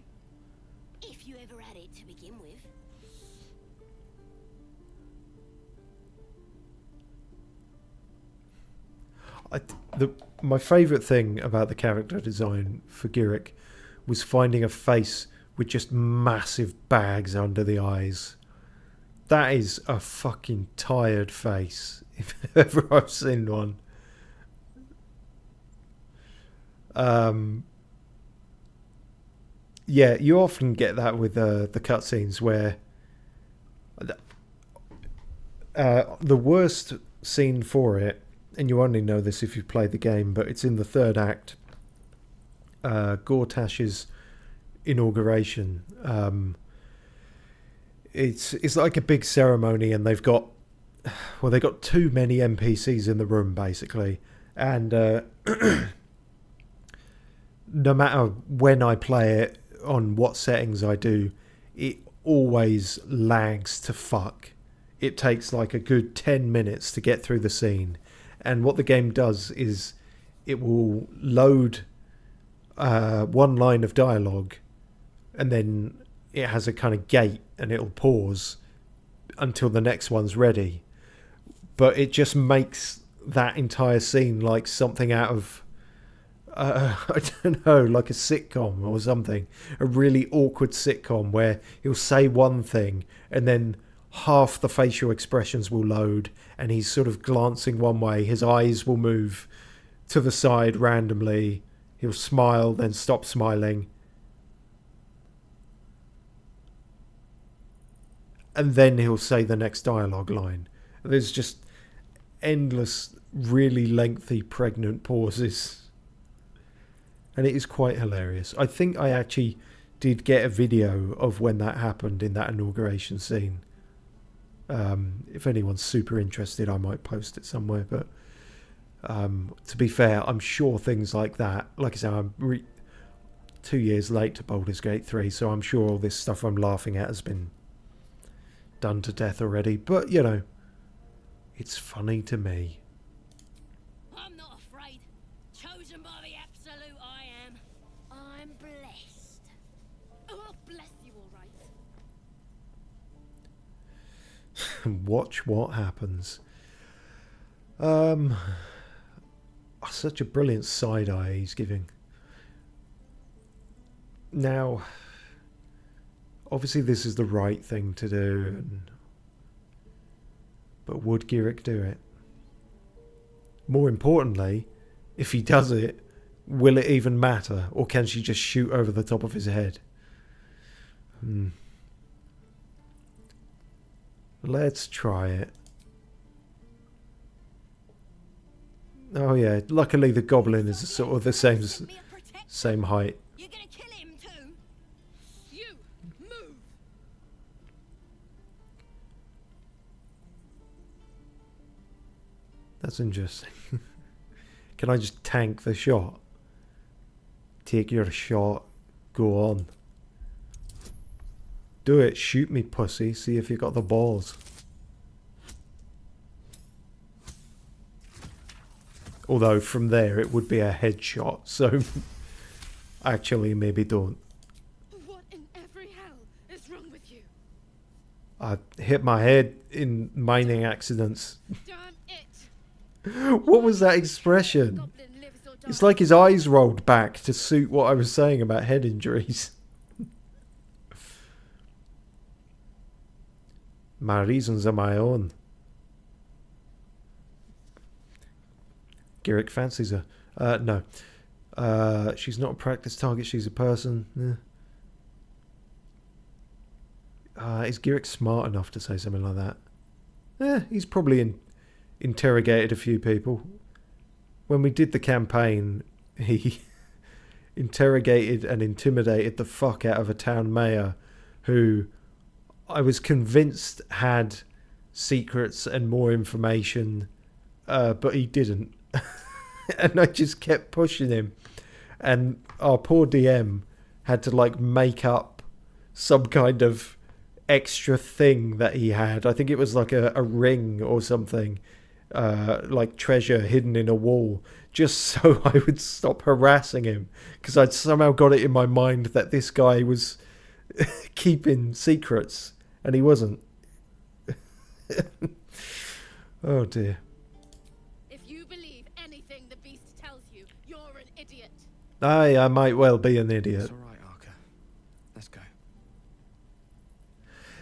If you ever had it to begin with. my favourite thing about the character design for Girik was finding a face with just massive bags under the eyes. That is a fucking tired face, if ever I've seen one. Yeah, you often get that with the cutscenes where the worst scene for it, and you only know this if you've played the game, but it's in the third act. Gortash's inauguration. It's like a big ceremony, and they've got too many NPCs in the room basically, and no matter when I play it, on what settings I do, it always lags to fuck. It takes like a good 10 minutes to get through the scene, and what the game does is it will load one line of dialogue, and then it has a kind of gate, and it'll pause until the next one's ready. But it just makes that entire scene like something out of I don't know, like a sitcom or something. A really awkward sitcom where he'll say one thing and then half the facial expressions will load, and he's sort of glancing one way. His eyes will move to the side randomly. He'll smile, then stop smiling. And then he'll say the next dialogue line. There's just endless, really lengthy, pregnant pauses. And it is quite hilarious. I think I actually did get a video of when that happened in that inauguration scene. If anyone's super interested, I might post it somewhere. But to be fair, I'm sure things like that, like I said, I'm 2 years late to Baldur's Gate 3, so I'm sure all this stuff I'm laughing at has been done to death already. But, you know, it's funny to me. I'm not afraid. Chosen by the absolute I am. I'm blessed. Oh, I'll bless you, all right. Watch what happens. Such a brilliant side eye he's giving. Now, obviously this is the right thing to do, but would Girik do it? More importantly, if he does it, will it even matter, or can she just shoot over the top of his head? Let's try it. Oh yeah, luckily the goblin is sort of the same height. You're gonna kill him too? You move. That's interesting. Can I just tank the shot? Take your shot. Go on. Do it. Shoot me, pussy. See if you got the balls. Although from there it would be a headshot, so actually maybe don't. What in every hell is wrong with you? I hit my head in mining accidents. Damn it! What was that expression? Goblin lives or dies. It's like his eyes rolled back to suit what I was saying about head injuries. My reasons are my own. Girik fancies her. No. She's not a practice target, she's a person. Is Girik smart enough to say something like that? He's probably interrogated a few people. When we did the campaign, he interrogated and intimidated the fuck out of a town mayor who I was convinced had secrets and more information, but he didn't. And I just kept pushing him, and our poor DM had to like make up some kind of extra thing that he had. I think it was like a ring or something, like treasure hidden in a wall, just so I would stop harassing him, because I'd somehow got it in my mind that this guy was keeping secrets, and he wasn't. Oh dear. If you believe anything the beast I might well be an idiot. It's alright, Arca. Let's go.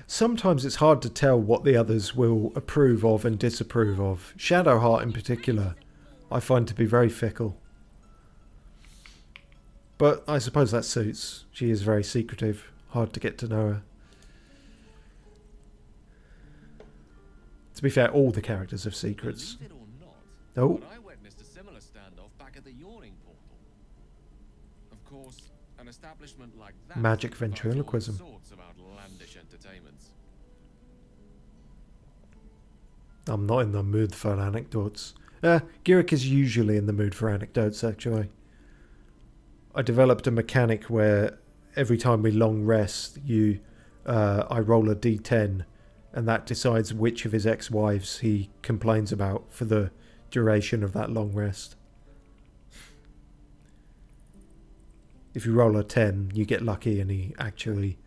Sometimes it's hard to tell what the others will approve of and disapprove of. Shadowheart in particular, I find to be very fickle. But I suppose that suits. She is very secretive, hard to get to know her. To be fair, all the characters have secrets. Believe it or not, Oh, but I witnessed a similar standoff back at the Yawning Portal. Of course, an establishment like that Magic provides ventriloquism. all sorts of outlandish entertainments. I'm not in the mood for anecdotes. Girik is usually in the mood for anecdotes, actually. I developed a mechanic where every time we long rest, I roll a d10, and that decides which of his ex-wives he complains about for the duration of that long rest. If you roll a 10, you get lucky and he actually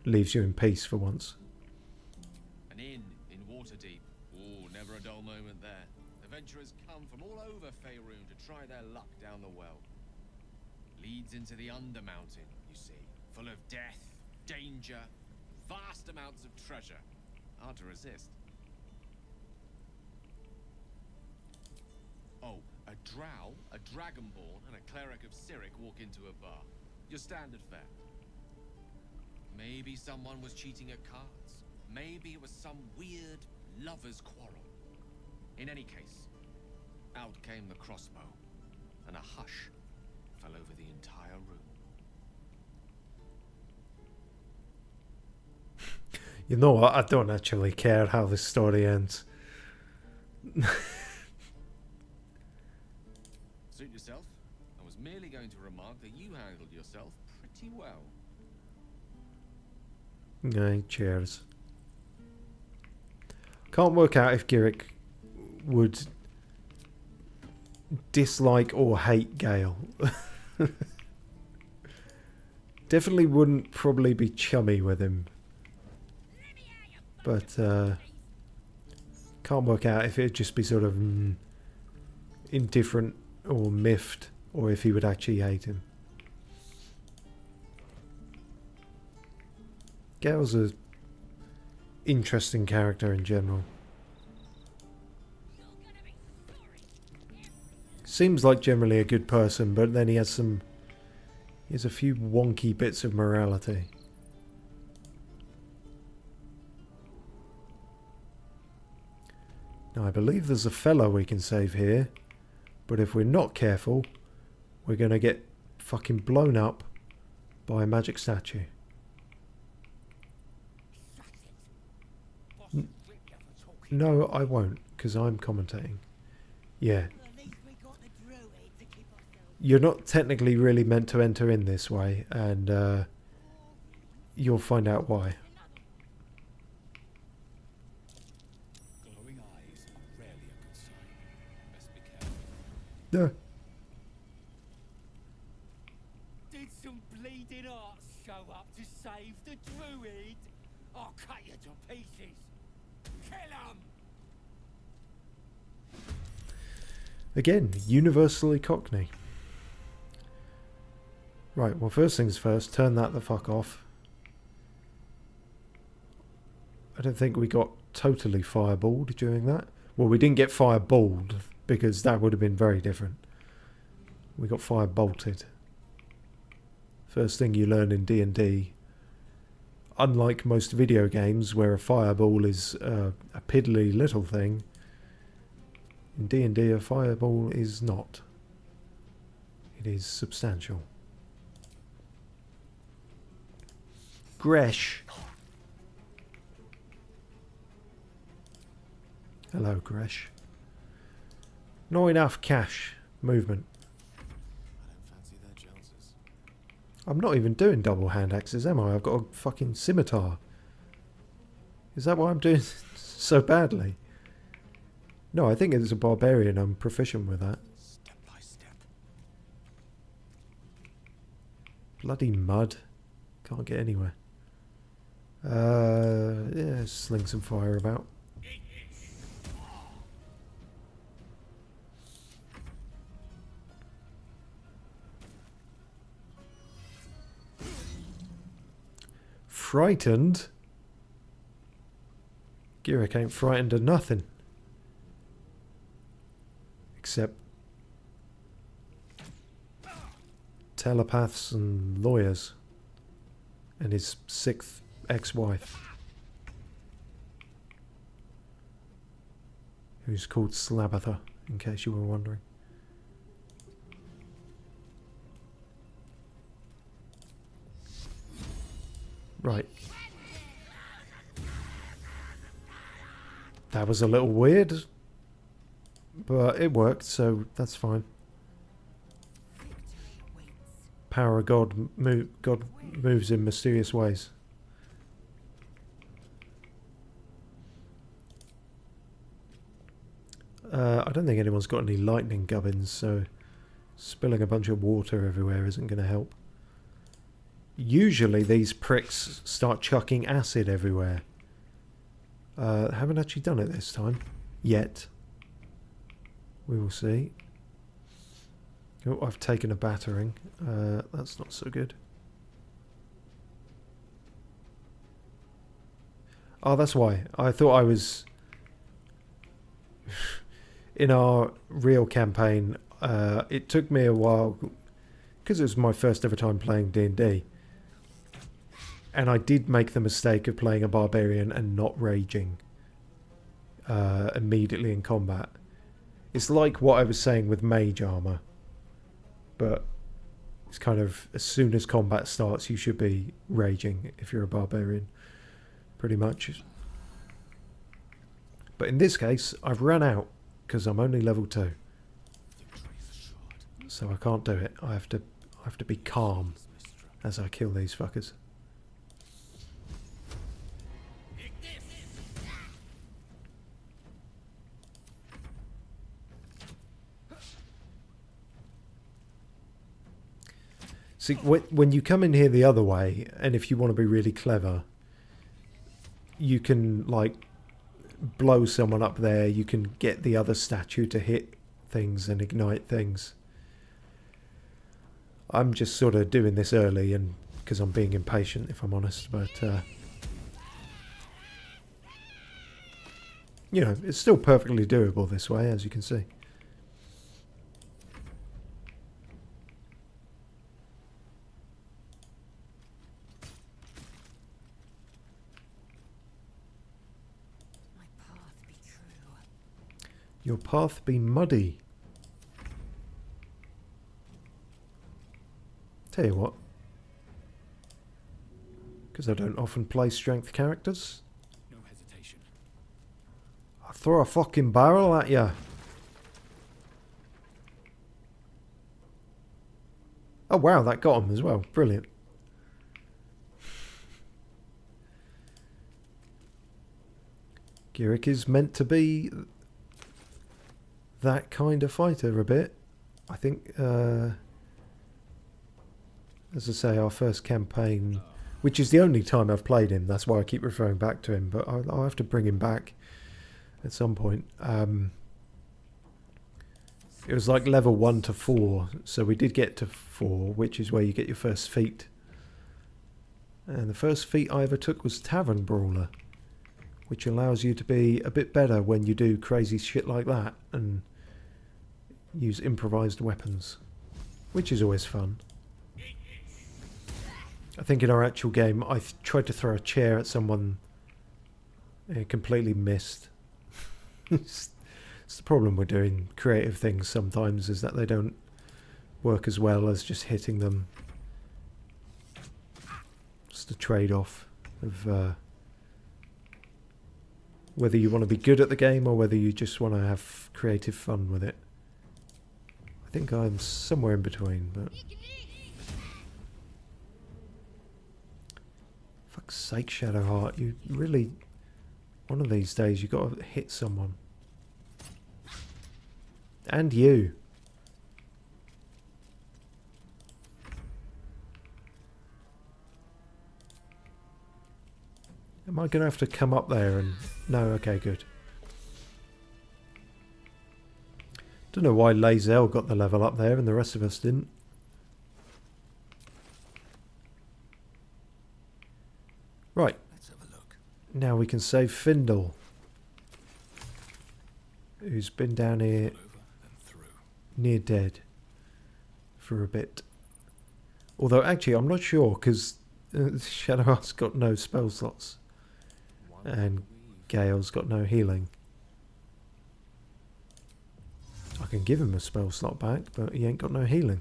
leaves you in peace for once. An inn in Waterdeep. Ooh, never a dull moment there. Adventurers come from all over Faerun to try their luck down the well. Leads into the Undermountain, you see. Full of death, danger, vast amounts of treasure. Hard to resist. Oh, a drow, a dragonborn, and a cleric of Cyric walk into a bar. Your standard fare. Maybe someone was cheating at cards. Maybe it was some weird lover's quarrel. In any case, out came the crossbow, and a hush fell over the entire room. You know what? I don't actually care how this story ends. Suit yourself. I was merely going to remark that you handled yourself pretty well. Aye, cheers. Can't work out if Girik would dislike or hate Gale. Definitely wouldn't probably be chummy with him. But can't work out if it'd just be sort of indifferent or miffed, or if he would actually hate him. Gale's a interesting character in general. Seems like generally a good person, but then he has a few wonky bits of morality. Now I believe there's a fellow we can save here, but if we're not careful, we're gonna get fucking blown up by a magic statue. No, I won't, because I'm commentating. Yeah. You're not technically really meant to enter in this way, and you'll find out why. Glowing eyes are rarely a good sign. Best be careful. No. Did some bleeding arts show up to save the druid? I'll cut you to pieces. Kill 'em! Again, universally Cockney. Right, well first things first, turn that the fuck off. I don't think we got totally fireballed during that. Well, we didn't get fireballed, because that would have been very different. We got firebolted. First thing you learn in D&D, unlike most video games where a fireball is a piddly little thing, in D&D a fireball is not. It is substantial. Gresh. Hello, Gresh. Not enough cash movement. I don't fancy their chances. I'm not even doing double hand axes, am I? I've got a fucking scimitar. Is that why I'm doing so badly? No, I think as a barbarian I'm proficient with that. Step by step. Bloody mud. Can't get anywhere. Yeah, sling some fire about. frightened. Girick ain't frightened of nothing. Except telepaths and lawyers. And his 6th ex-wife. Who's called Slabatha, in case you were wondering. Right. That was a little weird, but it worked, so that's fine. Power of God, God moves in mysterious ways. I don't think anyone's got any lightning gubbins, so spilling a bunch of water everywhere isn't going to help. Usually these pricks start chucking acid everywhere. Haven't actually done it this time. Yet. We will see. Oh, I've taken a battering. That's not so good. Oh, that's why. I thought I was... In our real campaign, it took me a while, because it was my first ever time playing D&D. And I did make the mistake of playing a barbarian and not raging immediately in combat. It's like what I was saying with mage armor. But it's kind of, as soon as combat starts, you should be raging if you're a barbarian. Pretty much. But in this case, I've run out, because I'm only level 2. So I can't do it. I have to be calm as I kill these fuckers. See, when you come in here the other way, and if you want to be really clever, you can, like, blow someone up there. You can get the other statue to hit things and ignite things. I'm just sort of doing this early, and because I'm being impatient, if I'm honest, but you know, it's still perfectly doable this way, as you can see. Your path be muddy. Tell you what. Because I don't often play strength characters. No hesitation. I'll throw a fucking barrel at you. Oh wow, that got him as well. Brilliant. Girick is meant to be that kind of fighter a bit. I think, as I say, our first campaign, which is the only time I've played him, that's why I keep referring back to him, but I'll have to bring him back at some point. It was like level 1 to 4, so we did get to 4, which is where you get your first feat. And the first feat I ever took was Tavern Brawler, which allows you to be a bit better when you do crazy shit like that and use improvised weapons, which is always fun. I think in our actual game I tried to throw a chair at someone and it completely missed. It's the problem with doing creative things sometimes, is that they don't work as well as just hitting them. Just a trade-off of whether you want to be good at the game or whether you just want to have creative fun with it. I think I'm somewhere in between, but... Fuck's sake, Shadowheart, you really... One of these days you got to hit someone. And you. Am I going to have to come up there and... No, okay, good. Don't know why Lae'zel got the level up there and the rest of us didn't. Right. Let's have a look. Now we can save Findle, who's been down here Over and through. near dead for a bit. Although actually I'm not sure, because Shadowheart's got no spell slots and Gale's got no healing. I can give him a spell slot back, but he ain't got no healing.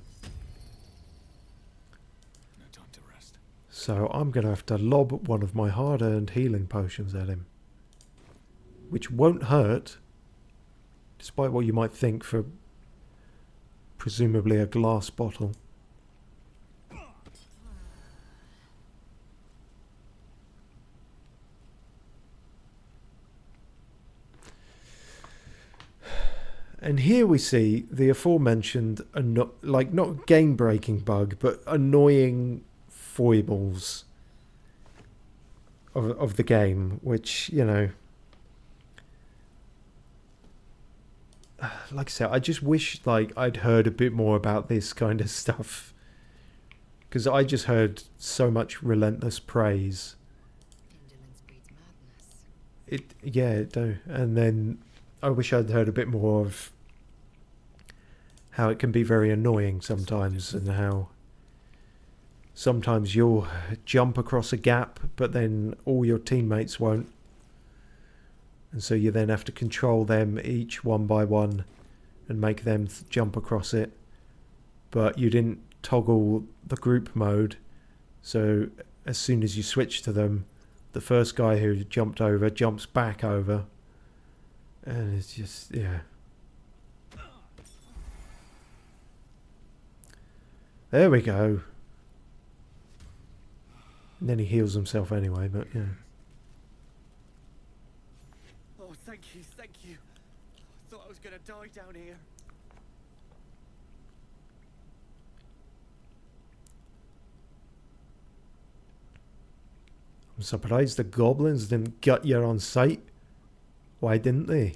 No time to rest. So I'm going to have to lob one of my hard-earned healing potions at him, which won't hurt, despite what you might think for presumably a glass bottle. And here we see the aforementioned, like not game-breaking bug, but annoying foibles of the game, which, you know, like I said, I just wish like I'd heard a bit more about this kind of stuff, because I just heard so much relentless praise. Indolence breeds madness. It do, and then I wish I'd heard a bit more of how it can be very annoying sometimes, and how sometimes you'll jump across a gap, but then all your teammates won't. And so you then have to control them each one by one and make them jump across it. But you didn't toggle the group mode, so as soon as you switch to them, the first guy who jumped over jumps back over. And it's just, yeah. There we go. And then he heals himself anyway, but yeah. Oh, thank you, thank you. I thought I was gonna die down here. I'm surprised the goblins didn't gut you on sight. Why didn't they?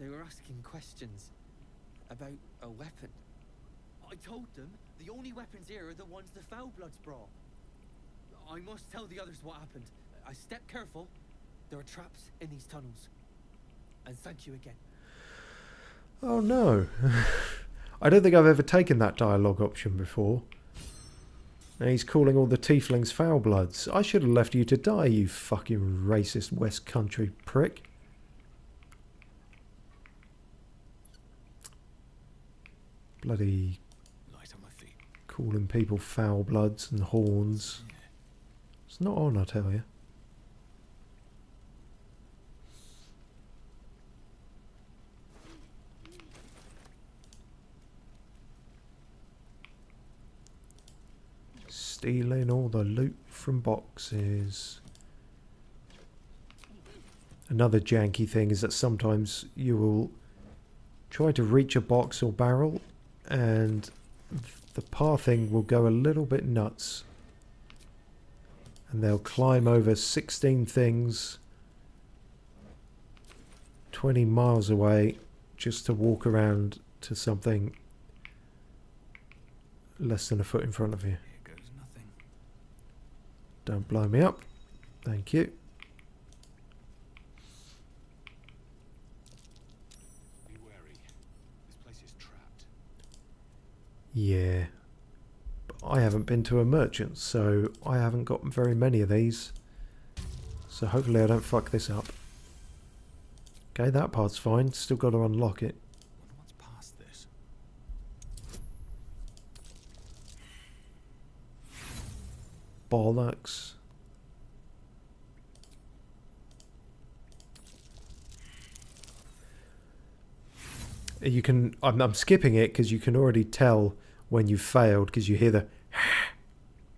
They were asking questions about a weapon. I told them the only weapons here are the ones the Foulbloods brought. I must tell the others what happened. I step careful. There are traps in these tunnels. And thank you again. Oh no. I don't think I've ever taken that dialogue option before. And he's calling all the tieflings foul-bloods. I should have left you to die, you fucking racist West Country prick. Bloody Light on my feet. calling people foul-bloods and horns. Yeah. It's not on, I tell you. Stealing all the loot from boxes. Another janky thing is that sometimes you will try to reach a box or barrel and the pathing will go a little bit nuts. And they'll climb over 16 things 20 miles away just to walk around to something less than a foot in front of you. Here goes nothing. Don't blow me up. Thank you. Be wary. This place is trapped. Yeah. But I haven't been to a merchant, so I haven't got very many of these. So hopefully I don't fuck this up. Okay, that part's fine. Still got to unlock it. Wonder what's past this. Bollocks. You can... I'm skipping it because you can already tell when you've failed because you hear the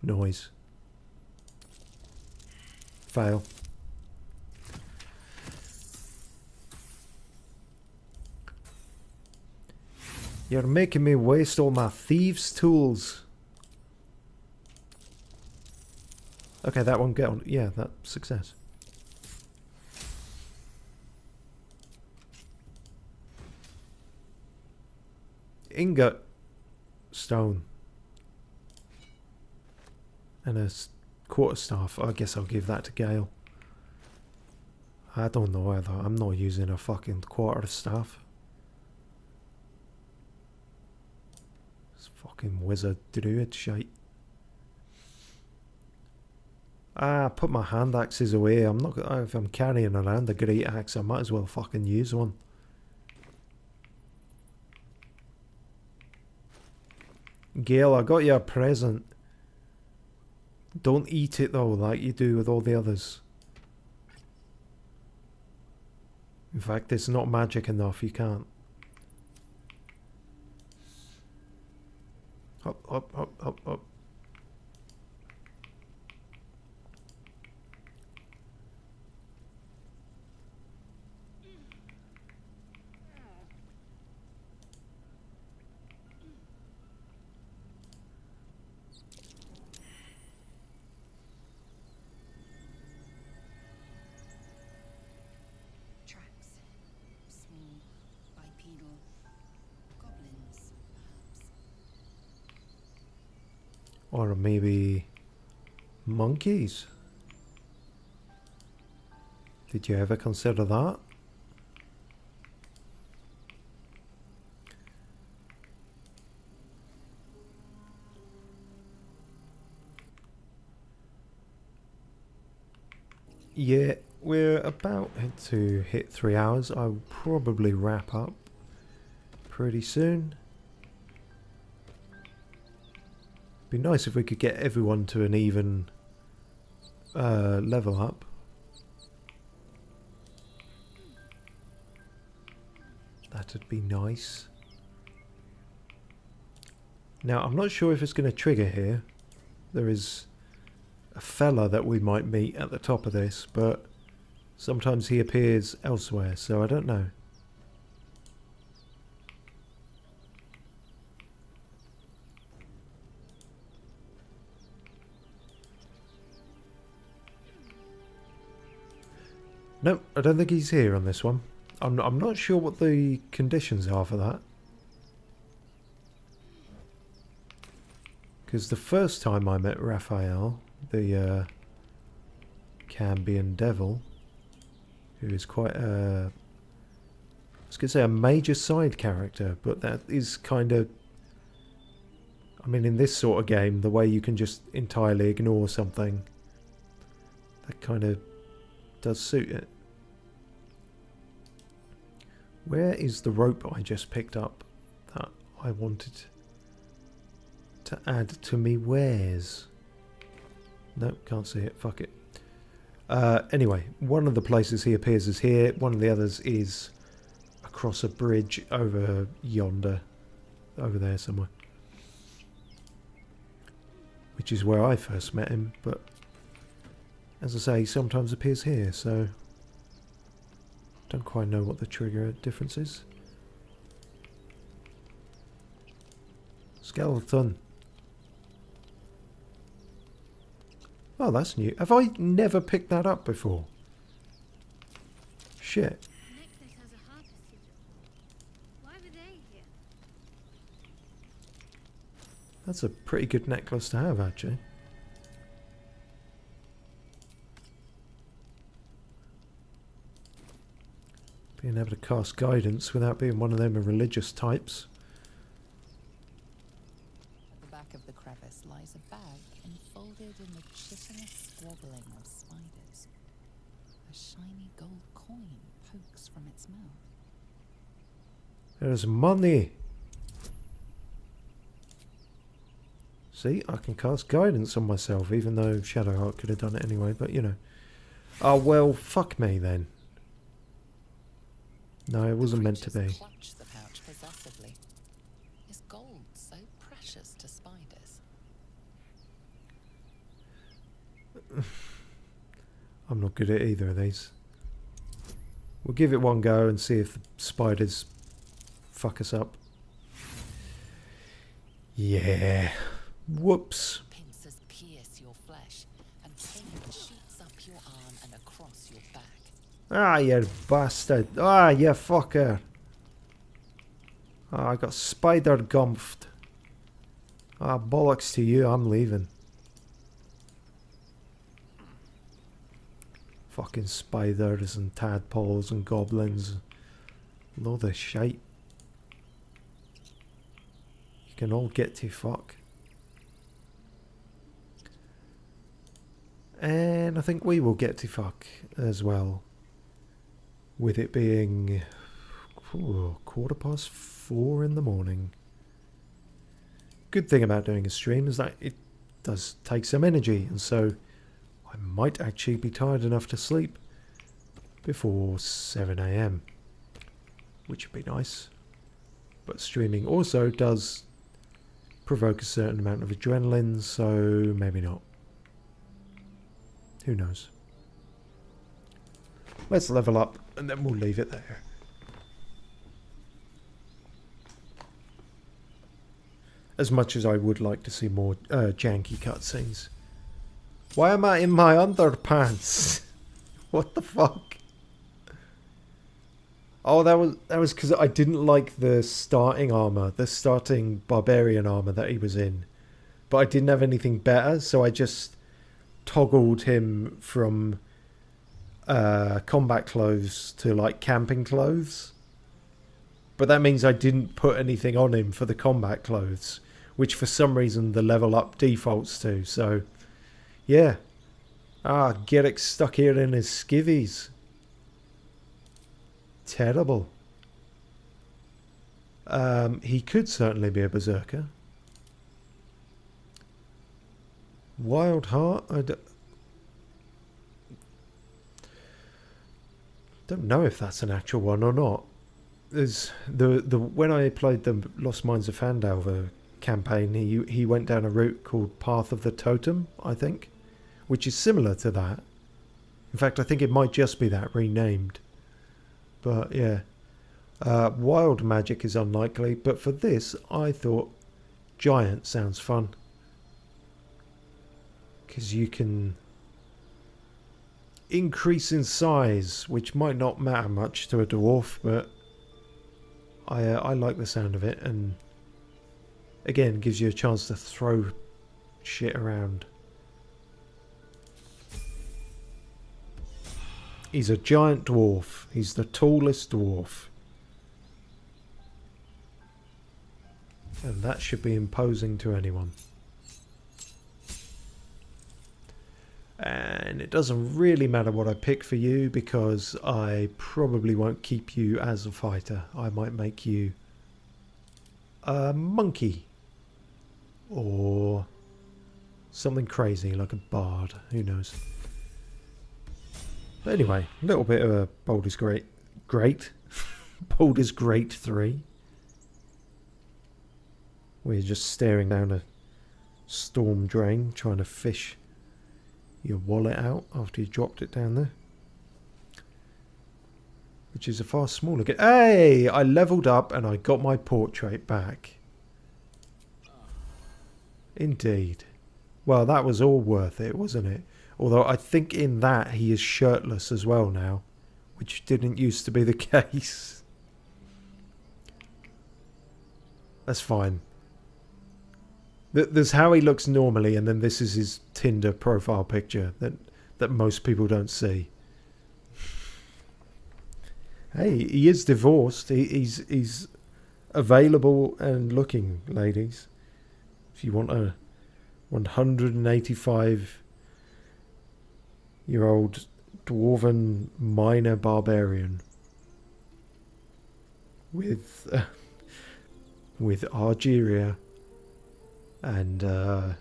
noise. Fail. You're making me waste all my thieves' tools. Okay, that one, get on. Yeah, that success. Ingot stone. And a quarterstaff. I guess I'll give that to Gale. I don't know either. I'm not using a fucking quarterstaff. This fucking wizard druid shite. Put my hand axes away. I'm not. If I'm carrying around a great axe, I might as well fucking use one. Gale, I got you a present. Don't eat it though, like you do with all the others. In fact, it's not magic enough. You can't. Up, up, up, up, up. Or maybe monkeys. Did you ever consider that? Yeah, we're about to hit 3 hours. I'll probably wrap up pretty soon. Be nice if we could get everyone to an even level up. That'd be nice. Now, I'm not sure if it's going to trigger here. There is a fella that we might meet at the top of this, but sometimes he appears elsewhere, so I don't know. No, I don't think he's here on this one. I'm not sure what the conditions are for that. Because the first time I met Raphael, the Cambion Devil, who is quite a, I was going to say a major side character, but that is kind of, I mean, in this sort of game, the way you can just entirely ignore something, that kind of does suit it. Where is the rope I just picked up that I wanted to add to me wares? Nope, can't see it. Fuck it. Anyway, one of the places he appears is here. One of the others is across a bridge over yonder. Over there somewhere. Which is where I first met him, but as I say, he sometimes appears here, so don't quite know what the trigger difference is. Skeleton. Oh, that's new. Have I never picked that up before? Shit. The necklace has a harpist sigil. Why were they here? That's a pretty good necklace to have, actually. Being able to cast guidance without being one of them religious types. At the back of the crevice lies a bag enfolded in the chitinous squabbling of spiders. A shiny gold coin pokes from its mouth. There's money! See, I can cast guidance on myself, even though Shadowheart could have done it anyway, but you know. Oh well, fuck me then. No, it wasn't meant to be. Clutch the pouch possessively. Is gold so precious to spiders? I'm not good at either of these. We'll give it one go and see if the spiders fuck us up. Yeah. Whoops. Pincers pierce your flesh, and pain shoots up your arm and across your back. Ah, you bastard. Ah, you fucker. Ah, I got spider gumped. Ah, bollocks to you. I'm leaving. fucking spiders and tadpoles and goblins and all this shit. You can all get to fuck. And I think we will get to fuck as well. With it being 4:15 in the morning. Good thing about doing a stream is that it does take some energy, and so I might actually be tired enough to sleep before 7 AM, which would be nice. But streaming also does provoke a certain amount of adrenaline, so maybe not. Who knows? Let's level up and then we'll leave it there. As much as I would like to see more janky cutscenes. Why am I in my underpants? What the fuck? Oh, that was because I didn't like the starting armor, the starting barbarian armor that he was in. But I didn't have anything better, so I just toggled him from combat clothes to like camping clothes. But that means I didn't put anything on him for the combat clothes, which for some reason the level up defaults to. So yeah. Garrick stuck here in his skivvies. Terrible. He could certainly be a berserker. Wild Heart? I don't know if that's an actual one or not. There's when I played the Lost Mines of Phandelver campaign, he went down a route called Path of the Totem, I think, which is similar to that. In fact, I think it might just be that renamed. But yeah, wild magic is unlikely. But for this, I thought giant sounds fun. Because you can increase in size, which might not matter much to a dwarf, but I like the sound of it, and again gives you a chance to throw shit around. He's a giant dwarf. He's the tallest dwarf. And that should be imposing to anyone. And it doesn't really matter what I pick for you, because I probably won't keep you as a fighter. I might make you a monkey. Or something crazy like a bard. Who knows? But anyway, a little bit of a Baldur's Great. Baldur's Great 3. We're just staring down a storm drain, trying to fish your wallet out after you dropped it down there. Which is a far smaller game. Hey! I leveled up and I got my portrait back. Indeed. Well, that was all worth it, wasn't it? Although I think in that he is shirtless as well now, which didn't used to be the case. That's fine. There's how he looks normally, and then this is his Tinder profile picture that most people don't see. Hey, he is divorced. He's available and looking, ladies. If you want a 185-year-old dwarven minor barbarian with Argeria and a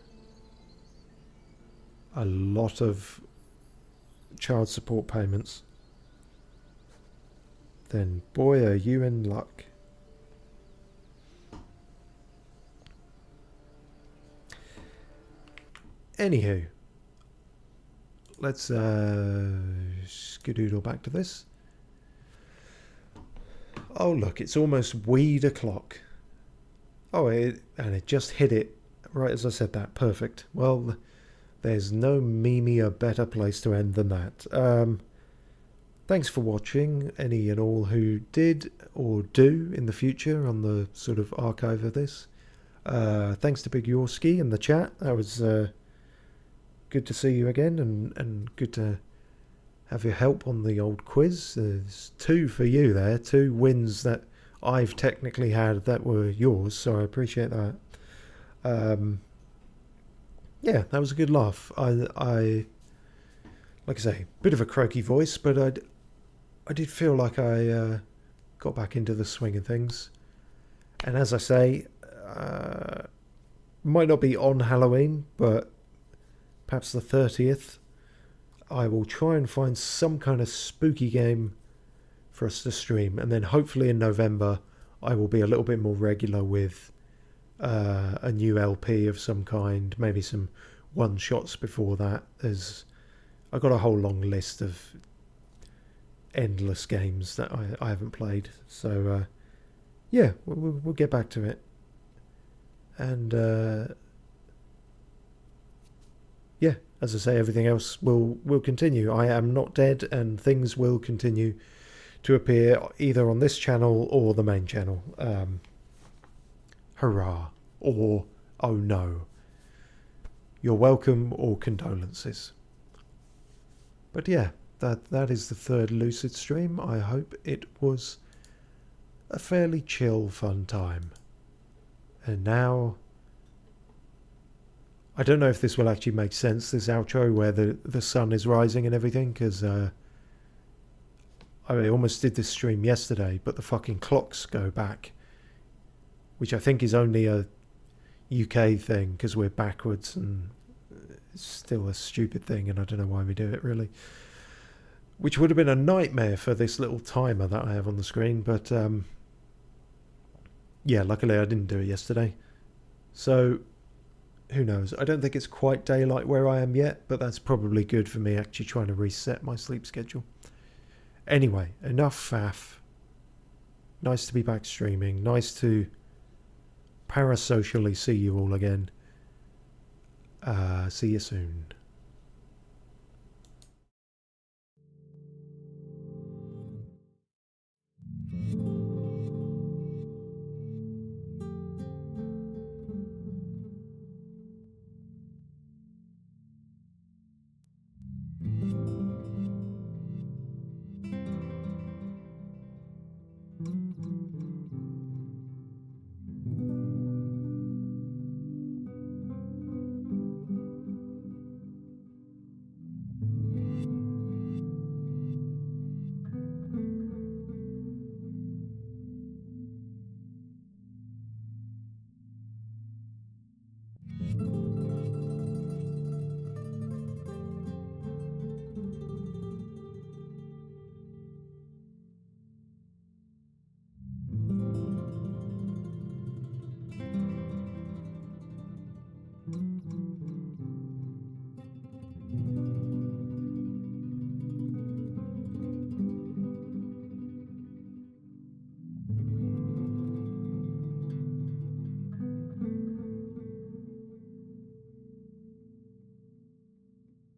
lot of child support payments, then boy are you in luck. Anywho, let's skedoodle back to this. Oh look, it's almost weed o'clock. Oh, and it just hit it right as I said that. Perfect. Well, there's no memeier better place to end than that. Thanks for watching, any and all who did or do in the future on the sort of archive of this. Thanks to Big Yorski in the chat. That was good to see you again, and good to have your help on the old quiz. There's 2 for you there, 2 wins that I've technically had that were yours, so I appreciate that. Yeah, that was a good laugh. I like I say, bit of a croaky voice, but I did feel like I got back into the swing of things. And as I say, might not be on Halloween, but perhaps the 30th, I will try and find some kind of spooky game for us to stream. And then hopefully in November, I will be a little bit more regular with a new LP of some kind, maybe some one-shots before that. I've got a whole long list of endless games that I haven't played. So, yeah, we'll get back to it. And, yeah, as I say, everything else will continue. I am not dead, and things will continue to appear either on this channel or the main channel. Hurrah. Or, oh no. You're welcome or condolences. But yeah, that is the 3rd Lucid stream. I hope it was a fairly chill, fun time. And now, I don't know if this will actually make sense, this outro where the sun is rising and everything, because I almost did this stream yesterday, but the fucking clocks go back, which I think is only a UK thing, because we're backwards, and it's still a stupid thing, and I don't know why we do it, really. Which would have been a nightmare for this little timer that I have on the screen, but yeah, luckily I didn't do it yesterday. So, who knows? I don't think it's quite daylight where I am yet, but that's probably good for me actually trying to reset my sleep schedule. Anyway, enough faff. Nice to be back streaming. Nice to parasocially see you all again. See you soon.